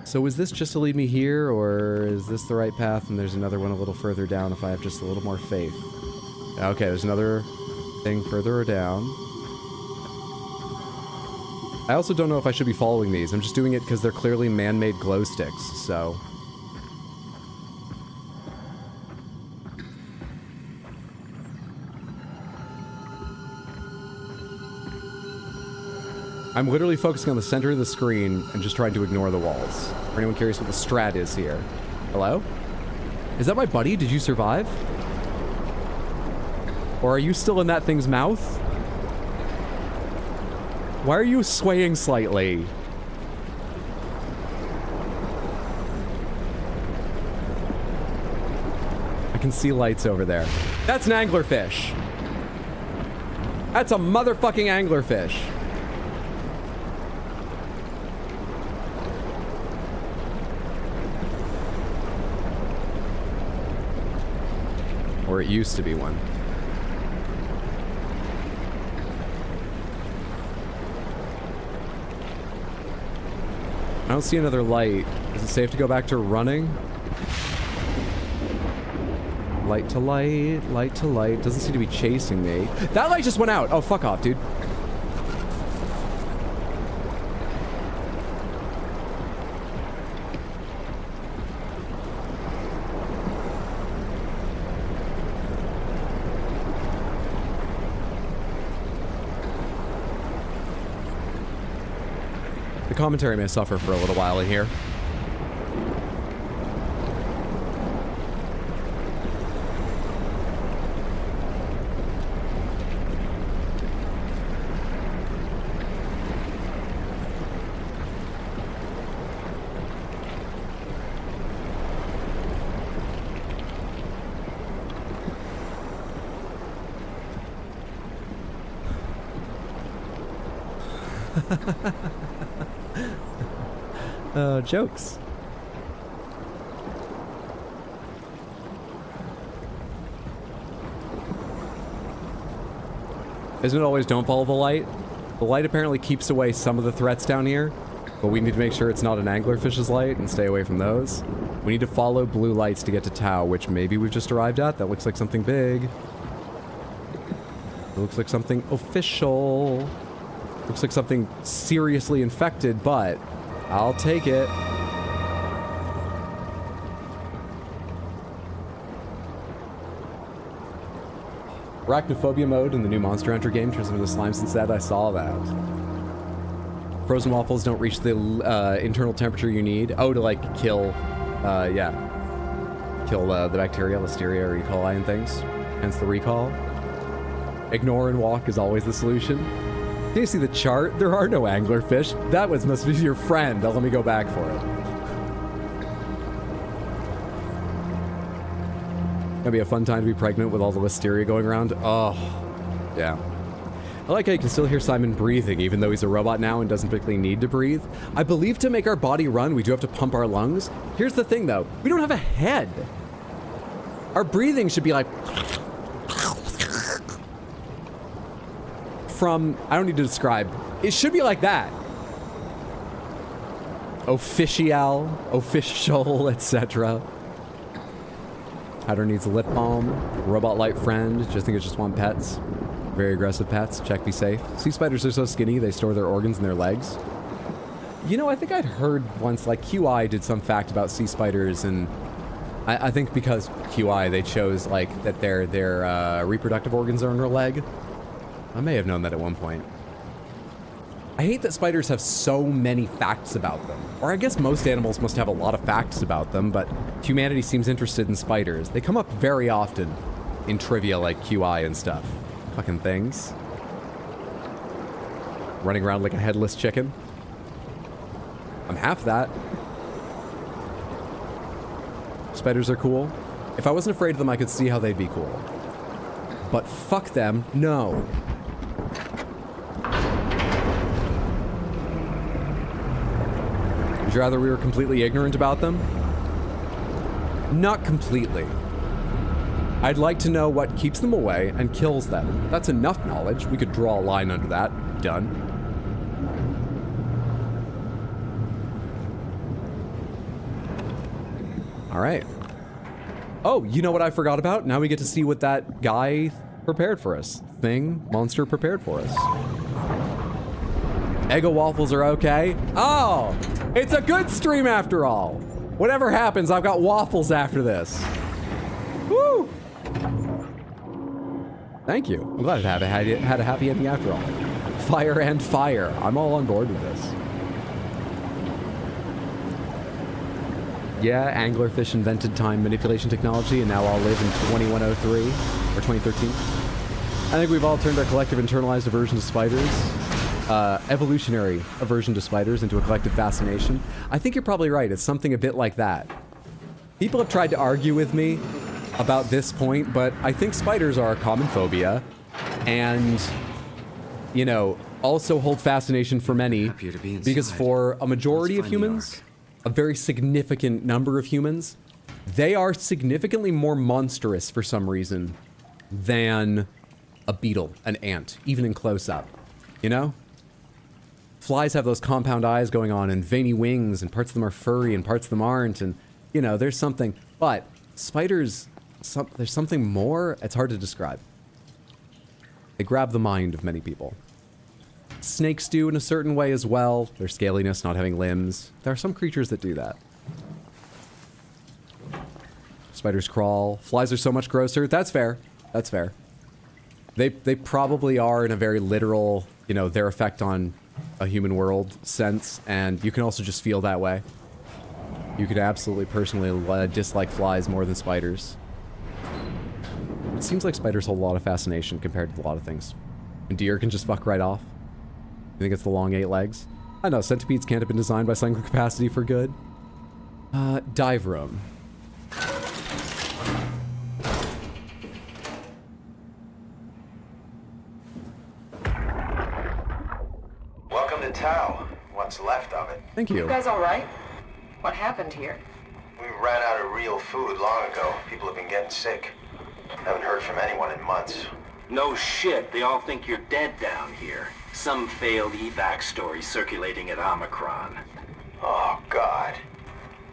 So is this just to lead me here, or is this the right path and there's another one a little further down if I have just a little more faith? Okay, there's another thing further down. I also don't know if I should be following these. I'm just doing it because they're clearly man-made glow sticks, so... I'm literally focusing on the center of the screen and just trying to ignore the walls. For anyone curious what the strat is here. Hello? Is that my buddy? Did you survive? Or are you still in that thing's mouth? Why are you swaying slightly? I can see lights over there. That's an anglerfish. That's a motherfucking anglerfish. Or it used to be one. I don't see another light. Is it safe to go back to running? Light to light, light to light. Doesn't seem to be chasing me. That light just went out. Oh, fuck off, dude. The commentary may suffer for a little while in here. Jokes. Isn't it always don't follow the light? The light apparently keeps away some of the threats down here, but we need to make sure it's not an anglerfish's light and stay away from those. We need to follow blue lights to get to Tau, which maybe we've just arrived at. That looks like something big. It looks like something official. Looks like something seriously infected, but I'll take it. Arachnophobia mode in the new Monster Hunter game turns into slimes instead. I saw that. Frozen waffles don't reach the internal temperature you need. Oh, to like kill, yeah. Kill the bacteria, listeria, or E. coli and things. Hence the recall. Ignore and walk is always the solution. Can you see the chart? There are no anglerfish. That must be your friend. Let me go back for it. Gonna be a fun time to be pregnant with all the listeria going around. Oh, yeah. I like how you can still hear Simon breathing, even though he's a robot now and doesn't particularly need to breathe. I believe to make our body run, we do have to pump our lungs. Here's the thing, though. We don't have a head. Our breathing should be like... from... I don't need to describe. It should be like that. Official, etc. Hatter needs a lip balm. Robot light friend. Just think it's just want pets. Very aggressive pets. Check, be safe. Sea spiders are so skinny, they store their organs in their legs. You know, I think I'd heard once, like, QI did some fact about sea spiders, and I think because QI, they chose, like, that their reproductive organs are in their leg. I may have known that at one point. I hate that spiders have so many facts about them. Or I guess most animals must have a lot of facts about them, but humanity seems interested in spiders. They come up very often in trivia like QI and stuff. Fucking things. Running around like a headless chicken. I'm half that. Spiders are cool. If I wasn't afraid of them, I could see how they'd be cool. But fuck them, no. Would you rather we were completely ignorant about them? Not completely. I'd like to know what keeps them away and kills them. That's enough knowledge. We could draw a line under that. Done. All right. Oh, you know what I forgot about? Now we get to see what that guy prepared for us. Monster prepared for us. Eggo waffles are okay. Oh, it's a good stream after all. Whatever happens, I've got waffles after this. Woo! Thank you. I'm glad it had a happy ending after all. Fire and fire. I'm all on board with this. Yeah, anglerfish invented time manipulation technology and now all live in 2103 or 2013. I think we've all turned our collective internalized aversion to spiders, evolutionary aversion to spiders into a collective fascination. I think you're probably right. It's something a bit like that. People have tried to argue with me about this point, but I think spiders are a common phobia and, you know, also hold fascination for many because for a majority of humans, a very significant number of humans, they are significantly more monstrous for some reason than a beetle, an ant, even in close-up, you know? Flies have those compound eyes going on and veiny wings, and parts of them are furry and parts of them aren't, and, you know, there's something. But spiders, there's something more, it's hard to describe. They grab the mind of many people. Snakes do in a certain way as well. Their scaliness, not having limbs. There are some creatures that do that. Spiders crawl. Flies are so much grosser. That's fair. That's fair. They probably are in a very literal, you know, their effect on a human world sense, and you can also just feel that way. You could absolutely personally dislike flies more than spiders. It seems like spiders hold a lot of fascination compared to a lot of things. And deer can just fuck right off. You think it's the long 8 legs? I know, centipedes can't have been designed by cycling capacity for good. Dive room. Welcome to Tau. What's left of it. Thank you. You guys all right? What happened here? We ran out of real food long ago. People have been getting sick. Haven't heard from anyone in months. No shit, they all think you're dead down here. Some failed evac story circulating at Omicron. Oh, God.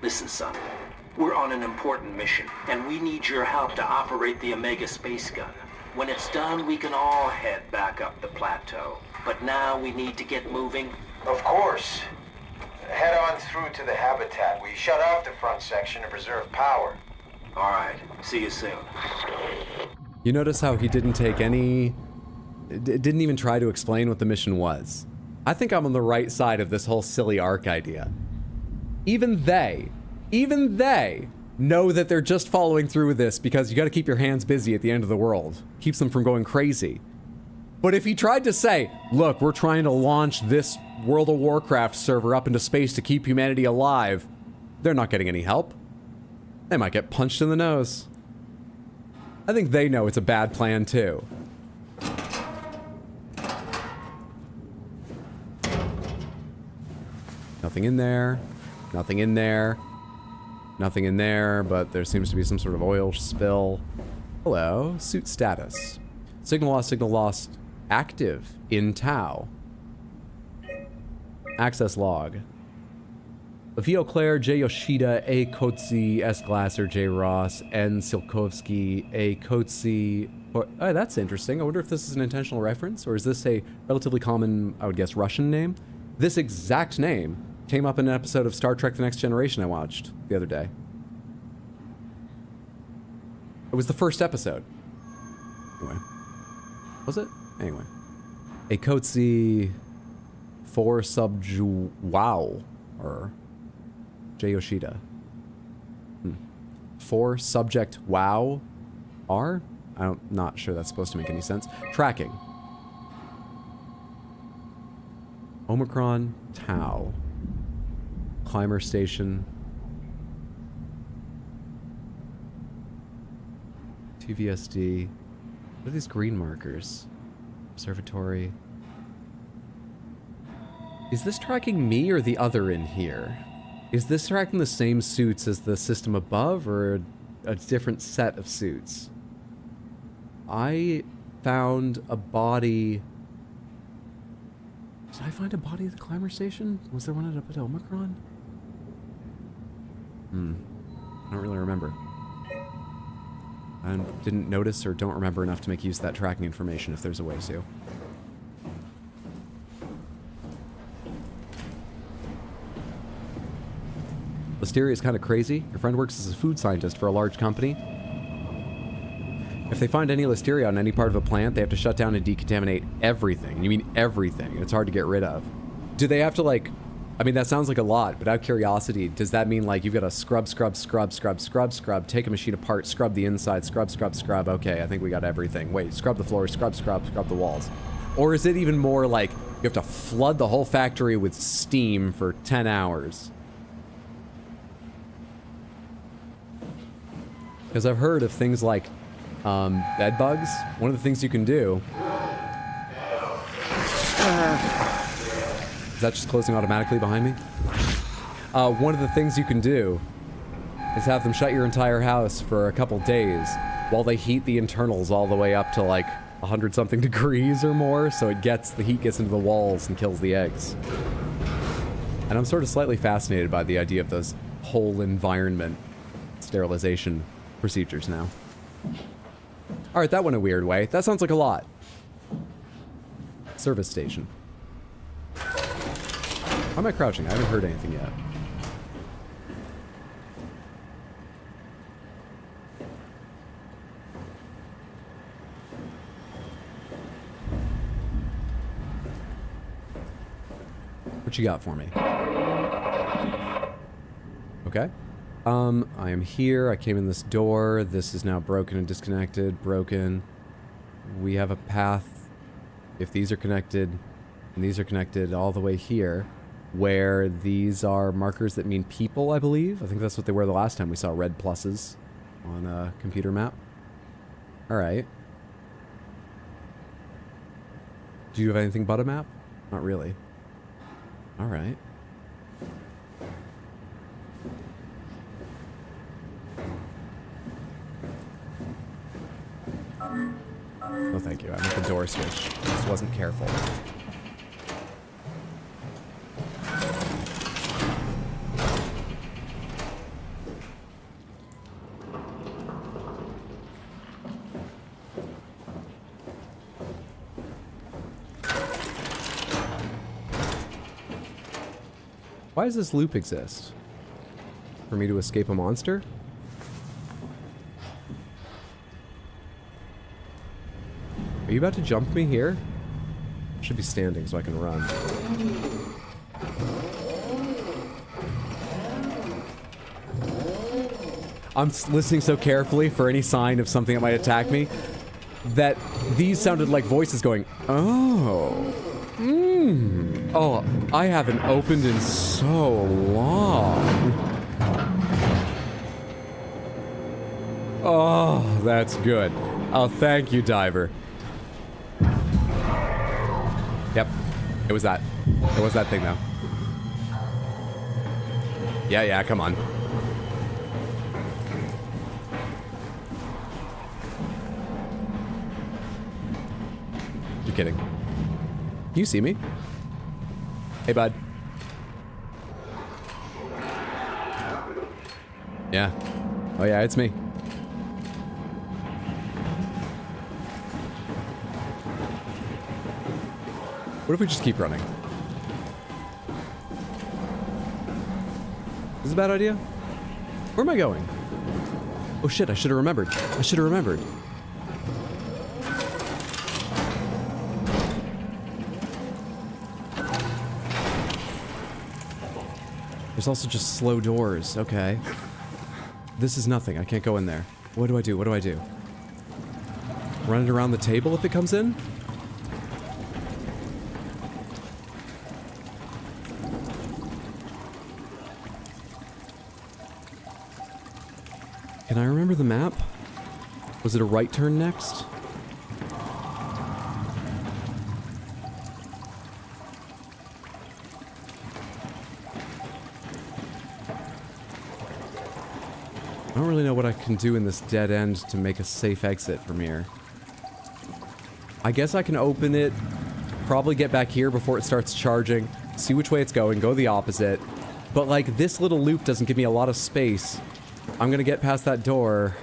Listen, son. We're on an important mission, and we need your help to operate the Omega space gun. When it's done, we can all head back up the plateau. But now we need to get moving. Of course. Head on through to the habitat. We shut off the front section to preserve power. All right. See you soon. You notice how he didn't take any... didn't even try to explain what the mission was. I think I'm on the right side of this whole silly arc idea. Even they know that they're just following through with this because you gotta keep your hands busy at the end of the world. Keeps them from going crazy. But if he tried to say, look, we're trying to launch this World of Warcraft server up into space to keep humanity alive, they're not getting any help. They might get punched in the nose. I think they know it's a bad plan too. Nothing in there. Nothing in there. Nothing in there, but there seems to be some sort of oil spill. Hello. Suit status. Signal lost. Active in Tau. Access log. Vio Claire, J. Yoshida, A. Kotze, S. Glasser, J. Ross, N. Silkovsky, A. Kotze. Oh, that's interesting. I wonder if this is an intentional reference, or is this a relatively common, I would guess, Russian name? This exact name came up in an episode of Star Trek The Next Generation I watched the other day. It was the first episode. Anyway. Was it? Anyway. A Kotze for wow. Or J. Yoshida. For subject wow. R? I'm not sure that's supposed to make any sense. Tracking. Omicron Tau. Climber station. TVSD. What are these green markers? Observatory. Is this tracking me or the other in here? Is this tracking the same suits as the system above or a different set of suits? I found a body... Did I find a body at the climber station? Was there one up at Omicron? I don't really remember. I didn't notice or don't remember enough to make use of that tracking information if there's a way to. Listeria is kind of crazy. Your friend works as a food scientist for a large company. If they find any Listeria on any part of a plant, they have to shut down and decontaminate everything. You mean everything. It's hard to get rid of. Do they have to, like... I mean, that sounds like a lot, but out of curiosity, does that mean, like, you've got to scrub, take a machine apart, scrub the inside, scrub, okay, I think we got everything. Wait, scrub the floor, scrub the walls. Or is it even more like you have to flood the whole factory with steam for 10 hours? Because I've heard of things like bed bugs. One of the things you can do... Is that just closing automatically behind me? One of the things you can do is have them shut your entire house for a couple days while they heat the internals all the way up to like 100-something degrees or more, so the heat gets into the walls and kills the eggs. And I'm sort of slightly fascinated by the idea of those whole environment sterilization procedures now. Alright, that went a weird way. That sounds like a lot. Service station. Why am I crouching? I haven't heard anything yet. What you got for me? Okay. I am here. I came in this door. This is now broken and disconnected. Broken. We have a path. If these are connected, and these are connected all the way here, where these are markers that mean people, I believe. I think that's what they were the last time we saw red pluses on a computer map. Alright. Do you have anything but a map? Not really. Alright. Oh, thank you. I meant the door switch. Just wasn't careful. Why does this loop exist? For me to escape a monster? Are you about to jump me here? I should be standing so I can run. I'm listening so carefully for any sign of something that might attack me that these sounded like voices going, oh. Oh, I haven't opened in so long. Oh, that's good. Oh, thank you, Diver. Yep, it was that. It was that thing, though. Yeah, come on. You're kidding. Can you see me? Hey, bud. Yeah. Oh, yeah, it's me. What if we just keep running? Is this a bad idea? Where am I going? Oh shit, I should have remembered. I should have remembered. There's also just slow doors. Okay. This is nothing. I can't go in there. What do I do? What do I do? Run it around the table if it comes in? Can I remember the map? Was it a right turn next? don't really know what I can do in this dead end to make a safe exit from here. I guess I can open it, probably get back here before it starts charging, see which way it's going, go the opposite. But like, this little loop doesn't give me a lot of space. I'm gonna get past that door.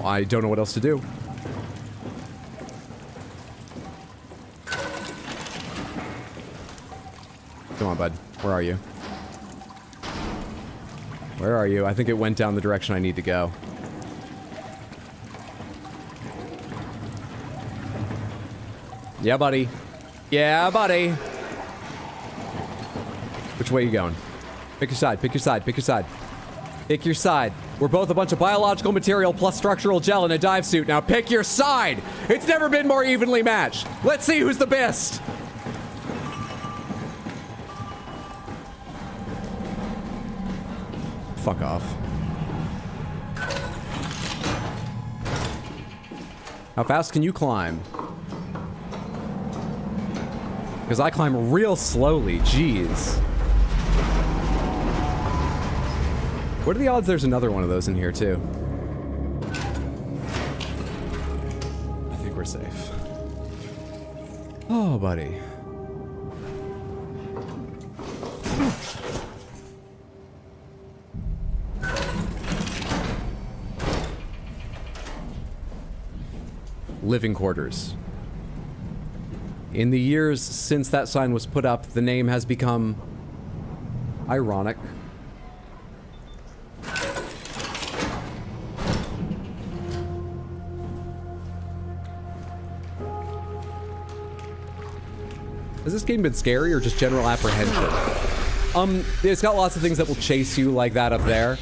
I don't know what else to do. Come on, bud. Where are you? Where are you? I think it went down the direction I need to go. Yeah, buddy. Yeah, buddy. Which way are you going? Pick your side, pick your side, pick your side. Pick your side. We're both a bunch of biological material plus structural gel in a dive suit. Now pick your side! It's never been more evenly matched. Let's see who's the best! Fuck off. How fast can you climb? Because I climb real slowly, jeez. What are the odds there's another one of those in here, too? I think we're safe. Oh, buddy. Living quarters. In the years since that sign was put up, the name has become ironic. Has this game been scary or just general apprehension? It's got lots of things that will chase you like that up there.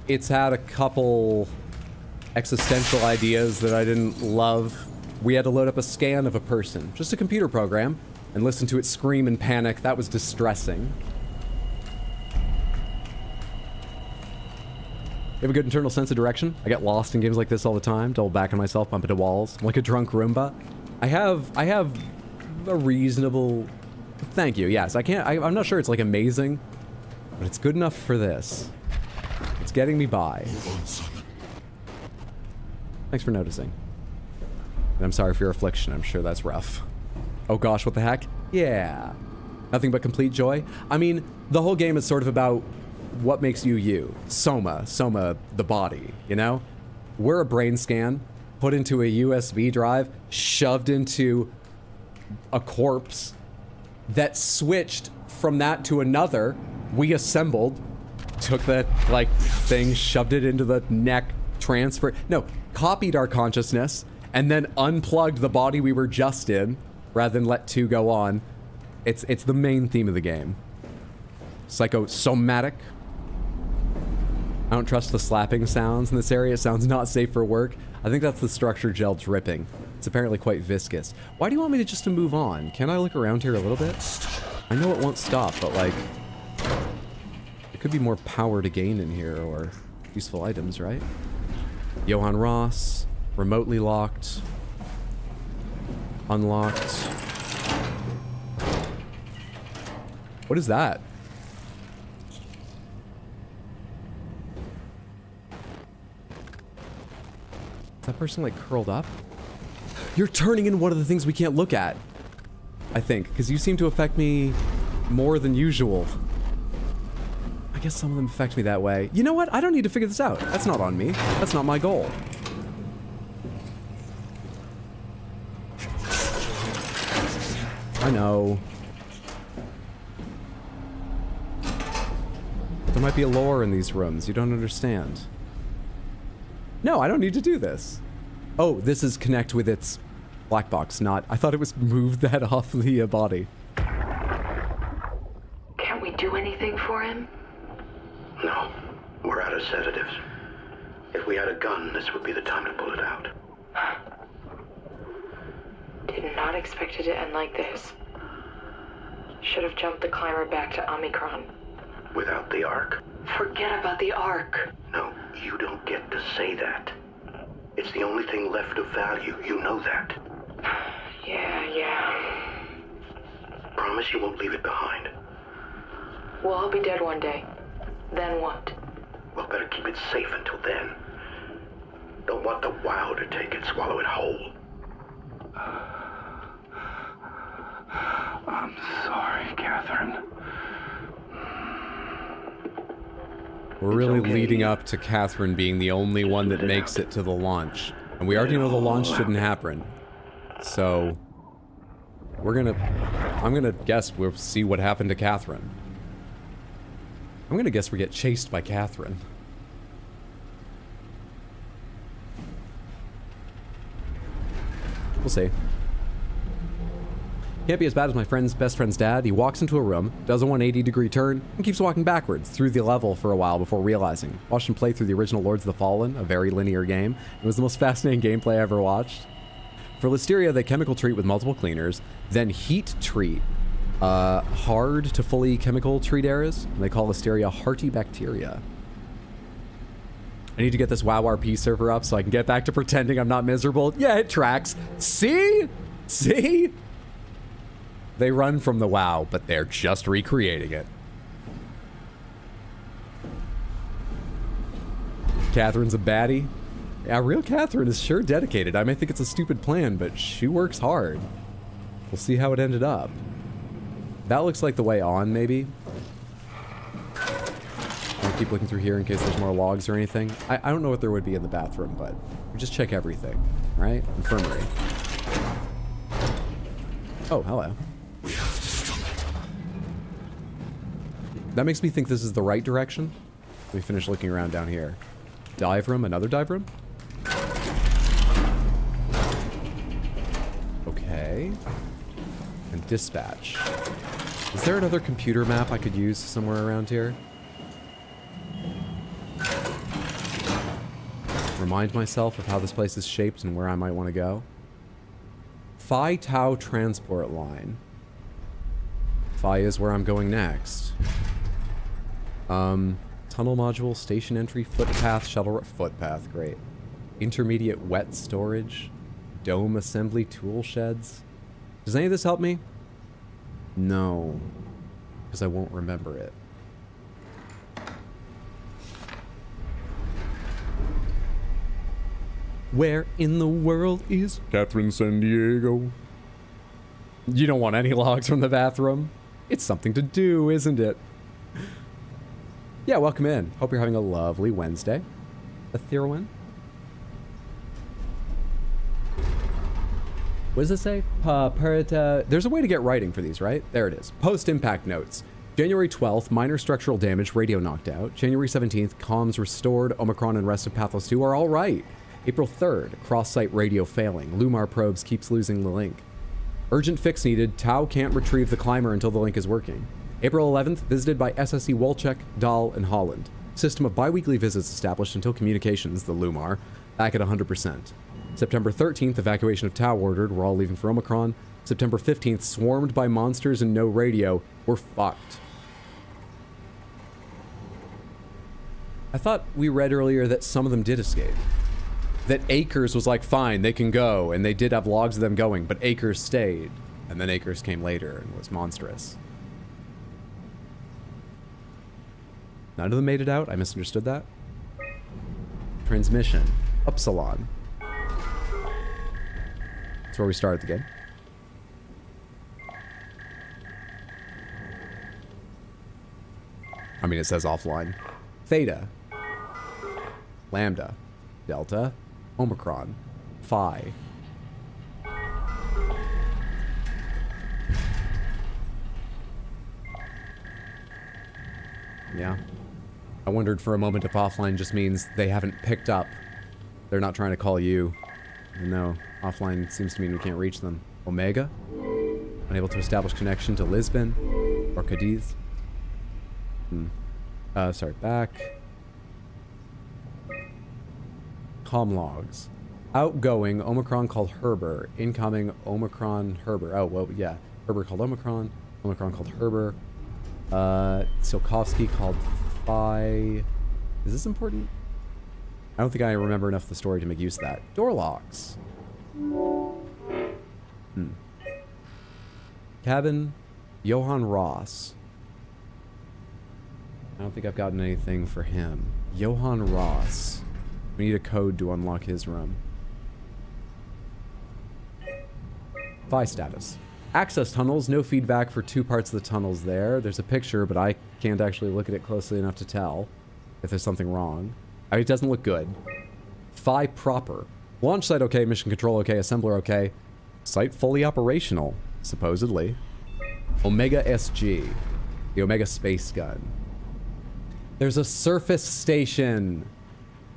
It's had a couple existential ideas that I didn't love. We had to load up a scan of a person, just a computer program, and listen to it scream and panic. That was distressing. You have a good internal sense of direction? I get lost in games like this all the time, double back on myself, bump into walls. I'm like a drunk Roomba. I have a reasonable... Thank you, yes. I'm not sure it's like amazing, but it's good enough for this. It's getting me by. Thanks for noticing. And I'm sorry for your affliction. I'm sure that's rough. Oh gosh, what the heck? Yeah. Nothing but complete joy. I mean, the whole game is sort of about what makes you you. SOMA, the body, you know? We're a brain scan put into a USB drive, shoved into a corpse that switched from that to another. We assembled, took that, like, thing, shoved it into the neck, copied our consciousness, and then unplugged the body we were just in, rather than let two go on. It's the main theme of the game. Psychosomatic. I don't trust the slapping sounds in this area. It sounds not safe for work. I think that's the structure gel dripping. It's apparently quite viscous. Why do you want me to move on? Can I look around here a little bit? I know it won't stop, but like... there could be more power to gain in here, or useful items, right? Johann Ross. Remotely locked. Unlocked. What is that? Is that person like curled up? You're turning in one of the things we can't look at. I think, because you seem to affect me more than usual. I guess some of them affect me that way. You know what? I don't need to figure this out. That's not on me. That's not my goal. I know. There might be a lore in these rooms you don't understand. No, I don't need to do this. Oh, this is connect with its black box, not... I thought it was move that off the body. Can't we do anything for him? No. We're out of sedatives. If we had a gun, this would be the time to pull it out. Did not expect it to end like this. Should have jumped the climber back to Omicron. Without the Ark? Forget about the Ark. No, you don't get to say that. It's the only thing left of value. You know that. Yeah. Promise you won't leave it behind. We'll all be dead one day. Then what? We'll better keep it safe until then. Don't want the wow to take it, swallow it whole. I'm sorry, Catherine. We're really leading up to Catherine being the only one that makes it to the launch. And we already know the launch shouldn't happen. So, I'm gonna guess we'll see what happened to Catherine. I'm gonna guess we get chased by Catherine. We'll see. Can't be as bad as my best friend's dad. He walks into a room, does a 180-degree turn, and keeps walking backwards through the level for a while before realizing. Watched him play through the original Lords of the Fallen, a very linear game. It was the most fascinating gameplay I ever watched. For Listeria, they chemical treat with multiple cleaners, then heat treat hard to fully chemical treat areas. And they call Listeria hearty bacteria. I need to get this WoW RP server up so I can get back to pretending I'm not miserable. Yeah, it tracks. See? See? They run from the WoW, but they're just recreating it. Catherine's a baddie. Yeah, real Catherine is sure dedicated. I may think it's a stupid plan, but she works hard. We'll see how it ended up. That looks like the way on, maybe. I'll keep looking through here in case there's more logs or anything. I don't know what there would be in the bathroom, but we just check everything, right? Infirmary. Oh, hello. That makes me think this is the right direction. Let me finish looking around down here. Dive room, another dive room? Okay. And dispatch. Is there another computer map I could use somewhere around here? Remind myself of how this place is shaped and where I might want to go. Phi Tau transport line. Phi is where I'm going next. Tunnel module, station entry, footpath, shuttle, footpath, great. Intermediate wet storage, dome assembly, tool sheds. Does any of this help me? No, because I won't remember it. Where in the world is Catherine San Diego? You don't want any logs from the bathroom? It's something to do, isn't it? Yeah, welcome in. Hope you're having a lovely Wednesday. Ethereal. What does it say? There's a way to get writing for these, right? There it is. Post-impact notes. January 12th, minor structural damage, radio knocked out. January 17th, comms restored. Omicron and rest of Pathos 2 are all right. April 3rd, cross-site radio failing. Lumar probes keeps losing the link. Urgent fix needed. Tau can't retrieve the climber until the link is working. April 11th, visited by SSE Wolchek, Dahl, and Holland. System of bi-weekly visits established until communications, the Lumar, back at 100%. September 13th, evacuation of Tau ordered. We're all leaving for Omicron. September 15th, swarmed by monsters and no radio. We're fucked. I thought we read earlier that some of them did escape. That Akers was like, fine, they can go, and they did have logs of them going, but Akers stayed. And then Akers came later and was monstrous. None of them made it out? I misunderstood that. Transmission. Upsilon. That's where we started the game. I mean, it says offline. Theta. Lambda. Delta. Omicron. Phi. Yeah. I wondered for a moment if offline just means they haven't picked up. They're not trying to call you. No, offline seems to mean we can't reach them. Omega? Unable to establish connection to Lisbon or Cadiz. Sorry, back. Com logs. Outgoing, Omicron called Herber. Incoming, Omicron, Herber. Oh, well, yeah. Herber called Omicron. Omicron called Herber. Silkovsky called Phi. Is this important? I don't think I remember enough of the story to make use of that. Door locks. Cabin, Johann Ross. I don't think I've gotten anything for him. Johann Ross. We need a code to unlock his room. Phi status. Access tunnels, no feedback for 2 parts of the tunnels there. There's a picture, but I can't actually look at it closely enough to tell if there's something wrong. I mean, it doesn't look good. Phi proper. Launch site okay, mission control okay, assembler okay. Site fully operational, supposedly. Omega SG. The Omega space gun. There's a surface station.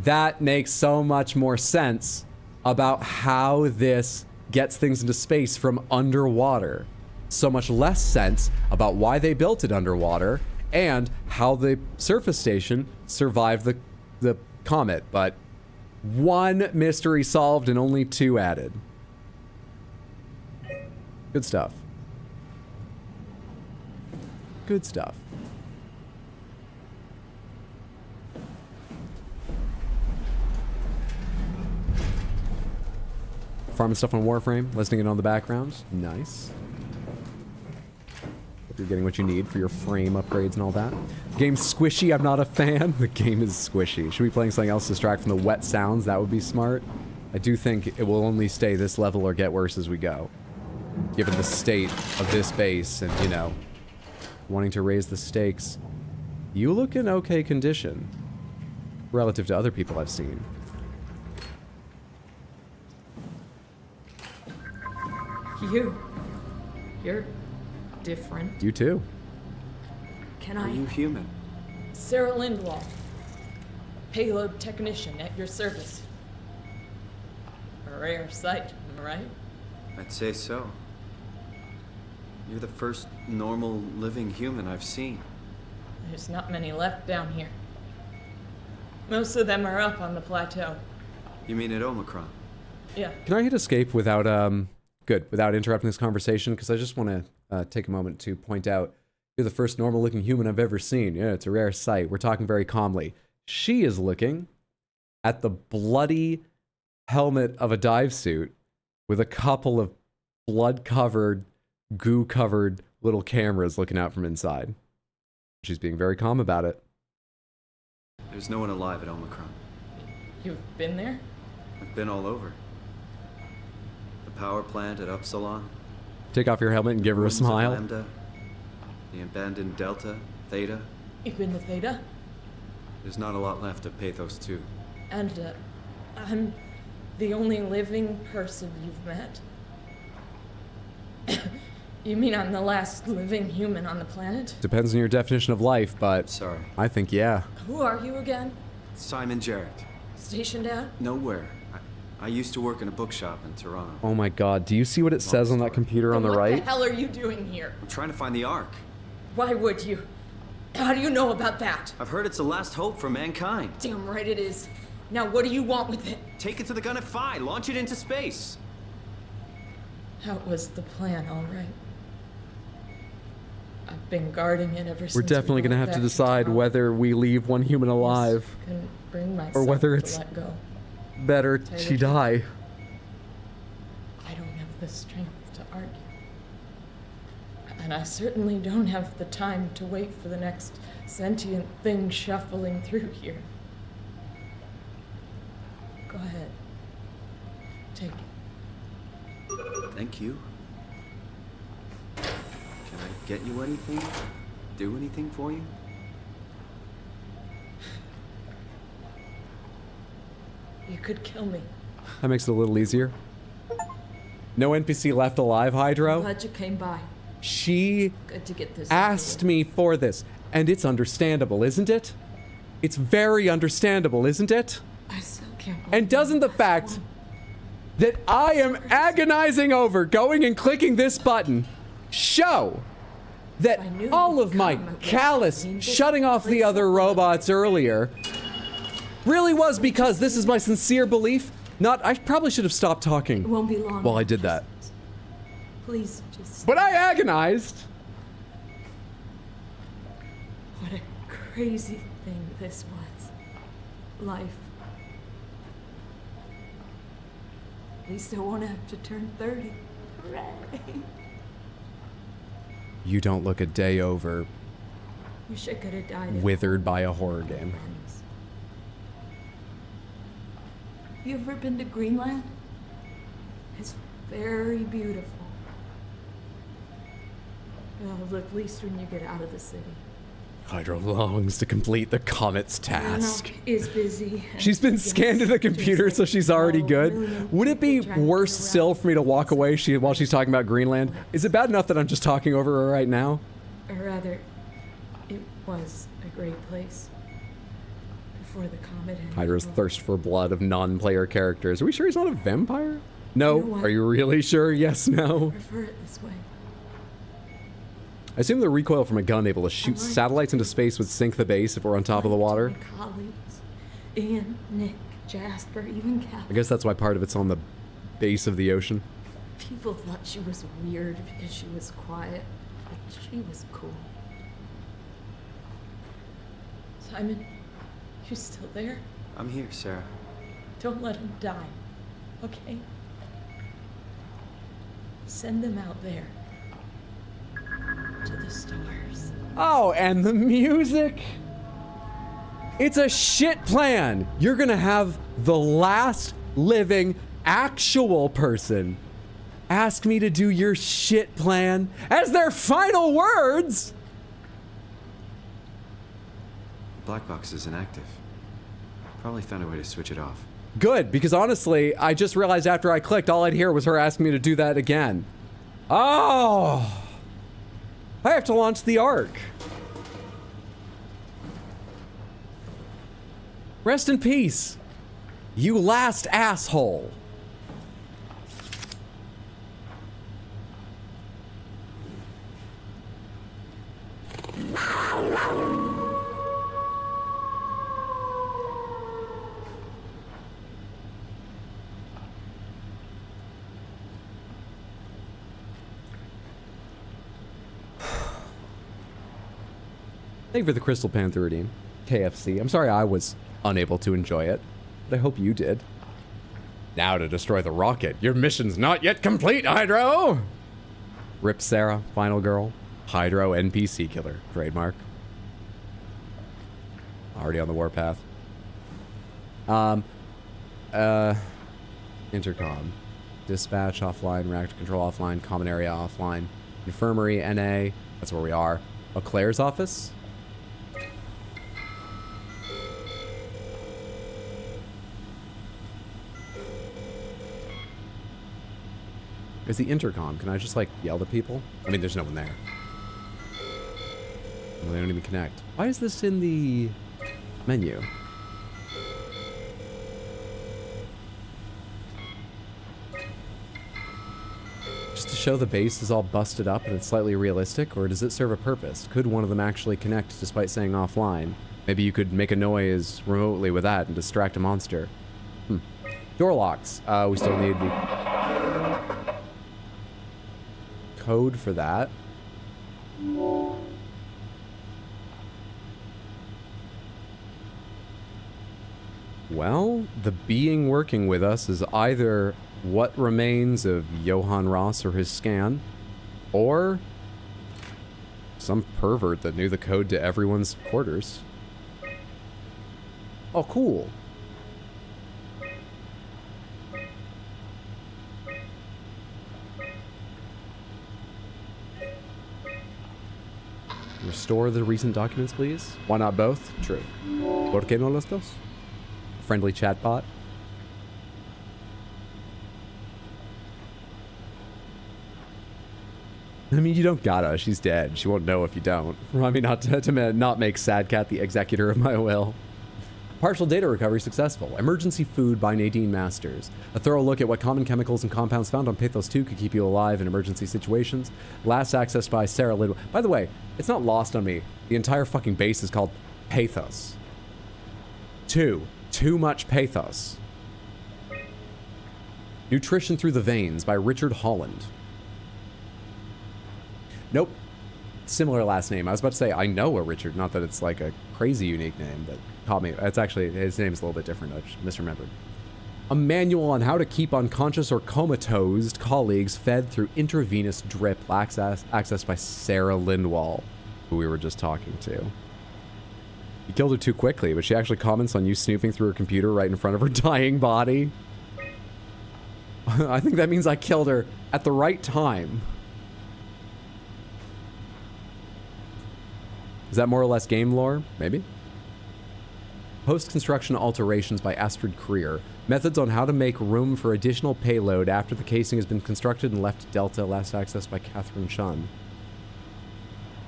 That makes so much more sense about how this gets things into space from underwater. So much less sense about why they built it underwater and how the surface station survived the comet. But 1 mystery solved and only 2 added. Good stuff. Good stuff. Farming stuff on Warframe, listening in on the background. Nice. Hope you're getting what you need for your frame upgrades and all that. The game's squishy, I'm not a fan. The game is squishy. Should we be playing something else to distract from the wet sounds? That would be smart. I do think it will only stay this level or get worse as we go. Given the state of this base and, you know, wanting to raise the stakes. You look in okay condition. Relative to other people I've seen. You're different. You too. Can Are you human? Sarah Lindwall, payload technician at your service. A rare sight, am I right? I'd say so. You're the first normal living human I've seen. There's not many left down here. Most of them are up on the plateau. You mean at Omicron? Yeah. Can I hit escape without, without interrupting this conversation? Because I just want to take a moment to point out, you're the first normal looking human I've ever seen. Yeah, it's a rare sight. We're talking very calmly. She is looking at the bloody helmet of a dive suit with a couple of blood-covered, goo-covered little cameras looking out from inside. She's being very calm about it. There's no one alive at Omicron. You've been there? I've been all over. The power plant at Upsilon. Take off your helmet and give her a Ruins of smile. Lambda, the abandoned Delta, Theta. You've been to Theta? There's not a lot left of Pathos 2. And, I'm the only living person you've met? You mean I'm the last living human on the planet? Depends on your definition of life, but Sorry. I think yeah. Who are you again? Simon Jarrett. Stationed out? Nowhere. I used to work in a bookshop in Toronto. Oh my god, do you see what it says on that computer on the What right? the hell are you doing here? I'm trying to find the Ark. Why would you? How do you know about that? I've heard it's the last hope for mankind. Damn right it is. Now what do you want with it? Take it to the gun at Phi. Launch it into space. That was the plan, all right. I've been guarding it ever since. We're definitely going to have to decide whether we leave one human alive. Couldn't bring myself Or whether to it's let go. better she die. I don't have the strength to argue. And I certainly don't have the time to wait for the next sentient thing shuffling through here. Go ahead. Take it. Thank you. Can I get you anything? Do anything for you? You could kill me. That makes it a little easier. No NPC left alive, Hydro. Glad you came by. She Good to get this asked me for this, and it's understandable, isn't it? It's very understandable, isn't it? I still can't believe And doesn't the fact that I am agonizing over going and clicking this button show that all of my callous shutting off the other robots earlier really was because this is my sincere belief? Not, I probably should have stopped talking. It won't be long. Well, I did that. Please just. But I agonized. What a crazy thing this was. Life. At least I won't have to turn 30. Hooray! You don't look a day over Wish I could have died. Withered by a horror game. You ever been to Greenland? It's very beautiful. Well, at least when you get out of the city. Hydra longs to complete the comet's task. Is busy. She's been scanned to the computer, so she's already good. Would it be worse still for me to walk away while she's talking about Greenland? Is it bad enough that I'm just talking over her right now? Or rather, it was a great place. Before the comet ended. Hydra's thirst for blood of non-player characters. Are we sure he's not a vampire? No. You know Are you really sure? Yes, no. I prefer it this way. I assume the recoil from a gun able to shoot satellites into space would sink the base if we're on top of the water. My colleagues, Ian, Nick, Jasper, even Kat. I guess that's why part of it's on the base of the ocean. People thought she was weird because she was quiet, but she was cool. Simon, you still there? I'm here, Sarah. Don't let him die, okay? Send them out there. To the stars. Oh, and the music. It's a shit plan. You're gonna have the last living actual person ask me to do your shit plan as their final words. Black box is inactive. Probably found a way to switch it off. Good, because honestly, I just realized after I clicked, all I'd hear was her asking me to do that again. Oh. I have to launch the Ark. Rest in peace, you last asshole. Thank you for the Crystal Panther redeem. KFC. I'm sorry I was unable to enjoy it, but I hope you did. Now to destroy the rocket. Your mission's not yet complete, Hydro! Rip Sarah, final girl. Hydro NPC killer. Trademark. Already on the warpath. Intercom. Dispatch offline, reactor control offline, common area offline. Infirmary, NA. That's where we are. Claire's office? Is the intercom? Can I just like yell to people? I mean, there's no one there. Well, they don't even connect. Why is this in the menu? Just to show the base is all busted up and it's slightly realistic, or does it serve a purpose? Could one of them actually connect despite saying offline? Maybe you could make a noise remotely with that and distract a monster. Door locks. We still need the code for that. Well, the being working with us is either what remains of Johann Ross or his scan, or some pervert that knew the code to everyone's quarters. Oh, cool. Restore the recent documents, please. Why not both? True. ¿Por qué no los dos? Friendly chatbot. I mean, you don't gotta. She's dead. She won't know if you don't. I mean, not to not make Sad Cat the executor of my will. Partial data recovery successful. Emergency food by Nadine Masters. A thorough look at what common chemicals and compounds found on Pathos 2 could keep you alive in emergency situations. Last accessed by Sarah Lindwall. By the way, it's not lost on me. The entire fucking base is called Pathos 2. Too much pathos. Nutrition Through the Veins by Richard Holland. Nope. Similar last name. I was about to say I know a Richard, not that it's like a crazy unique name, but caught me. It's actually, his name's a little bit different. I just misremembered. A manual on how to keep unconscious or comatose colleagues fed through intravenous drip, accessed by Sarah Lindwall. who we were just talking to. You killed her too quickly, but she actually comments on you snooping through her computer right in front of her dying body. I think that means I killed her at the right time. Is that more or less game lore? Maybe. Post-construction alterations by Astrid Creer. Methods on how to make room for additional payload after the casing has been constructed and left Delta. Last accessed by Catherine Chun.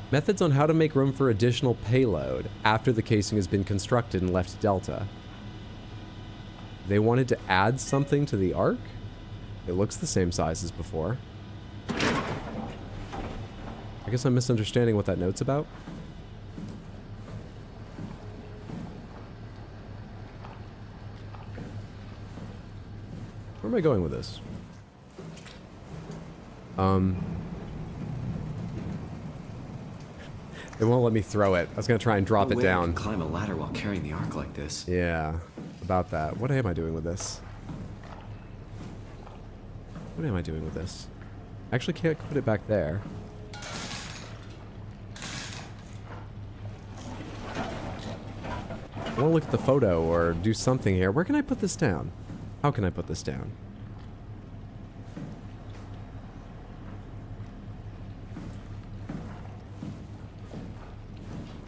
Methods on how to make room for additional payload after the casing has been constructed and left Delta. They wanted to add something to the Ark? It looks the same size as before. I guess I'm misunderstanding what that note's about. Where am I going with this? It won't let me throw it. I was gonna try and drop it down. Climb a ladder while carrying the Ark like this. Yeah, about that. What am I doing with this? What am I doing with this? I actually can't put it back there. I want to look at the photo or do something here. Where can I put this down? How can I put this down?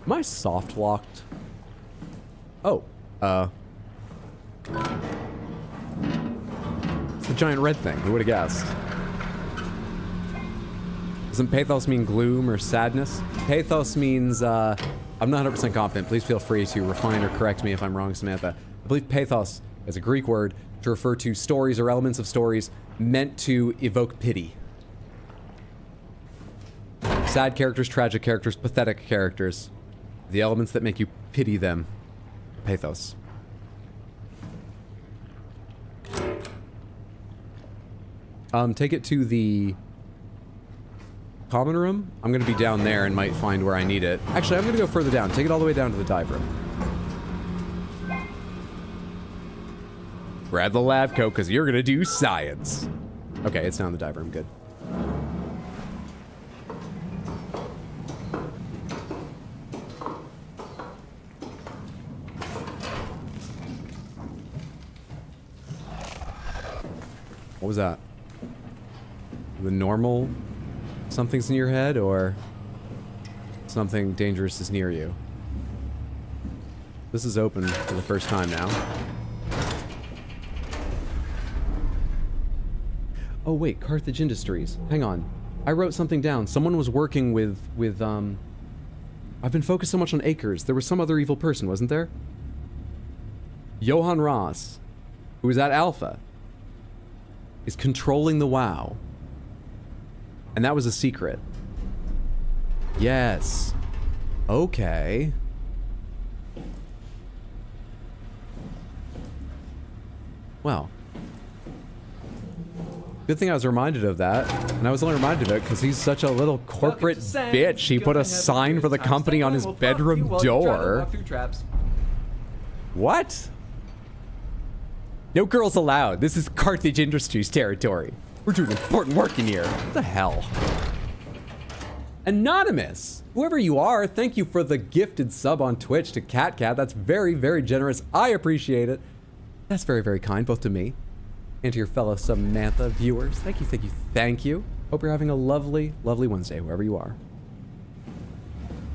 Am I soft locked? Oh, it's the giant red thing. Who would have guessed? Doesn't pathos mean gloom or sadness? Pathos means, I'm not 100% confident. Please feel free to refine or correct me if I'm wrong, Samantha. I believe pathos is a Greek word to refer to stories or elements of stories meant to evoke pity. Sad characters, tragic characters, pathetic characters. The elements that make you pity them. Pathos. Take it to the common room. I'm gonna be down there and might find where I need it. Actually, I'm gonna go further down. Take it all the way down to the dive room. Grab the lab coat, because you're gonna do science. Okay, it's down in the dive room. Good. What was that? The normal something's in your head, or something dangerous is near you? This is open for the first time now. Oh wait, Carthage Industries. Hang on. I wrote something down. Someone was working with I've been focused so much on Acres. There was some other evil person, wasn't there? Johann Ross, who was at Alpha, is controlling the WoW. And that was a secret. Yes. Okay. Well. Good thing I was reminded of that. And I was only reminded of it because he's such a little corporate bitch. He put a sign for the company on his bedroom door. What? No girls allowed. This is Carthage Industries territory. We're doing important work in here. What the hell? Anonymous. Whoever you are, thank you for the gifted sub on Twitch to CatCat. That's very, very generous. I appreciate it. That's very, very kind, both to me and to your fellow Samantha viewers. Thank you, thank you, thank you. Hope you're having a lovely, lovely Wednesday, whoever you are.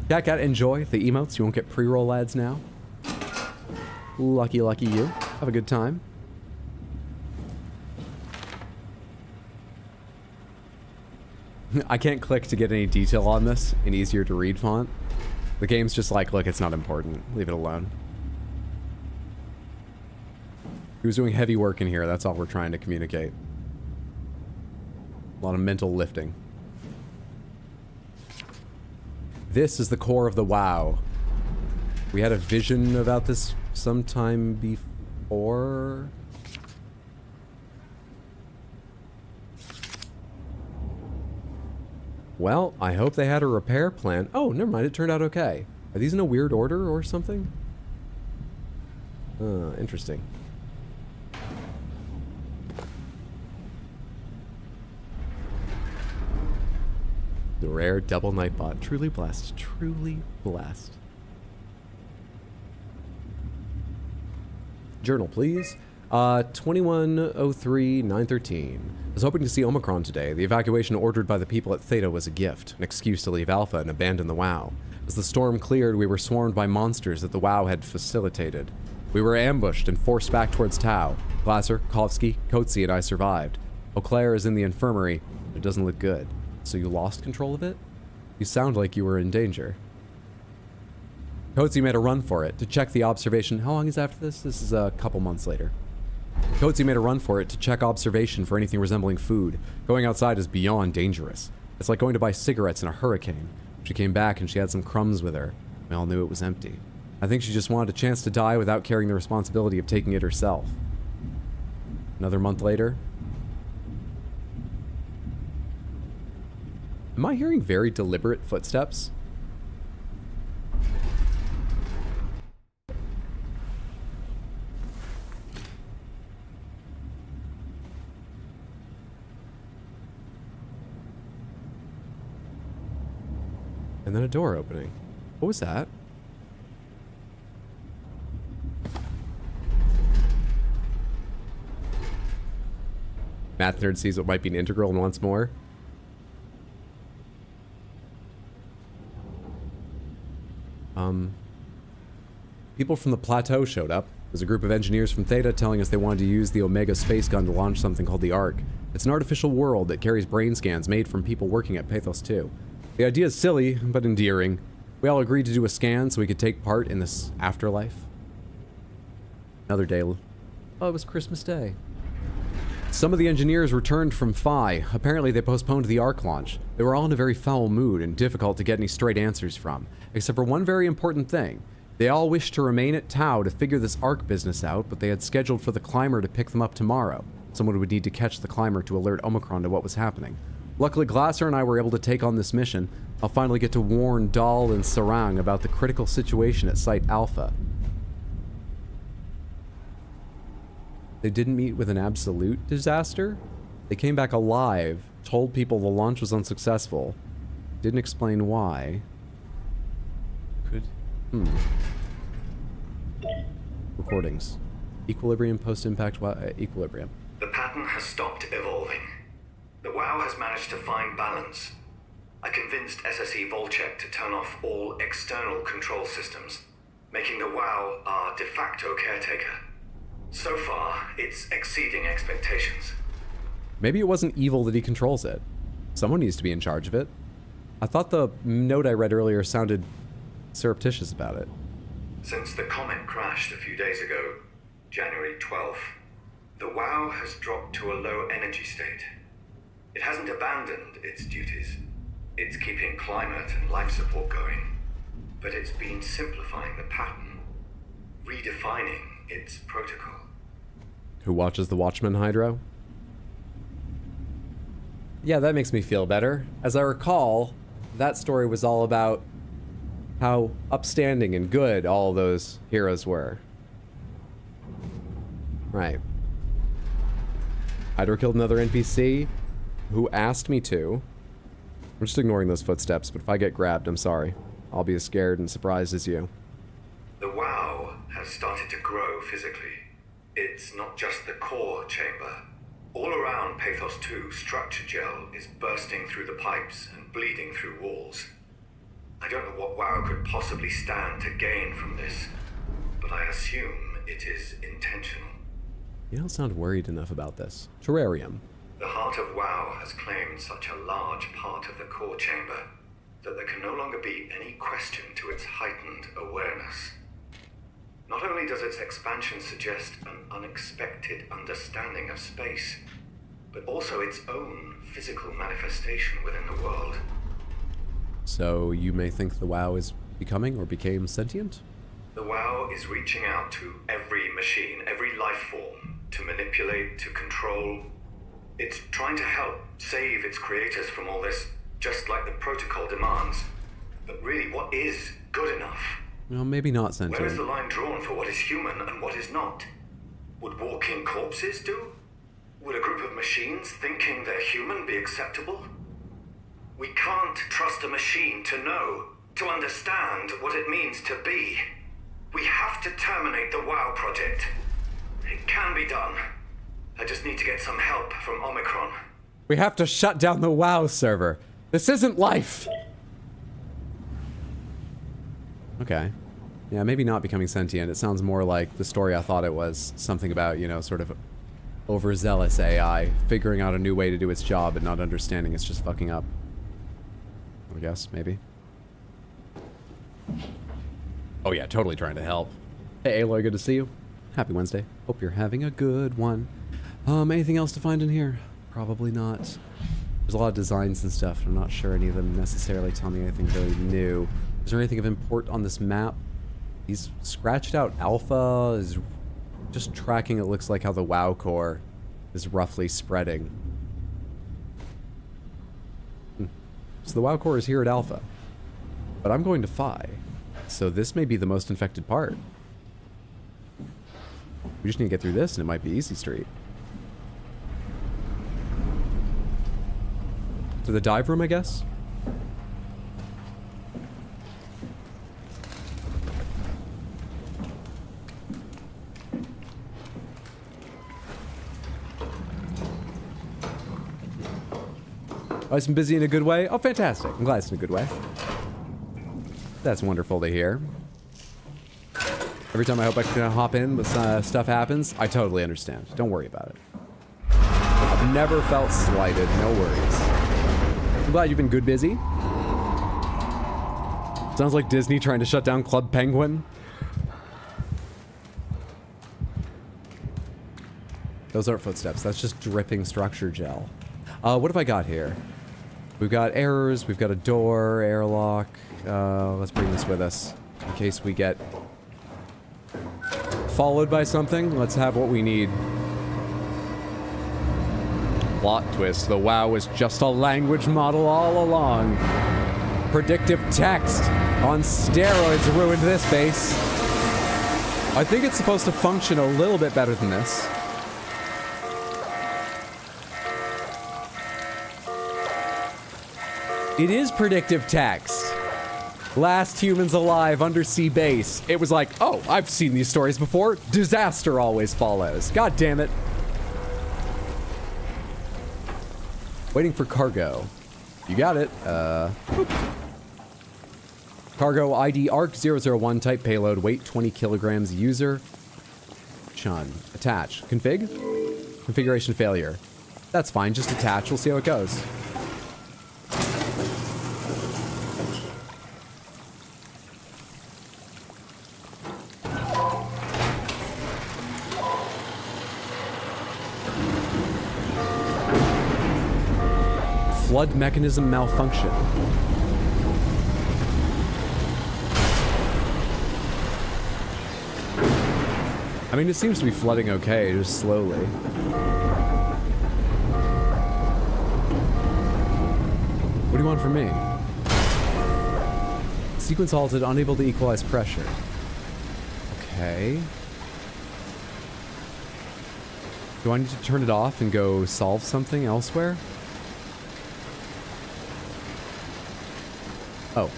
CatCat, enjoy the emotes. You won't get pre-roll ads now. Lucky, lucky you. Have a good time. I can't click to get any detail on this in easier to read font. The game's just like, look, it's not important. Leave it alone. He was doing heavy work in here. That's all we're trying to communicate. A lot of mental lifting. This is the core of the WoW. We had a vision about this sometime before. Well, I hope they had a repair plan. Oh, never mind. It turned out okay. Are these in a weird order or something? Interesting. The rare double Nightbot. Truly blessed. Truly blessed. Journal, please. 2103-913. I was hoping to see Omicron today. The evacuation ordered by the people at Theta was a gift, an excuse to leave Alpha and abandon the WoW. As the storm cleared, we were swarmed by monsters that the WoW had facilitated. We were ambushed and forced back towards Tau. Glasser, Kovsky, Coetzee, and I survived. Eau Claire is in the infirmary. It doesn't look good. So you lost control of it? You sound like you were in danger. Coetzee made a run for it to check the observation. How long is after this? This is a couple months later. Coetzee made a run for it to check observation for anything resembling food. Going outside is beyond dangerous. It's like going to buy cigarettes in a hurricane. She came back and she had some crumbs with her. We all knew it was empty. I think she just wanted a chance to die without carrying the responsibility of taking it herself. Another month later. Am I hearing very deliberate footsteps? And then a door opening. What was that? Math nerd sees what might be an integral and once more. People from the plateau showed up. There's a group of engineers from Theta telling us they wanted to use the Omega space gun to launch something called the Ark. It's an artificial world that carries brain scans made from people working at Pathos 2. The idea is silly, but endearing. We all agreed to do a scan so we could take part in this afterlife. Another day. Oh, it was Christmas Day. Some of the engineers returned from Phi. Apparently they postponed the Ark launch. They were all in a very foul mood and difficult to get any straight answers from. Except for one very important thing. They all wished to remain at Tau to figure this Ark business out, but they had scheduled for the climber to pick them up tomorrow. Someone would need to catch the climber to alert Omicron to what was happening. Luckily, Glasser and I were able to take on this mission. I'll finally get to warn Dahl and Sarang about the critical situation at Site Alpha. They didn't meet with an absolute disaster? They came back alive, told people the launch was unsuccessful, didn't explain why. Recordings. Equilibrium, post-impact, equilibrium. The pattern has stopped evolving. The WoW has managed to find balance. I convinced SSE Volchek to turn off all external control systems, making the WoW our de facto caretaker. So far, it's exceeding expectations. Maybe it wasn't evil that he controls it. Someone needs to be in charge of it. I thought the note I read earlier sounded surreptitious about it. Since the comet crashed a few days ago, January 12th, the WoW has dropped to a low energy state. It hasn't abandoned its duties. It's keeping climate and life support going, but it's been simplifying the pattern, redefining its protocol. Who watches the Watchmen, Hydro? Yeah, that makes me feel better. As I recall, that story was all about how upstanding and good all those heroes were. Right. Hydro killed another NPC who asked me to. I'm just ignoring those footsteps, but if I get grabbed, I'm sorry. I'll be as scared and surprised as you. The WoW has started to grow physically. It's not just the core chamber. All around Pathos 2, structure gel is bursting through the pipes and bleeding through walls. I don't know what WoW could possibly stand to gain from this, but I assume it is intentional. You don't sound worried enough about this. Terrarium. The heart of WoW has claimed such a large part of the core chamber that there can no longer be any question to its heightened awareness. Not only does its expansion suggest an unexpected understanding of space, but also its own physical manifestation within the world. So you may think the WoW is becoming or became sentient? The WoW is reaching out to every machine, every life form, to manipulate, to control. It's trying to help save its creators from all this, just like the protocol demands. But really, what is good enough? Well, maybe not sentient. Where is the line drawn for what is human and what is not? Would walking corpses do? Would a group of machines thinking they're human be acceptable? We can't trust a machine to know, to understand what it means to be. We have to terminate the WOW project. It can be done. I just need to get some help from Omicron. We have to shut down the WoW server. This isn't life. Okay. Yeah, maybe not becoming sentient. It sounds more like the story I thought it was. Something about, you know, sort of overzealous AI figuring out a new way to do its job and not understanding it's just fucking up. I guess, maybe. Oh yeah, totally trying to help. Hey Aloy, good to see you. Happy Wednesday. Hope you're having a good one. Anything else to find in here? Probably not. There's a lot of designs and stuff. I'm not sure any of them necessarily tell me anything really new. Is there anything of import on this map? He's scratched out alpha, is just tracking, it looks like, how the WoW core is roughly spreading. So the WoW core is here at alpha. But I'm going to Phi. So this may be the most infected part. We just need to get through this and it might be easy street. To the dive room, I guess? Oh, it's been busy in a good way? Oh, fantastic. I'm glad it's in a good way. That's wonderful to hear. Every time I hope I can hop in, but stuff happens, I totally understand. Don't worry about it. I've never felt slighted. No worries. I'm glad you've been good busy. Sounds like Disney trying to shut down Club Penguin. Those aren't footsteps. That's just dripping structure gel. What have I got here? We've got errors. We've got a door, airlock. Let's bring this with us in case we get followed by something. Let's have what we need. Plot twist. The WoW was just a language model all along. Predictive text on steroids ruined this base. I think it's supposed to function a little bit better than this. It is predictive text. Last humans alive, undersea base. It was like, oh, I've seen these stories before. Disaster always follows. God damn it. Waiting for cargo. You got it. Cargo ID ARC 001, type payload, weight 20 kilograms, user Chun. Attach. Config? Configuration failure. That's fine, just attach. We'll see how it goes. Flood mechanism malfunction. I mean, it seems to be flooding okay, just slowly. What do you want from me? Sequence halted, unable to equalize pressure. Okay. Do I need to turn it off and go solve something elsewhere? Oh.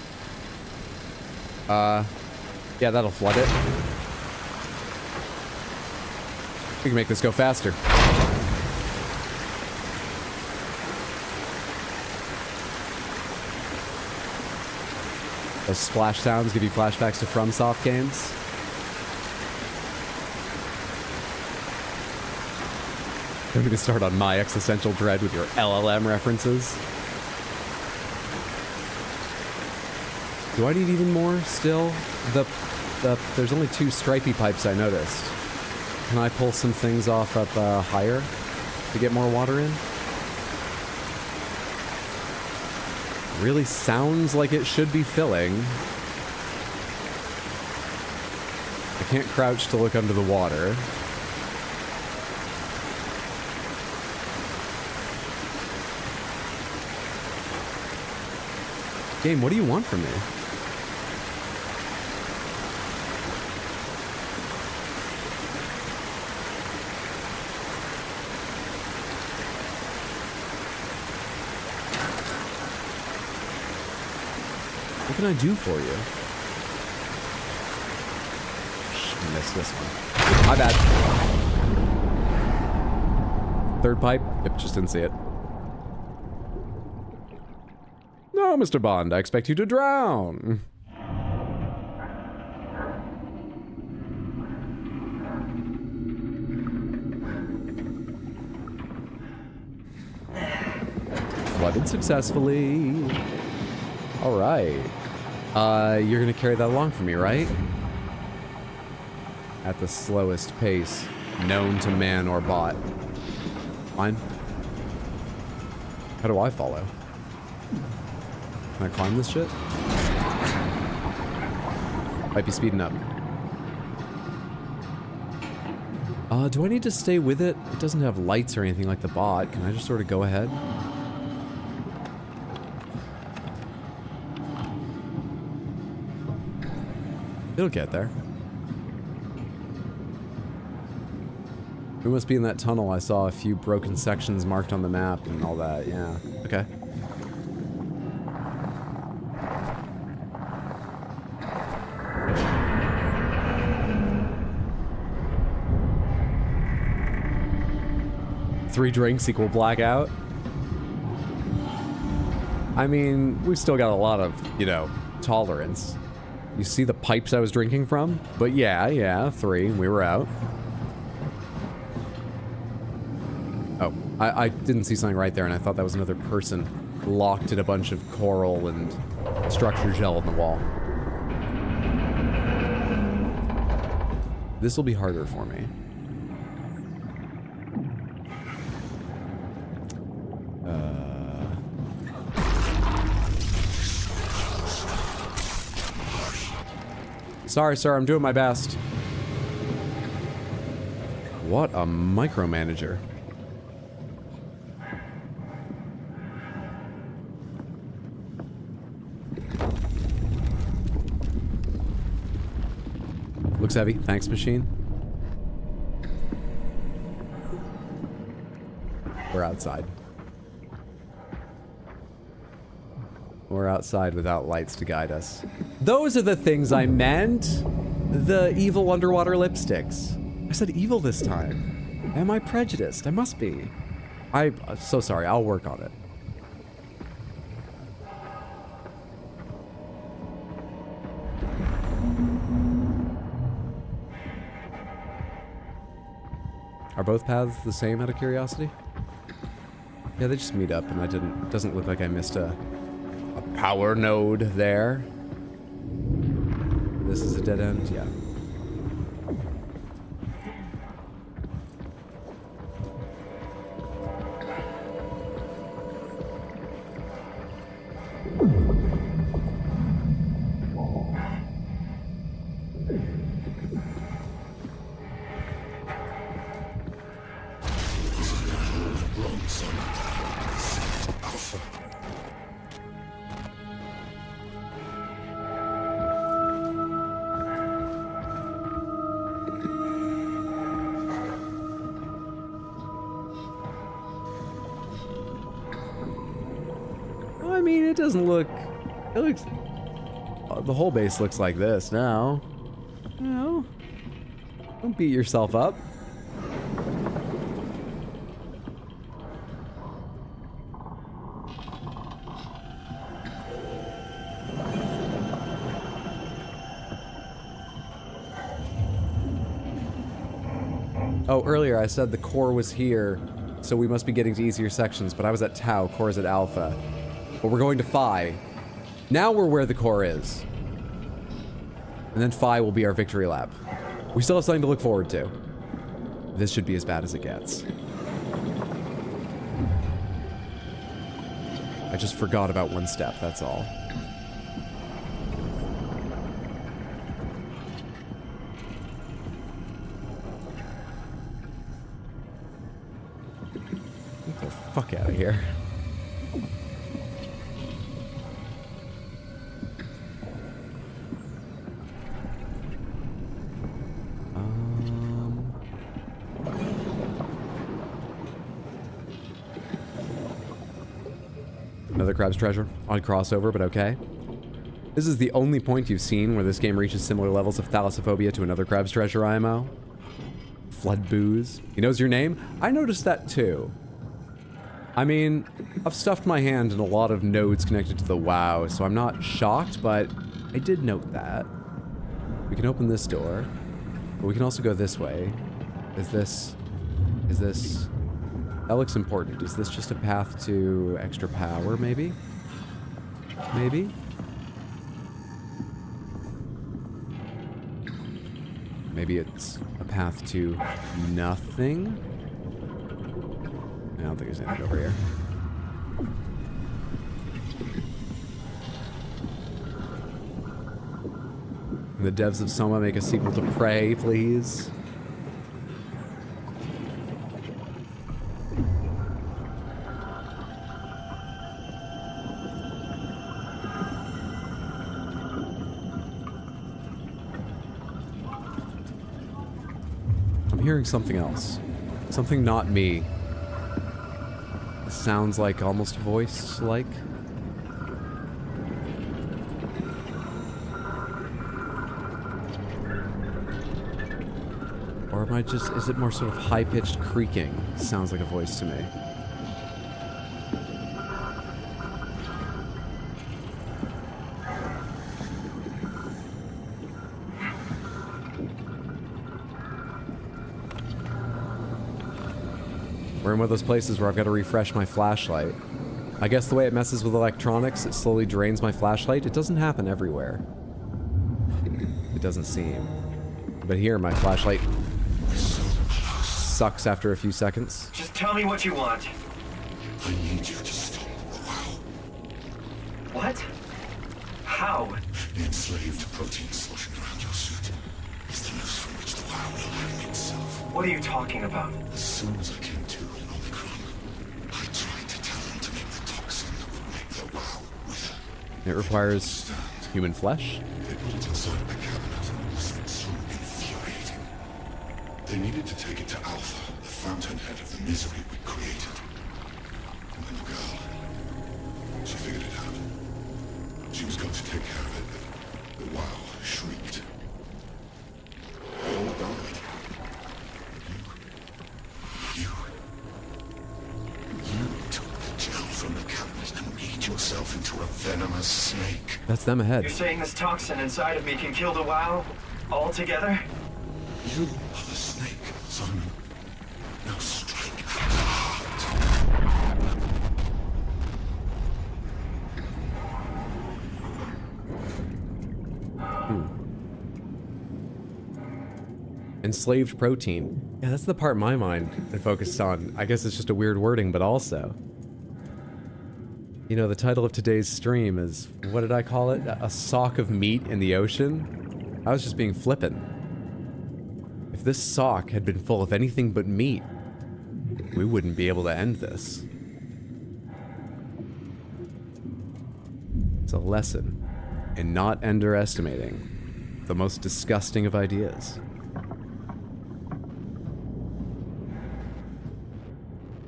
Yeah, that'll flood it. We can make this go faster. Those splash sounds give you flashbacks to FromSoft games. Don't need to start on my existential dread with your LLM references. Do I need even more still? There's only 2 stripy pipes I noticed. Can I pull some things off up higher to get more water in? Really sounds like it should be filling. I can't crouch to look under the water. Game, what do you want from me? What can I do for you? I missed this one. My bad. Third pipe? Yep, just didn't see it. No, Mr. Bond, I expect you to drown. Flooded successfully. All right. You're gonna carry that along for me, right? At the slowest pace known to man or bot. Fine. How do I follow? Can I climb this shit? Might be speeding up. Do I need to stay with it? It doesn't have lights or anything like the bot. Can I just sort of go ahead? It'll get there. We must be in that tunnel. I saw a few broken sections marked on the map and all that. Yeah. Okay. Three drinks equal blackout. I mean, we've still got a lot of, you know, tolerance. You see the pipes I was drinking from? But yeah, 3, we were out. Oh, I didn't see something right there, and I thought that was another person locked in a bunch of coral and structure gel in the wall. This will be harder for me. Sorry, sir, I'm doing my best. What a micromanager. Looks heavy. Thanks, machine. We're outside. We're outside without lights to guide us. Those are the things I meant. The evil underwater lipsticks. I said evil this time. Am I prejudiced? I must be. I'm so sorry. I'll work on it. Are both paths the same out of curiosity? Yeah, they just meet up and it doesn't look like I missed a power node there. This is a dead end, yeah. I mean, it doesn't look... It looks... the whole base looks like this now. No. Don't beat yourself up. Oh, earlier I said the core was here, so we must be getting to easier sections, but I was at Tau, core is at Alpha. But we're going to Phi. Now we're where the core is. And then Phi will be our victory lap. We still have something to look forward to. This should be as bad as it gets. I just forgot about one step, that's all. Get the fuck out of here. Another crab's treasure. Odd crossover, but okay. This is the only point you've seen where this game reaches similar levels of thalassophobia to another Crab's Treasure IMO. Flood booze. He knows your name? I noticed that too. I mean, I've stuffed my hand in a lot of nodes connected to the WoW, so I'm not shocked, but I did note that. We can open this door, but we can also go this way. Is this... That looks important. Is this just a path to extra power, maybe? Maybe? Maybe it's a path to nothing? I don't think there's anything over here. The devs of SOMA make a sequel to Prey, please. I'm hearing something else. Something not me. It sounds like almost voice-like. Or am I just... Is it more sort of high-pitched creaking? Sounds like a voice to me. We're in one of those places where I've got to refresh my flashlight. I guess the way it messes with electronics, it slowly drains my flashlight. It doesn't happen everywhere. It doesn't seem. But here, my flashlight sucks after a few seconds. Just tell me what you want. I need you to stop the WoW. What? How? The enslaved protein sloshing around your suit is the noose from which the WoW will hang itself. What are you talking about? As soon as I came to in Omicron, I tried to tell them to make the toxin that would make the WoW wither. It requires human flesh? They put it inside a cabinet and it was so infuriating. They needed to take it to Alpha, the fountainhead of the misery we created. And then the girl, she figured it out. She was going to take care of it, but the WoW shrieked. They all died. You took the gel from the cabinet and made yourself into a venomous snake. That's them ahead. You're saying this toxin inside of me can kill the WoW? Altogether? You are the snake, Simon. Now strike at the heart. Enslaved protein. Yeah, that's the part my mind had focused on. I guess it's just a weird wording, but also... You know, the title of today's stream is... What did I call it? A sock of meat in the ocean? I was just being flippant. If this sock had been full of anything but meat, we wouldn't be able to end this. It's a lesson in not underestimating the most disgusting of ideas.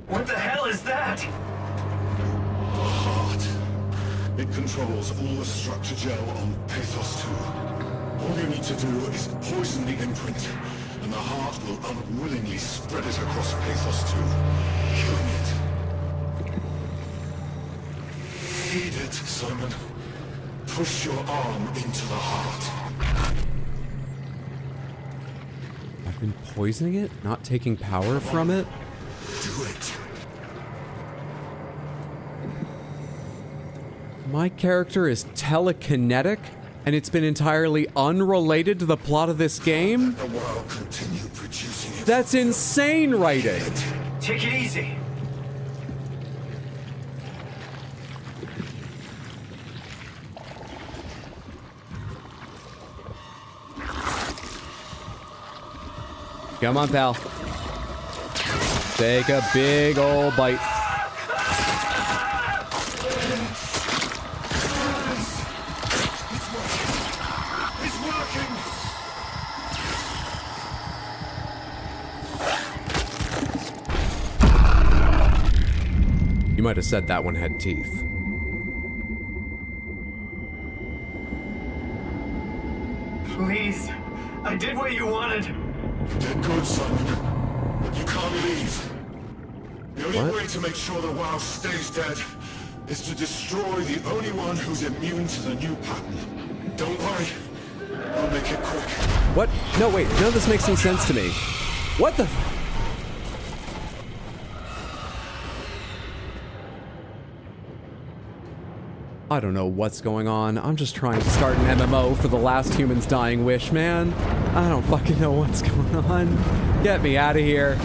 What the hell is that? The heart. It controls all the structure gel on Pathos 2. All you need to do is poison the imprint, and the heart will unwillingly spread it across Pathos 2, killing it. Feed it, Simon. Push your arm into the heart. I've been poisoning it? Not taking power from it? Do it. My character is telekinetic, and it's been entirely unrelated to the plot of this game? The WoW continue producing it. That's insane writing! Take it easy. Come on, pal. Take a big old bite. It's working. You might have said that one had teeth. Please. I did what you wanted. You did good, Simon. But you can't leave. The only What? way to make sure the WoW stays dead is to destroy the only one who's immune to the new pattern. Don't worry. I'll make it quick. What? No, wait. None of this makes any sense to me. What the? I don't know what's going on. I'm just trying to start an MMO for the last human's dying wish, man. I don't fucking know what's going on. Get me out of here.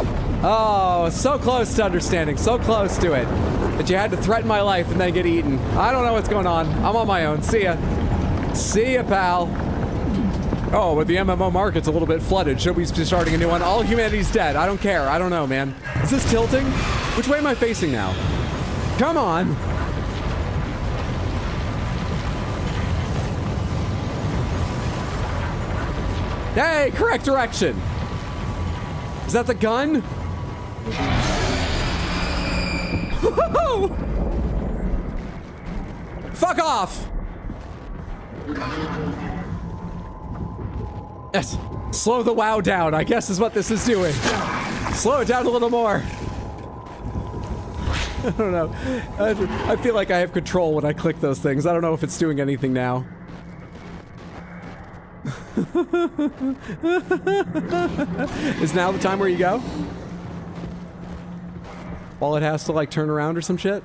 Oh, so close to understanding. So close to it. But you had to threaten my life and then get eaten. I don't know what's going on. I'm on my own. See ya. See ya, pal. Oh, but the MMO market's a little bit flooded. Should we be starting a new one? All humanity's dead. I don't care. I don't know, man. Is this tilting? Which way am I facing now? Come on. Hey, correct direction. Is that the gun? Fuck off. Yes. Slow the WoW down, I guess is what this is doing. Slow it down a little more. I don't know. I feel like I have control when I click those things. I don't know if it's doing anything now. Is now the time where you go? While it has to like turn around or some shit?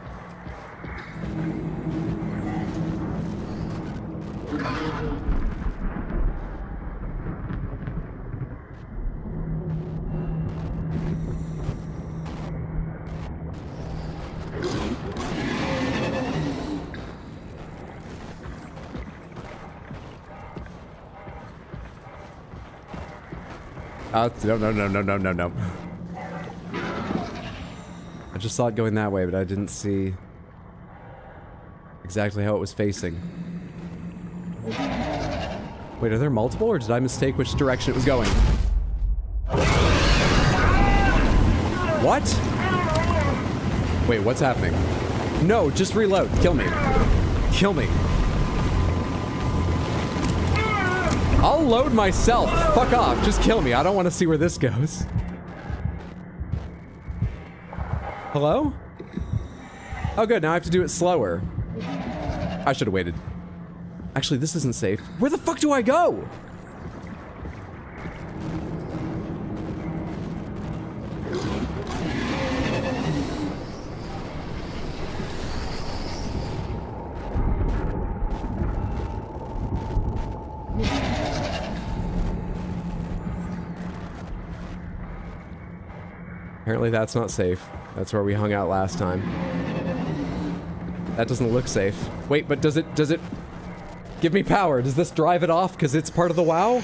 No. I just saw it going that way, but I didn't see exactly how it was facing. Wait, are there multiple, or did I mistake which direction it was going? What? Wait, what's happening? No, just reload. Kill me. Kill me. I'll load myself. Fuck off. Just kill me. I don't want to see where this goes. Hello? Oh, good. Now I have to do it slower. I should have waited. Actually, this isn't safe. Where the fuck do I go? Apparently that's not safe. That's where we hung out last time. That doesn't look safe. Wait, but does it give me power? Does this drive it off because it's part of the WoW?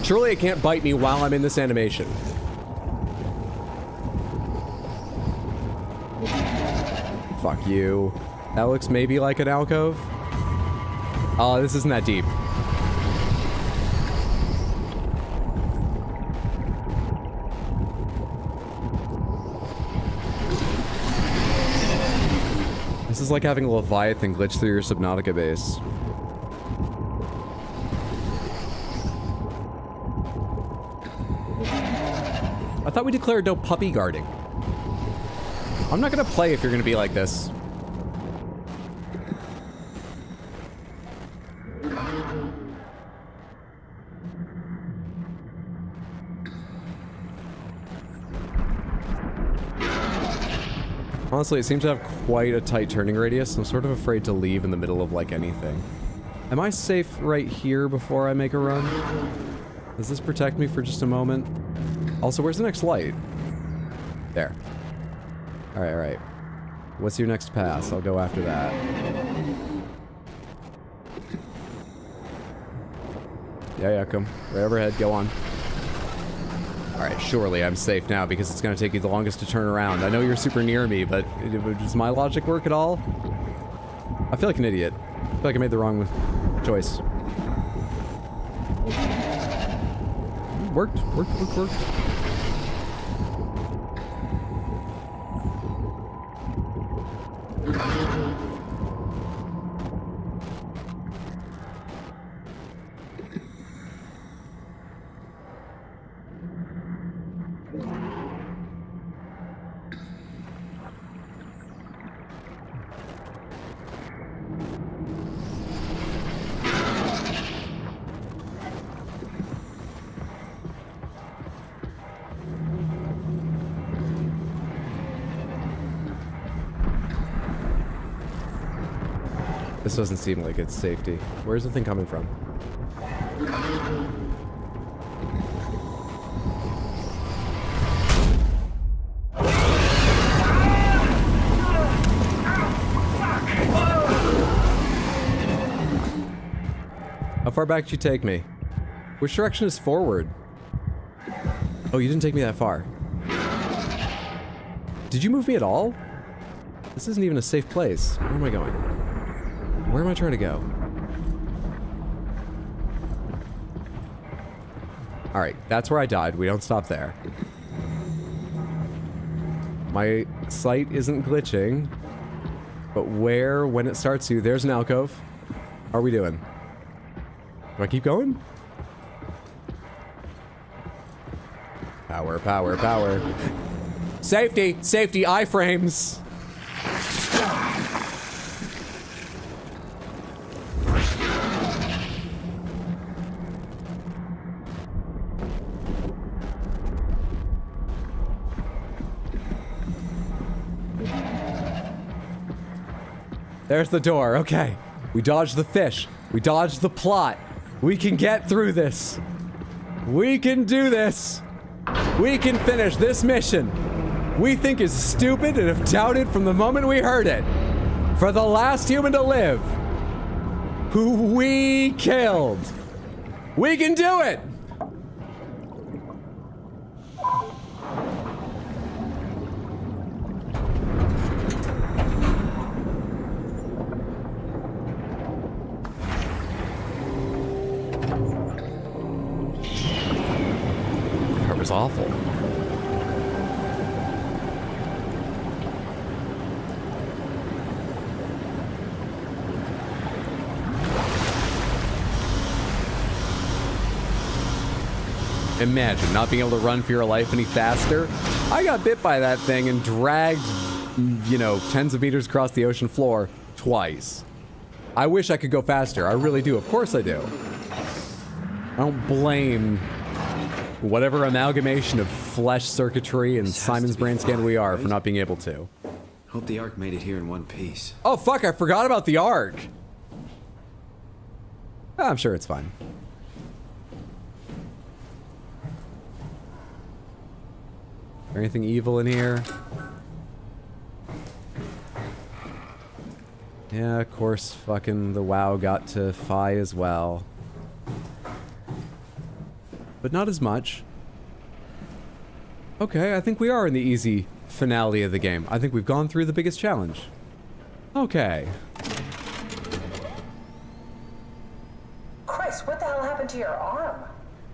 Surely it can't bite me while I'm in this animation. Fuck you. That looks maybe like an alcove. Oh, this isn't that deep. This is like having a Leviathan glitch through your Subnautica base. I thought we declared no puppy guarding. I'm not gonna play if you're gonna be like this. Honestly, it seems to have quite a tight turning radius. I'm sort of afraid to leave in the middle of, like, anything. Am I safe right here before I make a run? Does this protect me for just a moment? Also, where's the next light? There. Alright, alright. What's your next pass? I'll go after that. Yeah, come. Right overhead, go on. Alright, surely I'm safe now because it's going to take you the longest to turn around. I know you're super near me, but does my logic work at all? I feel like an idiot. I feel like I made the wrong choice. Worked. This doesn't seem like it's safety. Where's the thing coming from? How far back did you take me? Which direction is forward? Oh, you didn't take me that far. Did you move me at all? This isn't even a safe place. Where am I going? Where am I trying to go? Alright, that's where I died. We don't stop there. My sight isn't glitching. But where, when it starts to, there's an alcove. How are we doing? Do I keep going? Power, power, power. Safety! Safety! Iframes! There's the door. Okay. We dodged the fish. We dodged the plot. We can get through this. We can do this. We can finish this mission we think is stupid and have doubted from the moment we heard it. For the last human to live, who we killed. We can do it! That was awful. Imagine not being able to run for your life any faster. I got bit by that thing and dragged, you know, tens of meters across the ocean floor twice. I wish I could go faster. I really do. Of course I do. I don't blame whatever amalgamation of flesh circuitry and Simon's brain scan we are for not being able to. Hope the Ark made it here in one piece. Oh, fuck, I forgot about the Ark. I'm sure it's fine. Anything evil in here? Yeah, of course, fucking the WoW got to Phi as well. But not as much. Okay, I think we are in the easy finale of the game. I think we've gone through the biggest challenge. Okay. Chris, what the hell happened to your arm?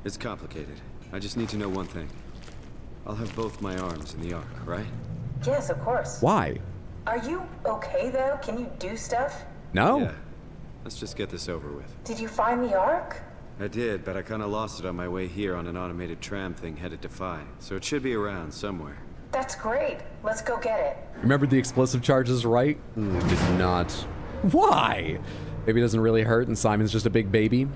It's complicated. I just need to know one thing. I'll have both my arms in the Ark, right? Yes, of course. Why? Are you okay, though? Can you do stuff? No. Yeah. Let's just get this over with. Did you find the Ark? I did, but I kind of lost it on my way here on an automated tram thing headed to Phi, so it should be around somewhere. That's great. Let's go get it. Remember the explosive charges, right? Did not. Why? Maybe it doesn't really hurt and Simon's just a big baby.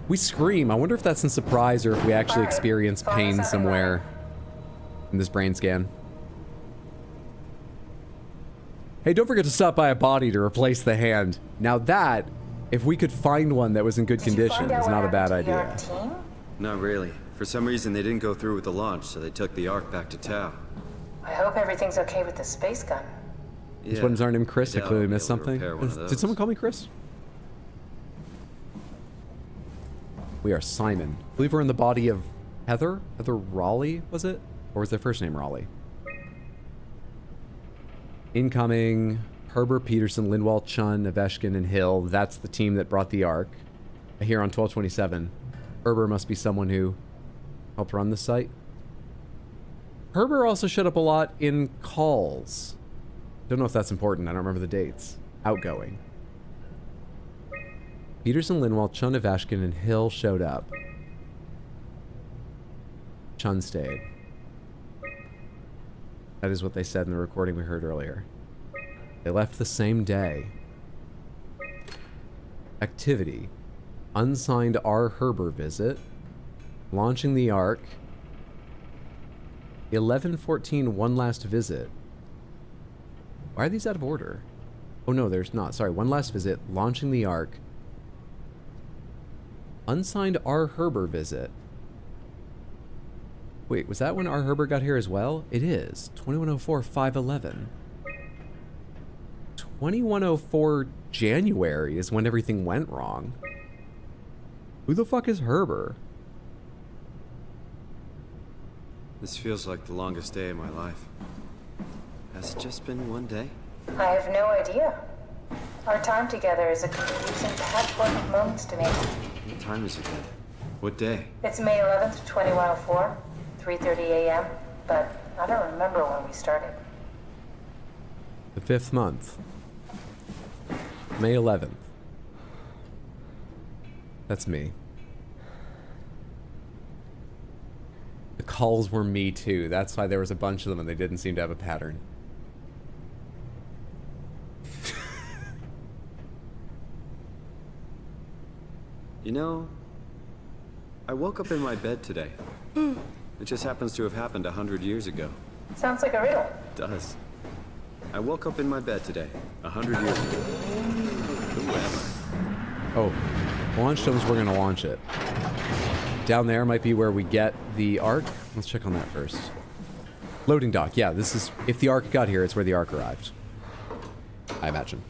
We scream. I wonder if that's in surprise or if we actually experience pain somewhere in this brain scan. Hey, don't forget to stop by a body to replace the hand. Now that, if we could find one that was in good condition, is not a bad idea. Not really. For some reason, they didn't go through with the launch, so they took the Ark back to Tau. I hope everything's okay with the space gun. These ones aren't named Chris. I clearly missed something. Did someone call me Chris? We are Simon. I believe we're in the body of Heather? Heather Raleigh, was it? Or was their first name Raleigh? Incoming, Herbert, Peterson, Lindwall, Chun, Naveshkin, and Hill. That's the team that brought the Ark. Here on 1227. Herbert must be someone who helped run the site. Herbert also showed up a lot in calls. Don't know if that's important. I don't remember the dates. Outgoing. Peterson, Lindwall, Chun, Naveshkin, and Hill showed up. Chun stayed. That is what they said in the recording we heard earlier. They left the same day. Activity. Unsigned R. Herber visit. Launching the Ark. 11:14, one last visit. Why are these out of order? Oh no, there's not. Sorry, one last visit. Launching the Ark. Unsigned R. Herber visit. Wait, was that when R. Herber got here as well? It is. 2104-511. 2104 January is when everything went wrong. Who the fuck is Herber? This feels like the longest day of my life. Has it just been one day? I have no idea. Our time together is a confusing patchwork of moments to me. What time is it then? What day? It's May 11th, 2104, 3:30 a.m., but I don't remember when we started. The 5th month. May 11th. That's me. The calls were me too. That's why there was a bunch of them and they didn't seem to have a pattern. You know, I woke up in my bed today. It just happens to have happened 100 years ago. Sounds like a riddle. It does. I woke up in my bed today, 100 years ago. Who am I? Oh, launch stones, we're gonna launch it. Down there might be where we get the Ark. Let's check on that first. Loading dock, yeah, this is, if the Ark got here, it's where the Ark arrived. I imagine.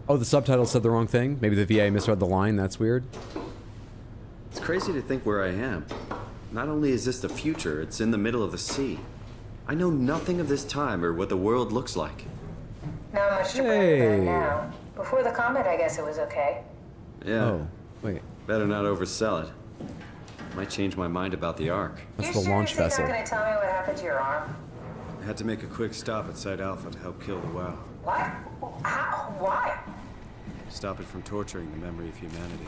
Oh, the subtitle said the wrong thing? Maybe the VA misread the line, that's weird. It's crazy to think where I am. Not only is this the future, it's in the middle of the sea. I know nothing of this time or what the world looks like. Not much to brag about now. Before the comet, I guess it was okay. Yeah. Oh, wait. Better not oversell it. Might change my mind about the Ark. That's the launch vessel. You're not gonna tell me what happened to your arm? I had to make a quick stop at Site Alpha to help kill the WoW. What? How? Why? Stop it from torturing the memory of humanity.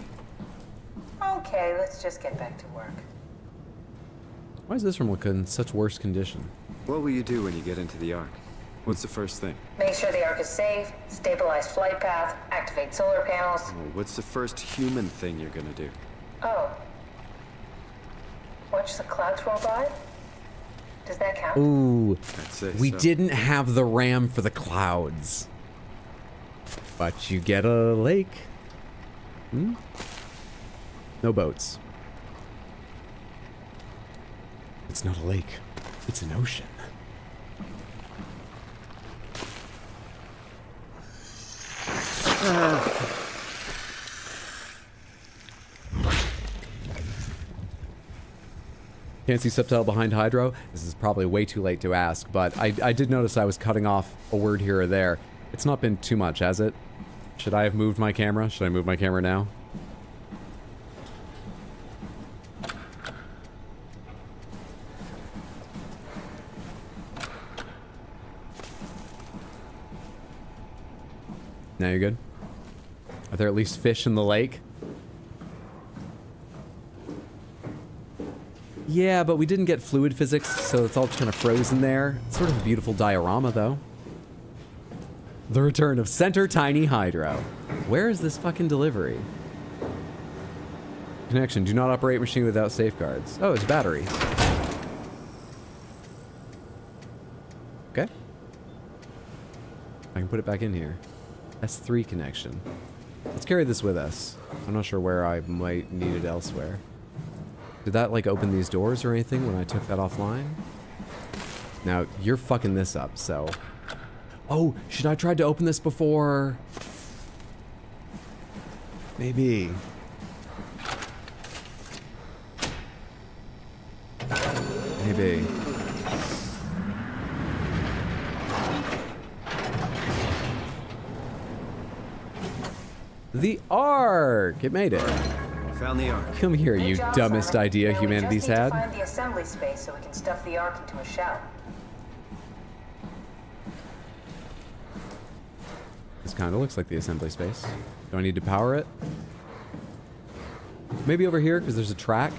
Okay, let's just get back to work. Why is this room look in such worse condition? What will you do when you get into the Ark? What's the first thing? Make sure the Ark is safe, stabilize flight path, activate solar panels. Oh, what's the first human thing you're gonna do? Oh. Watch the clouds roll by? Does that count? Ooh, I'd say we so. didn't have the RAM for the clouds. But you get a lake. Hmm? No boats. It's not a lake. It's an ocean. Can't see subtitle behind Hydro. This is probably way too late to ask, but I did notice I was cutting off a word here or there. It's not been too much, has it? Should I have moved my camera? Should I move my camera now? Now you're good? Are there at least fish in the lake? Yeah, but we didn't get fluid physics, so it's all kind of frozen there. It's sort of a beautiful diorama, though. The return of Center Tiny Hydro. Where is this fucking delivery? Connection. Do not operate machine without safeguards. Oh, it's battery. Okay. I can put it back in here. S3 connection. Let's carry this with us. I'm not sure where I might need it elsewhere. Did that, like, open these doors or anything when I took that offline? Now, you're fucking this up, so... Oh, should I try to open this before? Maybe. Maybe. The Ark! It made it. Found the Ark. Come here, you dumbest idea humanity's had. We just need to find the assembly space so we can stuff the Ark into a shell. This kind of looks like the assembly space. Do I need to power it? Maybe over here, because there's a track.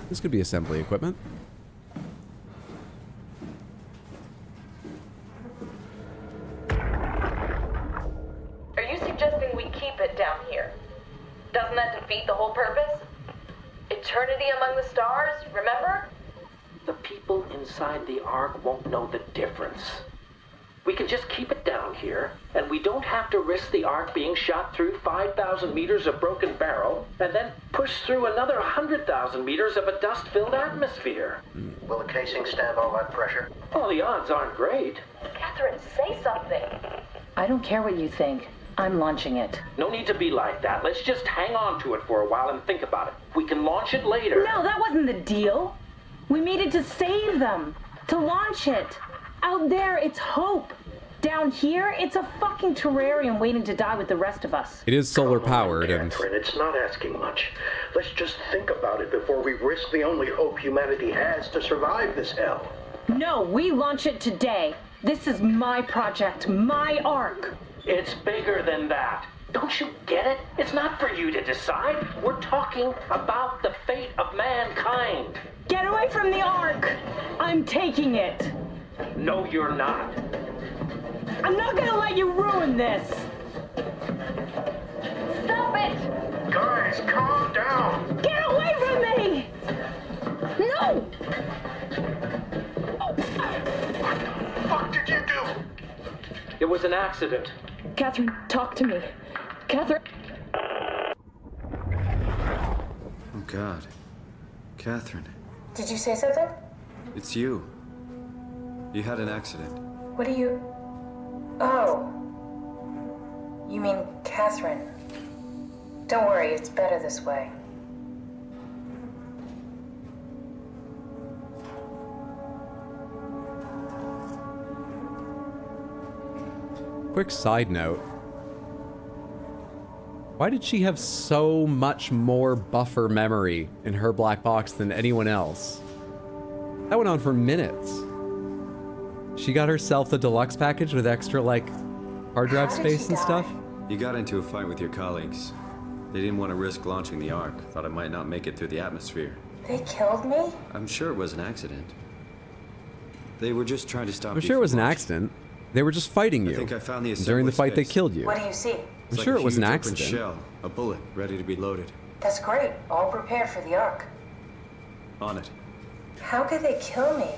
This could be assembly equipment. Are you suggesting we keep it down here? Doesn't that defeat the whole purpose? It eternity among the stars, remember? The people inside the Ark won't know the difference. We can just keep it down here, and we don't have to risk the Ark being shot through 5,000 meters of broken barrel, and then push through another 100,000 meters of a dust-filled atmosphere. Will the casing stand all that pressure? Well, the odds aren't great. Catherine, say something. I don't care what you think. I'm launching it. No need to be like that. Let's just hang on to it for a while and think about it. We can launch it later. No, that wasn't the deal. We needed to save them. To launch it. Out there, it's hope. Down here, it's a fucking terrarium waiting to die with the rest of us. It is solar powered, and Catherine, it's not asking much. Let's just think about it before we risk the only hope humanity has to survive this hell. No, we launch it today. This is my project, my Ark. It's bigger than that. Don't you get it? It's not for you to decide. We're talking about the fate of mankind. Get away from the Ark. I'm taking it. No, you're not. I'm not gonna let you ruin this. Stop it! Guys, calm down! Get away from me! No! What the fuck did you do? It was an accident. Catherine, talk to me. Catherine. Oh, God. Catherine, Did you say something? it's you. You had an accident. What do you... Oh. You mean Catherine. Don't worry, it's better this way. quick side note. Why did she have so much more buffer memory in her black box than anyone else? That went on for minutes. She got herself the deluxe package with extra, like, hard drive space and stuff? You got into a fight with your colleagues. They didn't want to risk launching the Ark. Thought it might not make it through the atmosphere. They killed me? I'm sure it was an accident. They were just trying to stop you. I'm sure it was an accident. They were just fighting you. I think I found the during the fight, they space. killed you. What do you see? I'm sure it was an open accident. Shell, a bullet ready to be loaded. That's great. All prepared for the Ark. On it. How could they kill me?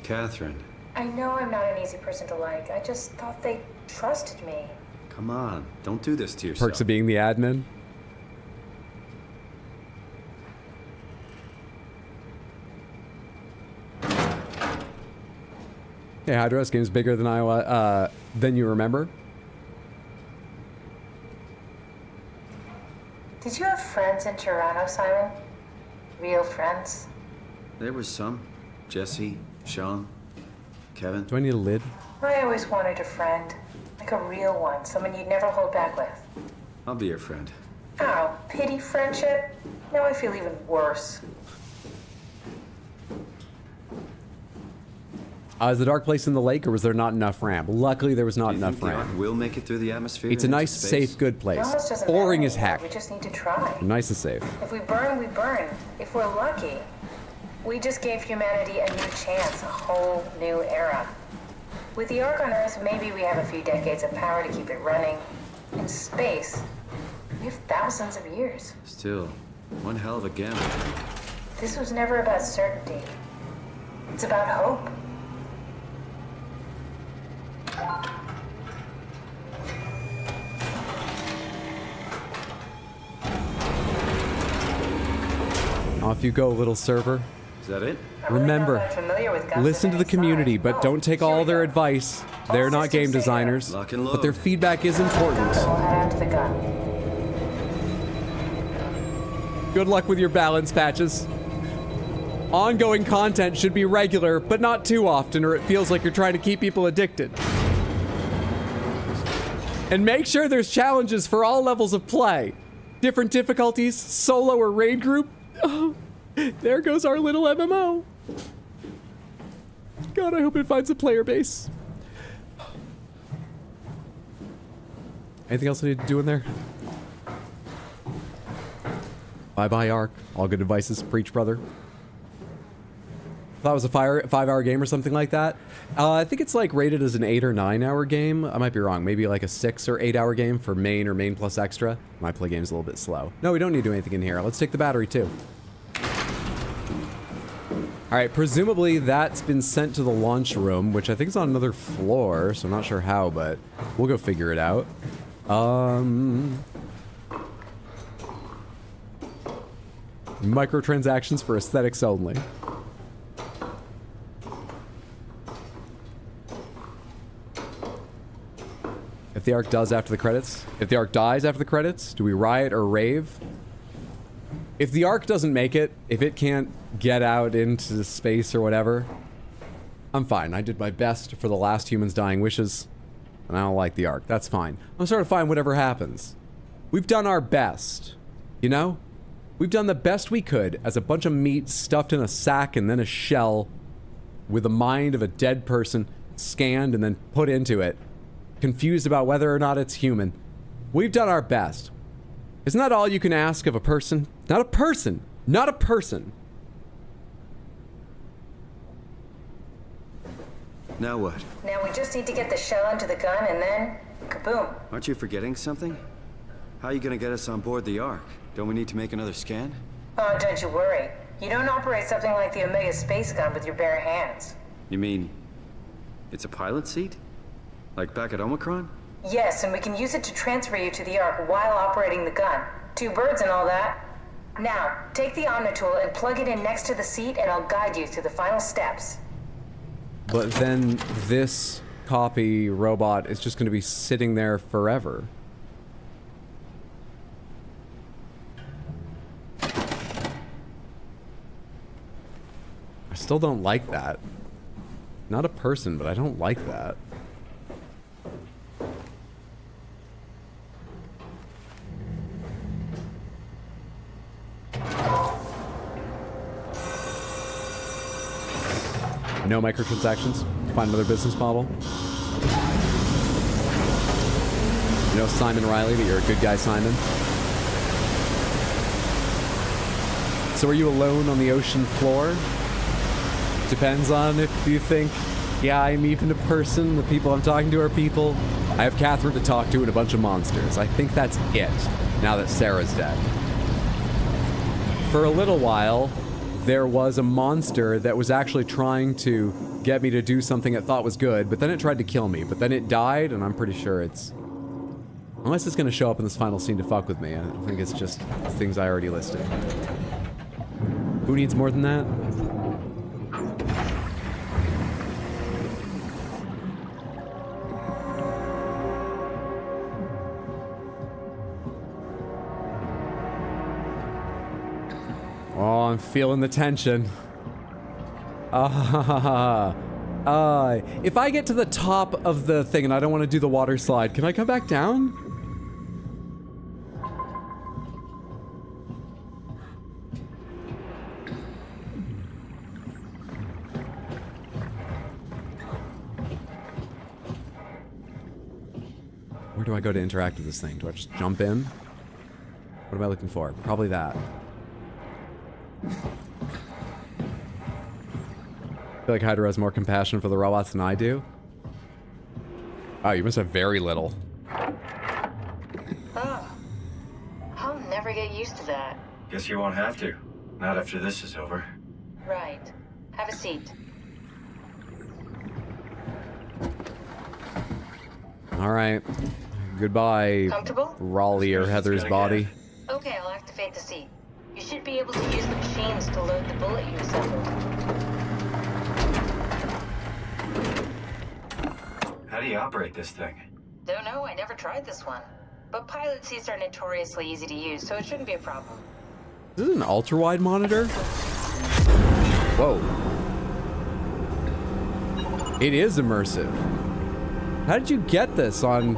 Catherine, I know I'm not an easy person to like. I just thought they trusted me. come on. Don't do this to yourself. Perks of being the admin. Hey, Hydra, this game's bigger than you remember. Did you have friends in Toronto, Simon? Real friends? There was some. Jesse, Sean, Kevin. Do I need a lid? I always wanted a friend. Like a real one. Someone you'd never hold back with. I'll be your friend. Oh, pity friendship? Now I feel even worse. Is the dark place in the lake, or was there not enough ramp? Luckily, there was not Do you enough think the ramp. Ark will make it through the atmosphere? It's a and into nice, space? safe, good It place. almost doesn't Boring matter as heck. anymore. We just need to try. Nice and safe. If we burn, we burn. If we're lucky, we just gave humanity a new chance, a whole new era. With the Ark on Earth, maybe we have a few decades of power to keep it running. In space, we have thousands of years. Still, one hell of a gamble. This was never about certainty. It's about hope. Off you go, little server. Is that it? Remember, Familiar with guns listen of to the any community, size. but Oh, don't take here all we their go. advice. They're not game systems say go. designers, Lock and but their load. feedback is important. We'll head out to the gun. Good luck with your balance patches. Ongoing content should be regular, but not too often, or it feels like you're trying to keep people addicted. And make sure there's challenges for all levels of play. Different difficulties, solo or raid group. Oh, there goes our little MMO. God, I hope it finds a player base. Anything else I need to do in there? Bye-bye, Ark. All good advices. Preach, brother. Thought it was a 5-hour game or something like that. I think it's like rated as an 8 or 9 hour game. I might be wrong. Maybe like a 6 or 8 hour game for main or main plus extra. My play game's a little bit slow. No, we don't need to do anything in here. Let's take the battery too. Alright, presumably that's been sent to the launch room, which I think is on another floor, so I'm not sure how, but we'll go figure it out. Microtransactions for aesthetics only. If the arc does after the credits? If the arc dies after the credits, do we riot or rave? If the arc doesn't make it, if it can't get out into space or whatever, I'm fine. I did my best for the last human's dying wishes, and I don't like the arc. That's fine. I'm sort of fine whatever happens. We've done our best, you know? We've done the best we could as a bunch of meat stuffed in a sack and then a shell with the mind of a dead person scanned and then put into it, confused about whether or not it's human. We've done our best. Isn't that all you can ask of a person? Not a person! Not a person! Now what? Now we just need to get the shell into the gun and then, kaboom. Aren't you forgetting something? How are you gonna get us on board the Ark? Don't we need to make another scan? Oh, don't you worry. You don't operate something like the Omega space gun with your bare hands. You mean, it's a pilot seat? Like back at Omicron? Yes, and we can use it to transfer you to the Ark while operating the gun. 2 birds and all that. Now, take the Omnitool and plug it in next to the seat and I'll guide you through the final steps. But then this copy robot is just going to be sitting there forever. I still don't like that. Not a person, but I don't like that. No microtransactions. Find another business model. You know Simon Riley, but you're a good guy, Simon. So are you alone on the ocean floor? Depends on if you think, yeah, I'm even a person, the people I'm talking to are people. I have Catherine to talk to and a bunch of monsters. I think that's it, now that Sarah's dead. For a little while, there was a monster that was actually trying to get me to do something it thought was good, but then it tried to kill me. But then it died, and I'm pretty sure it's... Unless it's going to show up in this final scene to fuck with me. I think it's just things I already listed. Who needs more than that? Oh, I'm feeling the tension. If I get to the top of the thing and I don't want to do the water slide, can I come back down? Where do I go to interact with this thing? Do I just jump in? What am I looking for? Probably that. I feel like Hydra has more compassion for the robots than I do. Oh, you must have very little. Oh. I'll never get used to that. Guess you won't have to. Not after this is over. Right. Have a seat. Alright. Goodbye, Comfortable? Raleigh or Heather's body. Okay, I'll activate the seat. You should be able to use the machines to load the bullet you assembled. How do you operate this thing? Don't know, I never tried this one. But pilot seats are notoriously easy to use, so it shouldn't be a problem. Is this an ultra-wide monitor? Whoa. It is immersive. How did you get this on...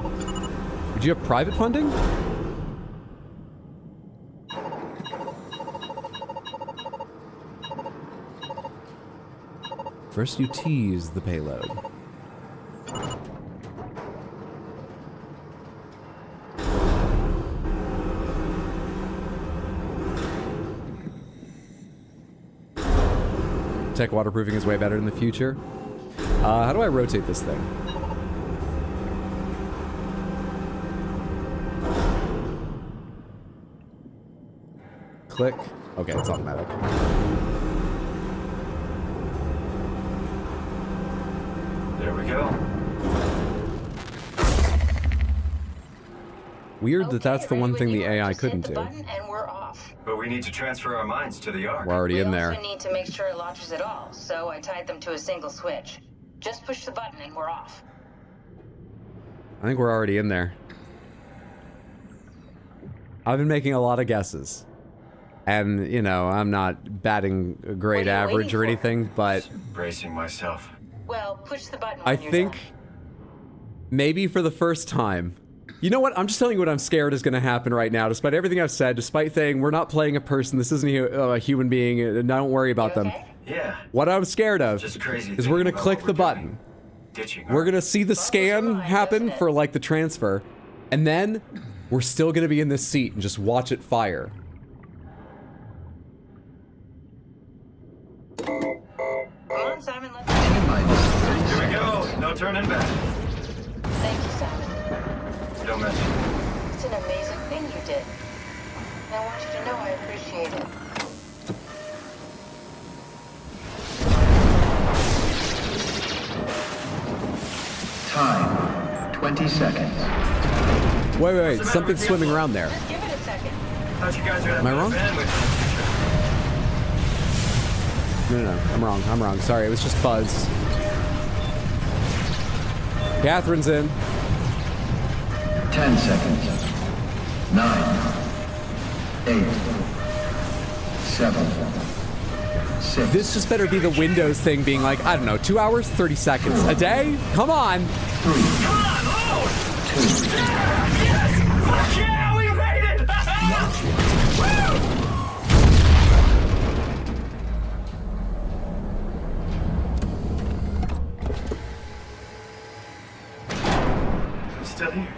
Did you have private funding? First you tease the payload. Tech waterproofing is way better in the future. How do I rotate this thing? Click. Okay, it's automatic. There we go. Weird that that's the one thing the AI couldn't do. Button and we're off. But we need to transfer our minds to the Ark. We're already in there. We also need to make sure it launches at all, so I tied them to a single switch. Just push the button and we're off. I think we're already in there. I've been making a lot of guesses. And, you know, I'm not batting a great average or anything, but... Bracing myself. Well, push the button I when you're think done. maybe for the first time... You know what? I'm just telling you what I'm scared is going to happen right now, despite everything I've said, despite saying we're not playing a person, this isn't a human being, and don't worry about them. Yeah. What I'm scared of Just crazy is we're going to click the button. We're going to see the scan happen for, like, the transfer, and then we're still going to be in this seat and just watch it fire. Come on, Simon, let's Here we go. No turning back. Thank you, Simon. Don't mention it. It's an amazing thing you did. And I want you to know I appreciate it. Time, 20 seconds. Wait. Something's swimming around there. Just give it a second. Thought you guys were Am I wrong? No, I'm wrong. Sorry, it was just Buzz. Catherine's in. 10 seconds. 9, 8, 7, 6. This just better be the Windows thing being like, I don't know, 2 hours, 30 seconds. A day? Come on! 3, 2. Yes! Fuck yeah! We made it! I'm still here.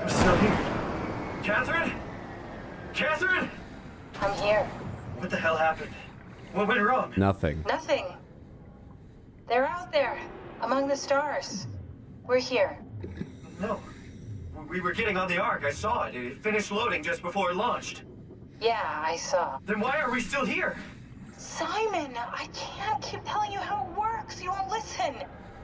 I'm still here. Catherine? Catherine? I'm here. What the hell happened? What went wrong? Nothing. Nothing. They're out there, among the stars. We're here. No. We were getting on the Ark. I saw it. It finished loading just before it launched. Yeah, I saw. Then why are we still here? Simon, I can't keep telling you how it works. You won't listen.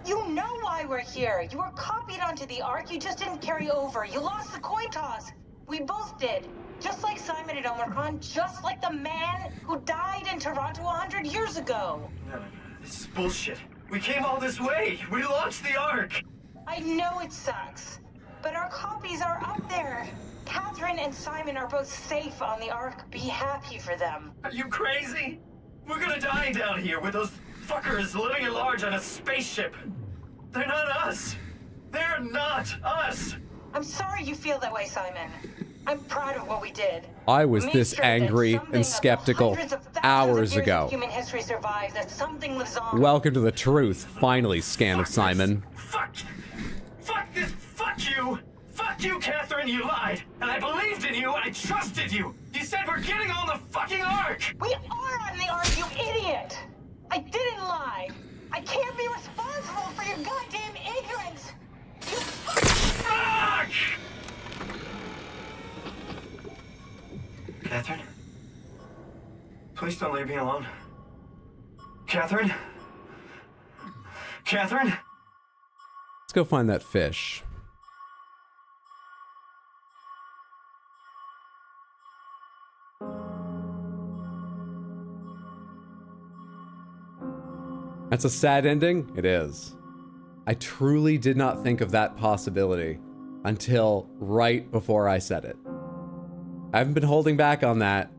You know why we're here. You were copied onto the Ark. You just didn't carry over. You lost the coin toss. We both did. Just like Simon at Omicron, just like the man who died in Toronto 100 years ago. No. This is bullshit. We came all this way. We launched the Ark. I know it sucks, but our copies are up there. Catherine and Simon are both safe on the Ark. Be happy for them. Are you crazy? We're gonna die down here with those fuckers living at large on a spaceship. They're not us. They're not us. I'm sorry you feel that way, Simon. I'm proud of what we did. I was this angry and skeptical hours ago. Human history survives, that something lives on. Welcome to the truth. Finally, Scan of Simon. Fuck this. Fuck you. Fuck you, Catherine. You lied. And I believed in you. I trusted you. You said we're getting on the fucking Ark. We are on the Ark, you idiot. I didn't lie. I can't be responsible for your goddamn ignorance. You Fuck! Catherine? Please don't leave me alone. Catherine? Catherine? Let's go find that fish. That's a sad ending? It is. I truly did not think of that possibility until right before I said it. I haven't been holding back on that.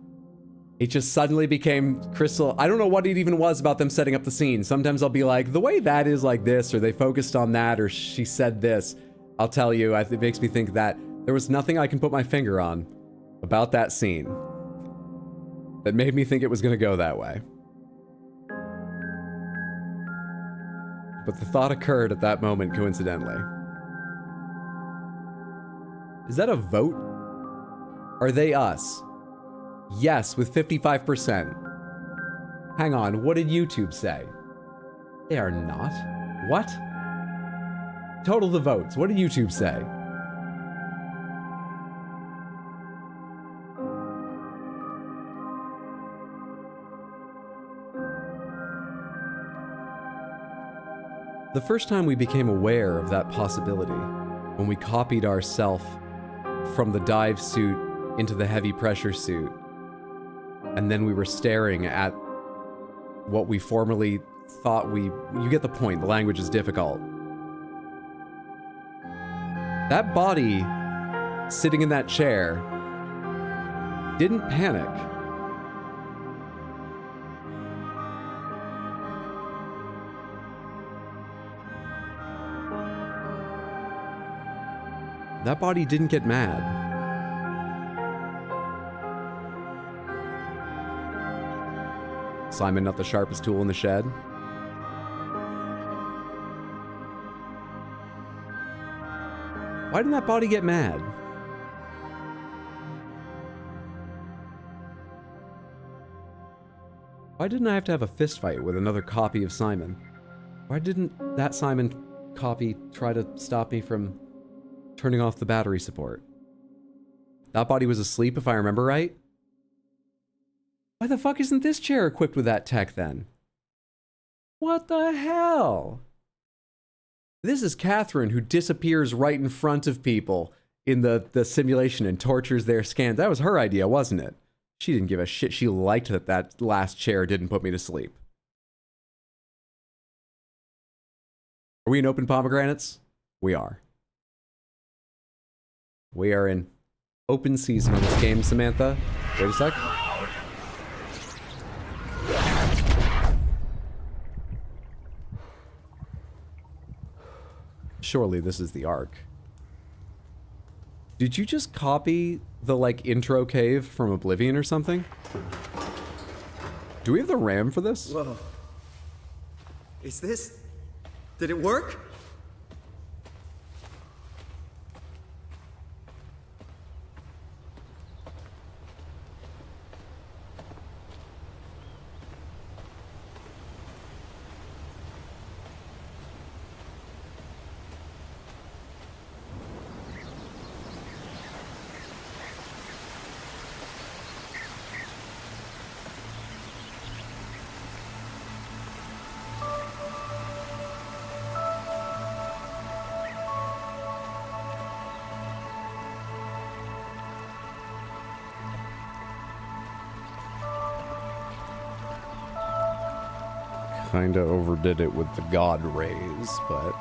It just suddenly became crystal. I don't know what it even was about them setting up the scene. Sometimes I'll be like, the way that is like this, or they focused on that, or she said this. I'll tell you, it makes me think that there was nothing I can put my finger on about that scene that made me think it was going to go that way. But the thought occurred at that moment, coincidentally. Is that a vote? Are they us? Yes, with 55%. Hang on, what did YouTube say? They are not. What? Total the votes. What did YouTube say? The first time we became aware of that possibility, when we copied ourself from the dive suit into the heavy pressure suit, and then we were staring at what we formerly thought you get the point, the language is difficult. That body sitting in that chair didn't panic. That body didn't get mad. Simon, not the sharpest tool in the shed. Why didn't that body get mad? Why didn't I have to have a fist fight with another copy of Simon? Why didn't that Simon copy try to stop me from turning off the battery support? That body was asleep, if I remember right. Why the fuck isn't this chair equipped with that tech then? What the hell? This is Catherine, who disappears right in front of people in the simulation and tortures their scans. That was her idea, wasn't it? She didn't give a shit. She liked that last chair didn't put me to sleep. Are we in open pomegranates? We are. We are in open season on this game, Samantha. Wait a sec. Surely this is the Ark. Did you just copy the, like, intro cave from Oblivion or something? Do we have the RAM for this? Whoa. Is this... Did it work? Kinda overdid it with the god rays, but...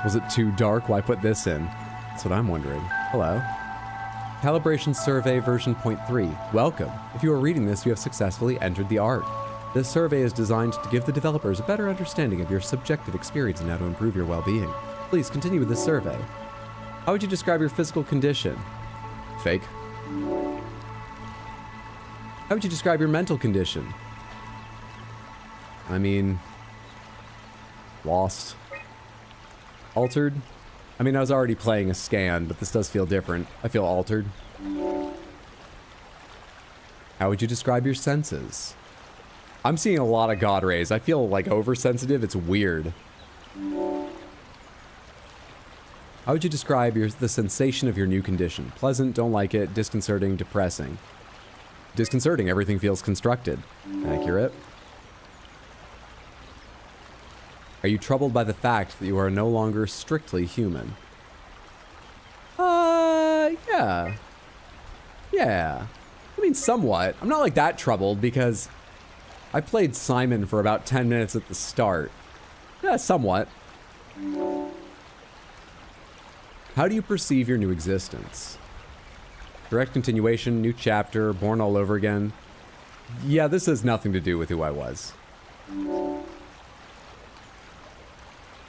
Was it too dark? Why put this in? That's what I'm wondering. Hello. Calibration Survey version 0.3. Welcome. If you are reading this, you have successfully entered the Ark. This survey is designed to give the developers a better understanding of your subjective experience and how to improve your well-being. Please continue with this survey. How would you describe your physical condition? Fake. How would you describe your mental condition? I mean... lost. Altered? I mean, I was already playing a scan, but this does feel different. I feel altered. How would you describe your senses? I'm seeing a lot of god rays. I feel, like, oversensitive. It's weird. How would you describe the sensation of your new condition? Pleasant, don't like it, disconcerting, depressing. Disconcerting, everything feels constructed. Accurate. Are you troubled by the fact that you are no longer strictly human? Yeah. Yeah. I mean, somewhat. I'm not like that troubled because I played Simon for about 10 minutes at the start. Yeah, somewhat. How do you perceive your new existence? Direct continuation, new chapter, born all over again. Yeah, this has nothing to do with who I was.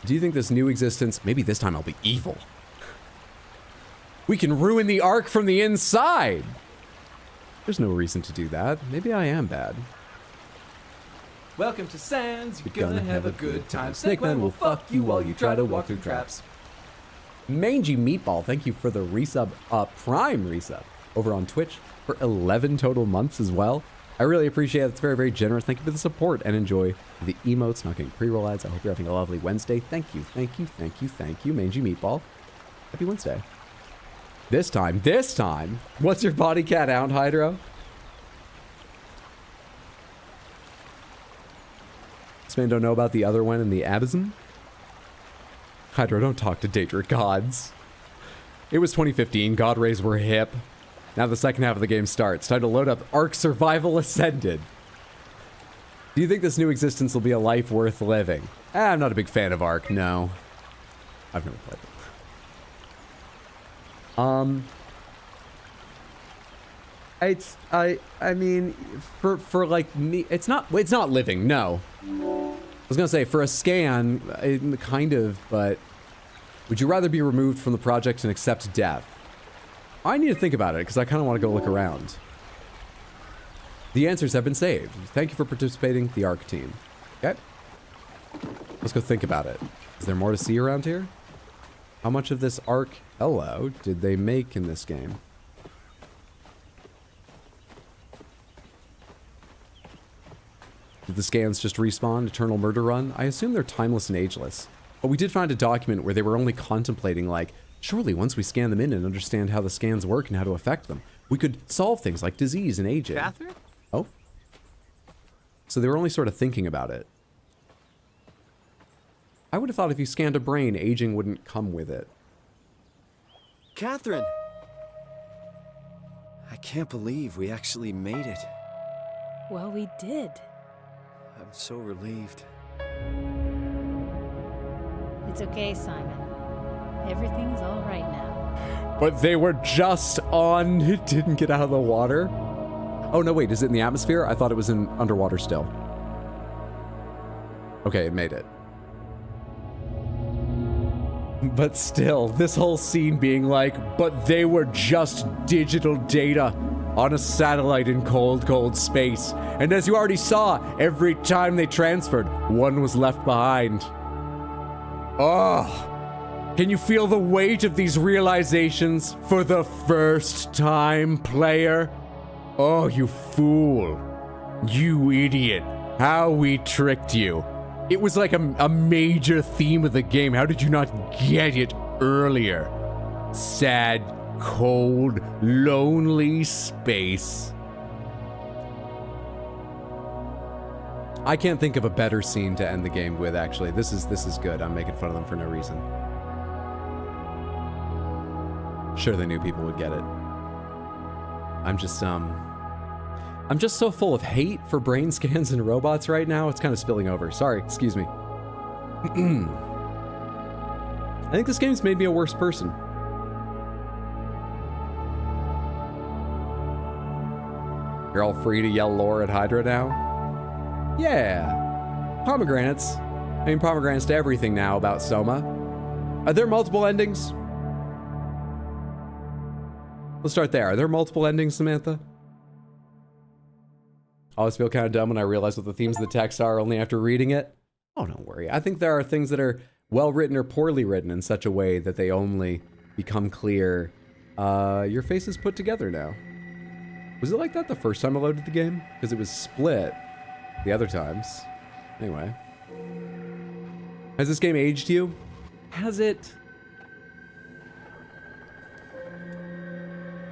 Do you think this new existence, maybe this time I'll be evil? We can ruin the Ark from the inside! There's no reason to do that. Maybe I am bad. Welcome to Sands, you're gonna have a good time. Snake Man will fuck you while you try to walk through traps. Mangy Meatball, thank you for the resub, Prime resub, over on Twitch for 11 total months as well. I really appreciate it. It's very, very generous. Thank you for the support and enjoy the emotes, not getting pre-roll ads. I hope you're having a lovely Wednesday. Thank you, thank you, thank you, thank you, Mangy Meatball. Happy Wednesday. This time, what's your body cat out, Hydro? This man don't know about the other one in the abysm. Hydra, don't talk to Daedric gods. It was 2015, God rays were hip. Now the second half of the game starts. Time to load up Ark Survival Ascended. Do you think this new existence will be a life worth living? I'm not a big fan of Ark, no. I've never played it. I mean, for like me, it's not living, no. I was gonna say, for a scan, kind of, but would you rather be removed from the project and accept death? I need to think about it, because I kind of want to go look around. The answers have been saved. Thank you for participating, the Ark team. Okay. Let's go think about it. Is there more to see around here? How much of this Ark hello did they make in this game? Did the scans just respawn? Eternal Murder Run? I assume they're timeless and ageless. But we did find a document where they were only contemplating, like, surely once we scan them in and understand how the scans work and how to affect them, we could solve things like disease and aging. Catherine? Oh. So they were only sort of thinking about it. I would have thought if you scanned a brain, aging wouldn't come with it. Catherine! I can't believe we actually made it. Well, we did. I'm so relieved. It's okay, Simon. Everything's all right now. But they were just on... It didn't get out of the water. Oh, no, wait. Is it in the atmosphere? I thought it was in underwater still. Okay, it made it. But still, this whole scene being like, but they were just digital data on a satellite in cold, cold space. And as you already saw, every time they transferred, one was left behind. Oh, can you feel the weight of these realizations for the first time, player? Oh, you fool. You idiot. How we tricked you. It was like a major theme of the game. How did you not get it earlier? Sad, cold, lonely space. I can't think of a better scene to end the game with, actually. This is good. I'm making fun of them for no reason. Sure, they knew people would get it. I'm just so full of hate for brain scans and robots right now. It's kind of spilling over. Sorry, excuse me. I think this game's made me a worse person. You're all free to yell lore at Hydra now? Yeah. Pomegranates. I mean, pomegranates to everything now about SOMA. Are there multiple endings? Let's start there. Are there multiple endings, Samantha? I always feel kind of dumb when I realize what the themes of the text are only after reading it. Oh, don't worry. I think there are things that are well written or poorly written in such a way that they only become clear. Your face is put together now. Was it like that the first time I loaded the game? Because it was split the other times. Anyway. Has this game aged you? Has it?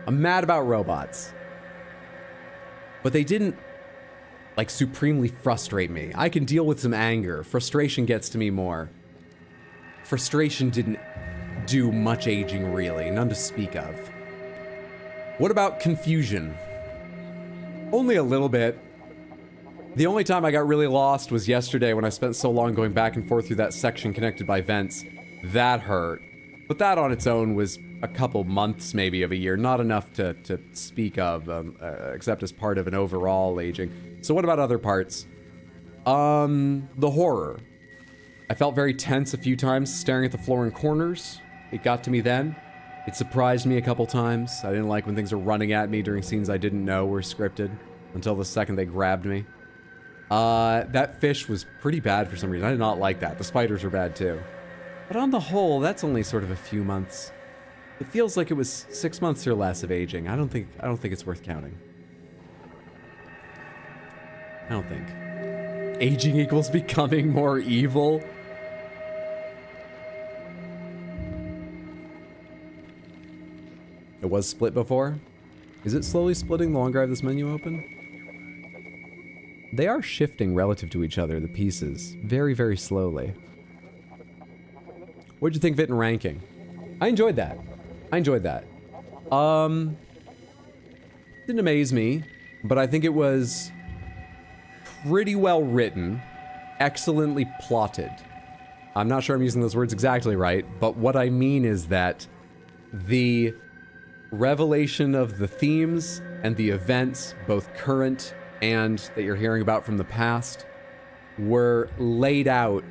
I'm mad about robots. But they didn't, like, supremely frustrate me. I can deal with some anger. Frustration gets to me more. Frustration didn't do much aging, really. None to speak of. What about confusion? Only a little bit. The only time I got really lost was yesterday when I spent so long going back and forth through that section connected by vents. That hurt. But that on its own was a couple months maybe of a year. Not enough to speak of, except as part of an overall aging. So what about other parts? The horror. I felt very tense a few times staring at the floor in corners. It got to me then. It surprised me a couple times. I didn't like when things are running at me during scenes I didn't know were scripted until the second they grabbed me. That fish was pretty bad for some reason. I did not like that. The spiders were bad too. But on the whole, that's only sort of a few months. It feels like it was 6 months or less of aging. I don't think it's worth counting. I don't think. Aging equals becoming more evil. It was split before. Is it slowly splitting the longer I have this menu open? they are shifting relative to each other, the pieces, very, very slowly. What'd you think of it in ranking? I enjoyed that. Didn't amaze me, but I think it was pretty well written, excellently plotted. I'm not sure I'm using those words exactly right, but what I mean is that the revelation of the themes and the events, both current and that you're hearing about from the past, were laid out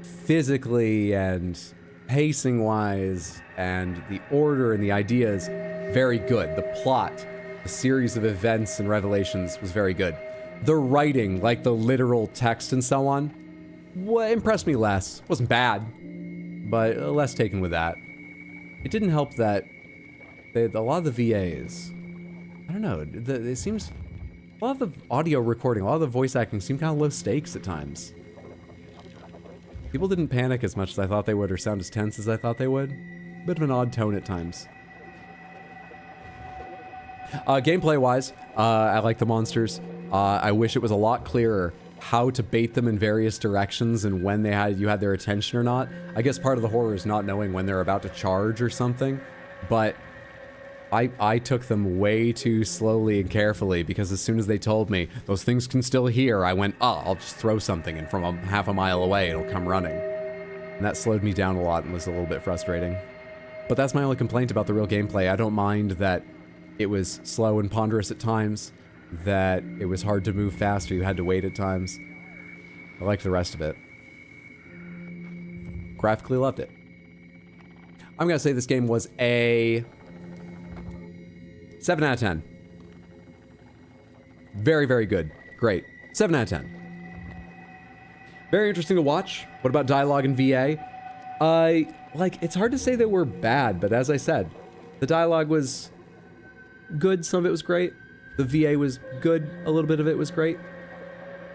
physically and pacing-wise, and the order and the ideas, very good. The plot, the series of events and revelations was very good. The writing, like the literal text and so on, impressed me less. Wasn't bad, but less taken with that. It didn't help that a lot of the VAs, I don't know, it seems, a lot of the audio recording, a lot of the voice acting seemed kind of low stakes at times. People didn't panic as much as I thought they would or sound as tense as I thought they would. Bit of an odd tone at times. Gameplay-wise, I like the monsters. I wish it was a lot clearer how to bait them in various directions and when you had their attention or not. I guess part of the horror is not knowing when they're about to charge or something, but I took them way too slowly and carefully, because as soon as they told me those things can still hear, I went, oh, I'll just throw something and from half a mile away it'll come running. And that slowed me down a lot and was a little bit frustrating. But that's my only complaint about the real gameplay. I don't mind that it was slow and ponderous at times, that it was hard to move faster, you had to wait at times. I liked the rest of it. Graphically loved it. I'm gonna say this game was a 7 out of 10. Very, very good. Great. 7 out of 10. Very interesting to watch. What about dialogue and VA? It's hard to say they were bad, but as I said, the dialogue was good, some of it was great. The VA was good, a little bit of it was great.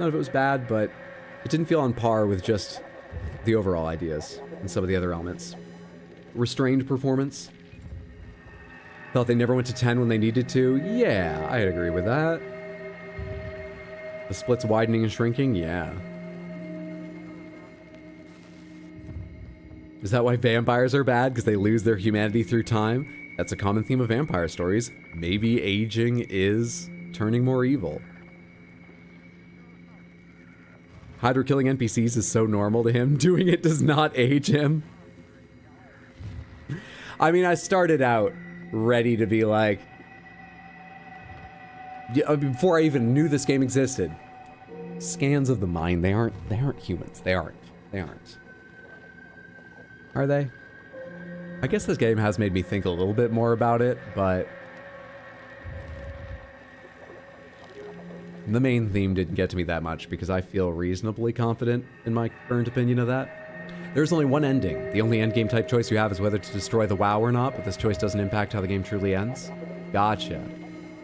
None of it was bad, but it didn't feel on par with just the overall ideas and some of the other elements. Restrained performance. Felt they never went to 10 when they needed to. Yeah, I'd agree with that. The splits widening and shrinking. Yeah. Is that why vampires are bad? Because they lose their humanity through time? That's a common theme of vampire stories. Maybe aging is turning more evil. Hydra killing NPCs is so normal to him. Doing it does not age him. I mean, I started out ready to be like, before I even knew this game existed, scans of the mind, they aren't humans. They aren't. Are they? I guess this game has made me think a little bit more about it, but the main theme didn't get to me that much because I feel reasonably confident in my current opinion of that. There's only one ending. The only endgame type choice you have is whether to destroy the WoW or not, but this choice doesn't impact how the game truly ends. Gotcha.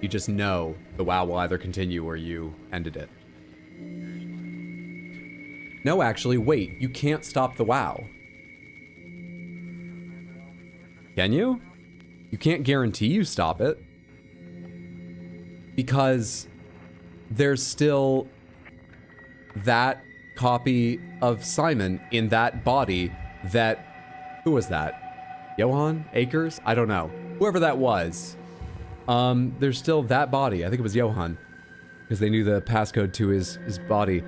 You just know the WoW will either continue or you ended it. No, actually, wait. You can't stop the WoW. Can you? You can't guarantee you stop it. Because there's still that copy of Simon in that body that... Who was that? Johan? Akers? I don't know. Whoever that was. There's still that body. I think it was Johan. Because they knew the passcode to his body.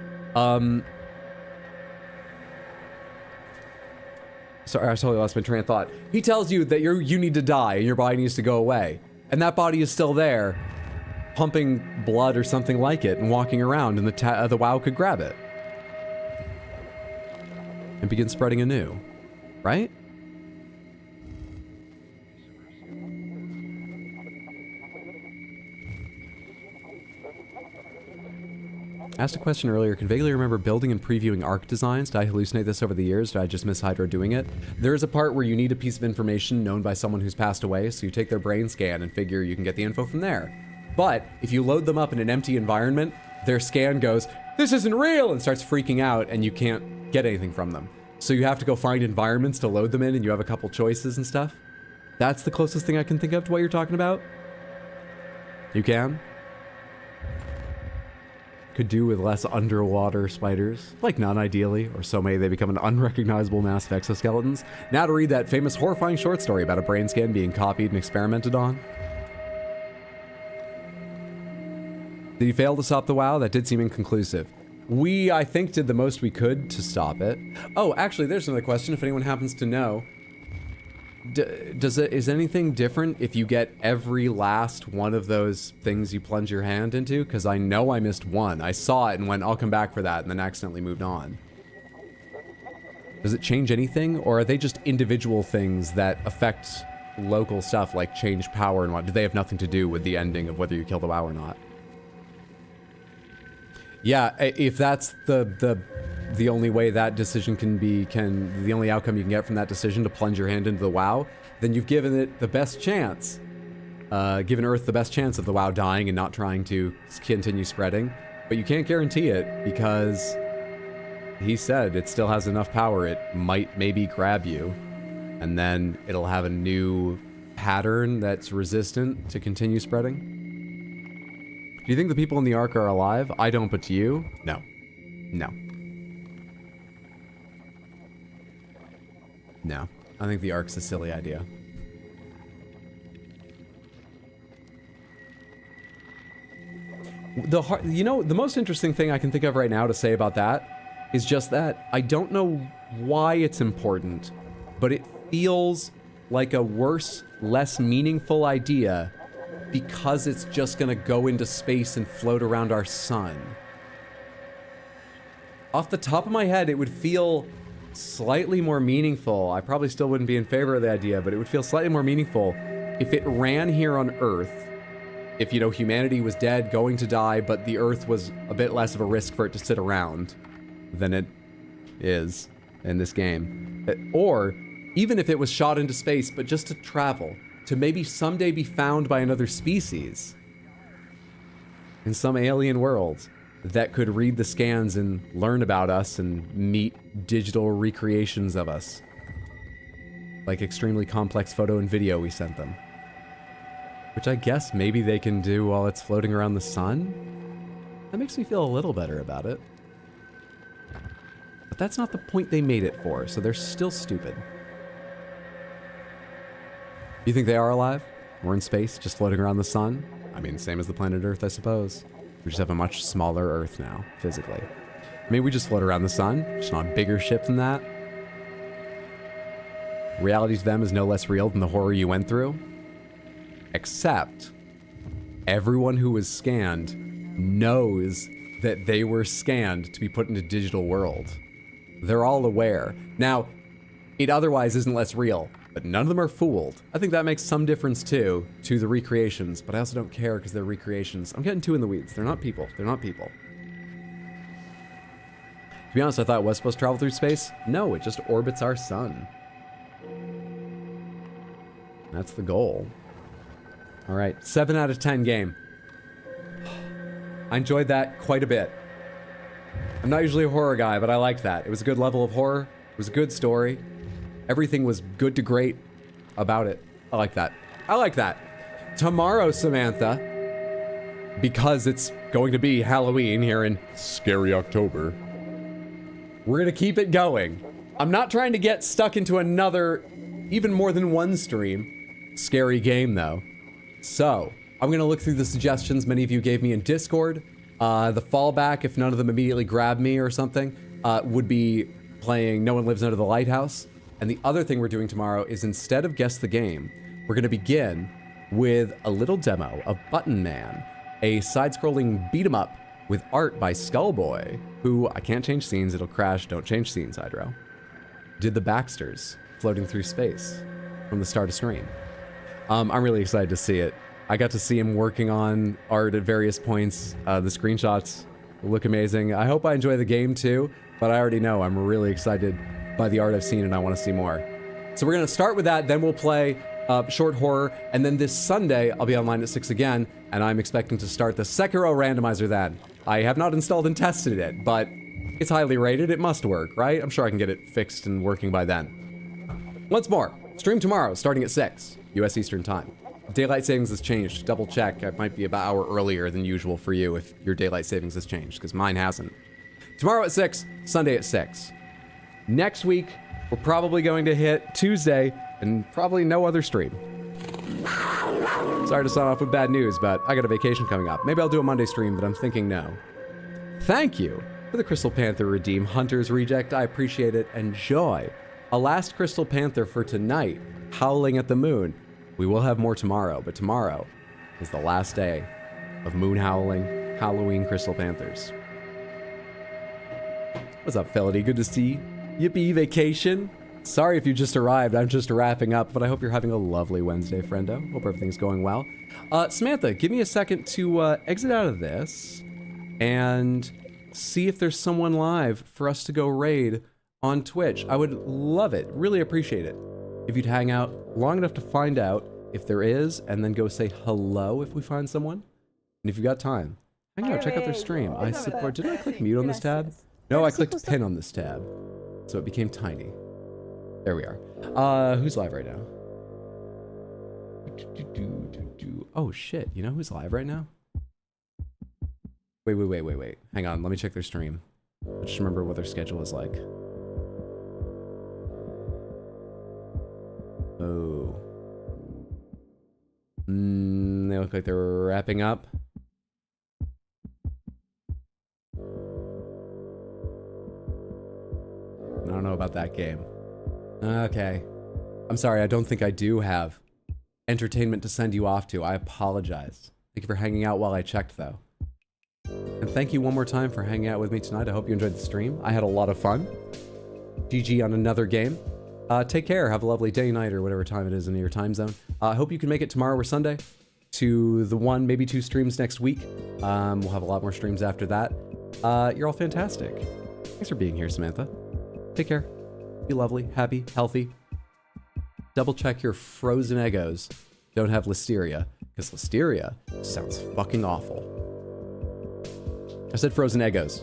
Sorry, I totally lost my train of thought. He tells you that you need to die and your body needs to go away. And that body is still there, pumping blood or something like it and walking around, and the WoW could grab it. And begin spreading anew. Right? Asked a question earlier, can vaguely remember building and previewing ARC designs. Did I hallucinate this over the years? Did I just miss Hydra doing it? There is a part where you need a piece of information known by someone who's passed away, so you take their brain scan and figure you can get the info from there. But if you load them up in an empty environment, their scan goes, "This isn't real," and starts freaking out, and you can't get anything from them. So you have to go find environments to load them in, and you have a couple choices and stuff. That's the closest thing I can think of to what you're talking about. You can? could do with less underwater spiders. Like none, ideally, or so may they become an unrecognizable mass of exoskeletons. Now to read that famous horrifying short story about a brain scan being copied and experimented on. Did he fail to stop the WoW? That did seem inconclusive. We, I think, did the most we could to stop it. Oh, actually, there's another question, if anyone happens to know. Is anything different if you get every last one of those things you plunge your hand into? Because I know I missed one. I saw it and went, I'll come back for that, and then accidentally moved on. Does it change anything, or are they just individual things that affect local stuff, like change power and what? Do they have nothing to do with the ending of whether you kill the WoW or not? Yeah, if that's the only way that decision the only outcome you can get from that decision to plunge your hand into the WoW, then you've given it the best chance, given Earth the best chance of the WoW dying and not trying to continue spreading. But you can't guarantee it because he said it still has enough power. It might maybe grab you, and then it'll have a new pattern that's resistant to continue spreading. Do you think the people in the Ark are alive? I don't, but to you? No. No. No. I think the Ark's a silly idea. The most interesting thing I can think of right now to say about that is just that I don't know why it's important, but it feels like a worse, less meaningful idea because it's just gonna go into space and float around our sun. Off the top of my head, it would feel slightly more meaningful. I probably still wouldn't be in favor of the idea, but it would feel slightly more meaningful if it ran here on Earth. If, you know, humanity was dead, going to die, but the Earth was a bit less of a risk for it to sit around than it is in this game. Or even if it was shot into space, but just to travel, to maybe someday be found by another species in some alien world that could read the scans and learn about us and meet digital recreations of us. Like extremely complex photo and video we sent them. Which I guess maybe they can do while it's floating around the sun? That makes me feel a little better about it. But that's not the point they made it for, so they're still stupid. You think they are alive? We're in space, just floating around the sun? I mean, same as the planet Earth, I suppose. We just have a much smaller Earth now, physically. I mean, we just float around the sun, just on a bigger ship than that. Reality to them is no less real than the horror you went through. Except, everyone who was scanned knows that they were scanned to be put into a digital world. They're all aware. Now, it otherwise isn't less real, but none of them are fooled. I think that makes some difference too, to the recreations, but I also don't care because they're recreations. I'm getting too in the weeds. They're not people. They're not people. To be honest, I thought it was supposed to travel through space. No, it just orbits our sun. That's the goal. All right, 7 out of 10 game. I enjoyed that quite a bit. I'm not usually a horror guy, but I liked that. It was a good level of horror. It was a good story. Everything was good to great about it. I like that. I like that. Tomorrow, Samantha, because it's going to be Halloween here in Scary October, we're going to keep it going. I'm not trying to get stuck into another, even more than one stream, scary game, though. So, I'm going to look through the suggestions many of you gave me in Discord. The fallback, if none of them immediately grab me or something, would be playing No One Lives Under the Lighthouse. And the other thing we're doing tomorrow is, instead of Guess the Game, we're going to begin with a little demo of Button Man, a side-scrolling beat-em-up with art by Skullboy, who, I can't change scenes, it'll crash, don't change scenes, Hydro, did the Baxters floating through space from the start of stream. I'm really excited to see it. I got to see him working on art at various points. The screenshots look amazing. I hope I enjoy the game too, but I already know I'm really excited by the art I've seen and I want to see more. So we're going to start with that, then we'll play short horror, and then this Sunday I'll be online at 6 again, and I'm expecting to start the Sekiro randomizer then. I have not installed and tested it, but it's highly rated. It must work, right? I'm sure I can get it fixed and working by then. Once more, stream tomorrow starting at 6 US Eastern Time. Daylight savings has changed. Double check. It might be about an hour earlier than usual for you if your daylight savings has changed, because mine hasn't. Tomorrow at 6, Sunday at 6. Next week, we're probably going to hit Tuesday and probably no other stream. Sorry to sign off with bad news, but I got a vacation coming up. Maybe I'll do a Monday stream, but I'm thinking no. Thank you for the Crystal Panther Redeem Hunter's Reject. I appreciate it. Enjoy. A last Crystal Panther for tonight, Howling at the Moon. We will have more tomorrow, but tomorrow is the last day of Moon Howling Halloween Crystal Panthers. What's up, Felony? Good to see you. Yippee vacation. Sorry if you just arrived. I'm just wrapping up, but I hope you're having a lovely Wednesday, friendo. Hope everything's going well. Samantha, give me a second to exit out of this and see if there's someone live for us to go raid on Twitch. I would love it. Really appreciate it if you'd hang out long enough to find out if there is, and then go say hello if we find someone. And if you've got time, hang out, check out their stream. I support. Didn't I click mute on this tab? No, I clicked pin on this tab, so it became tiny. There we are. Who's live right now? Oh shit, you know who's live right now? Wait. Hang on, let me check their stream. I just remember what their schedule is like. Oh. They look like they're wrapping up. I don't know about that game. Okay. I'm sorry, I don't think I do have entertainment to send you off to. I apologize. Thank you for hanging out while I checked, though. And thank you one more time for hanging out with me tonight. I hope you enjoyed the stream. I had a lot of fun. GG on another game. Take care. Have a lovely day, night, or whatever time it is in your time zone. I hope you can make it tomorrow or Sunday to the 1, maybe 2 streams next week. We'll have a lot more streams after that. You're all fantastic. Thanks for being here, Samantha. Take care. Be lovely, happy, healthy. Double check your frozen Eggos don't have listeria, because listeria sounds fucking awful. I said frozen Eggos.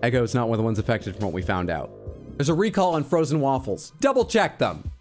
Eggo is not one of the ones affected from what we found out. There's a recall on frozen waffles. Double check them.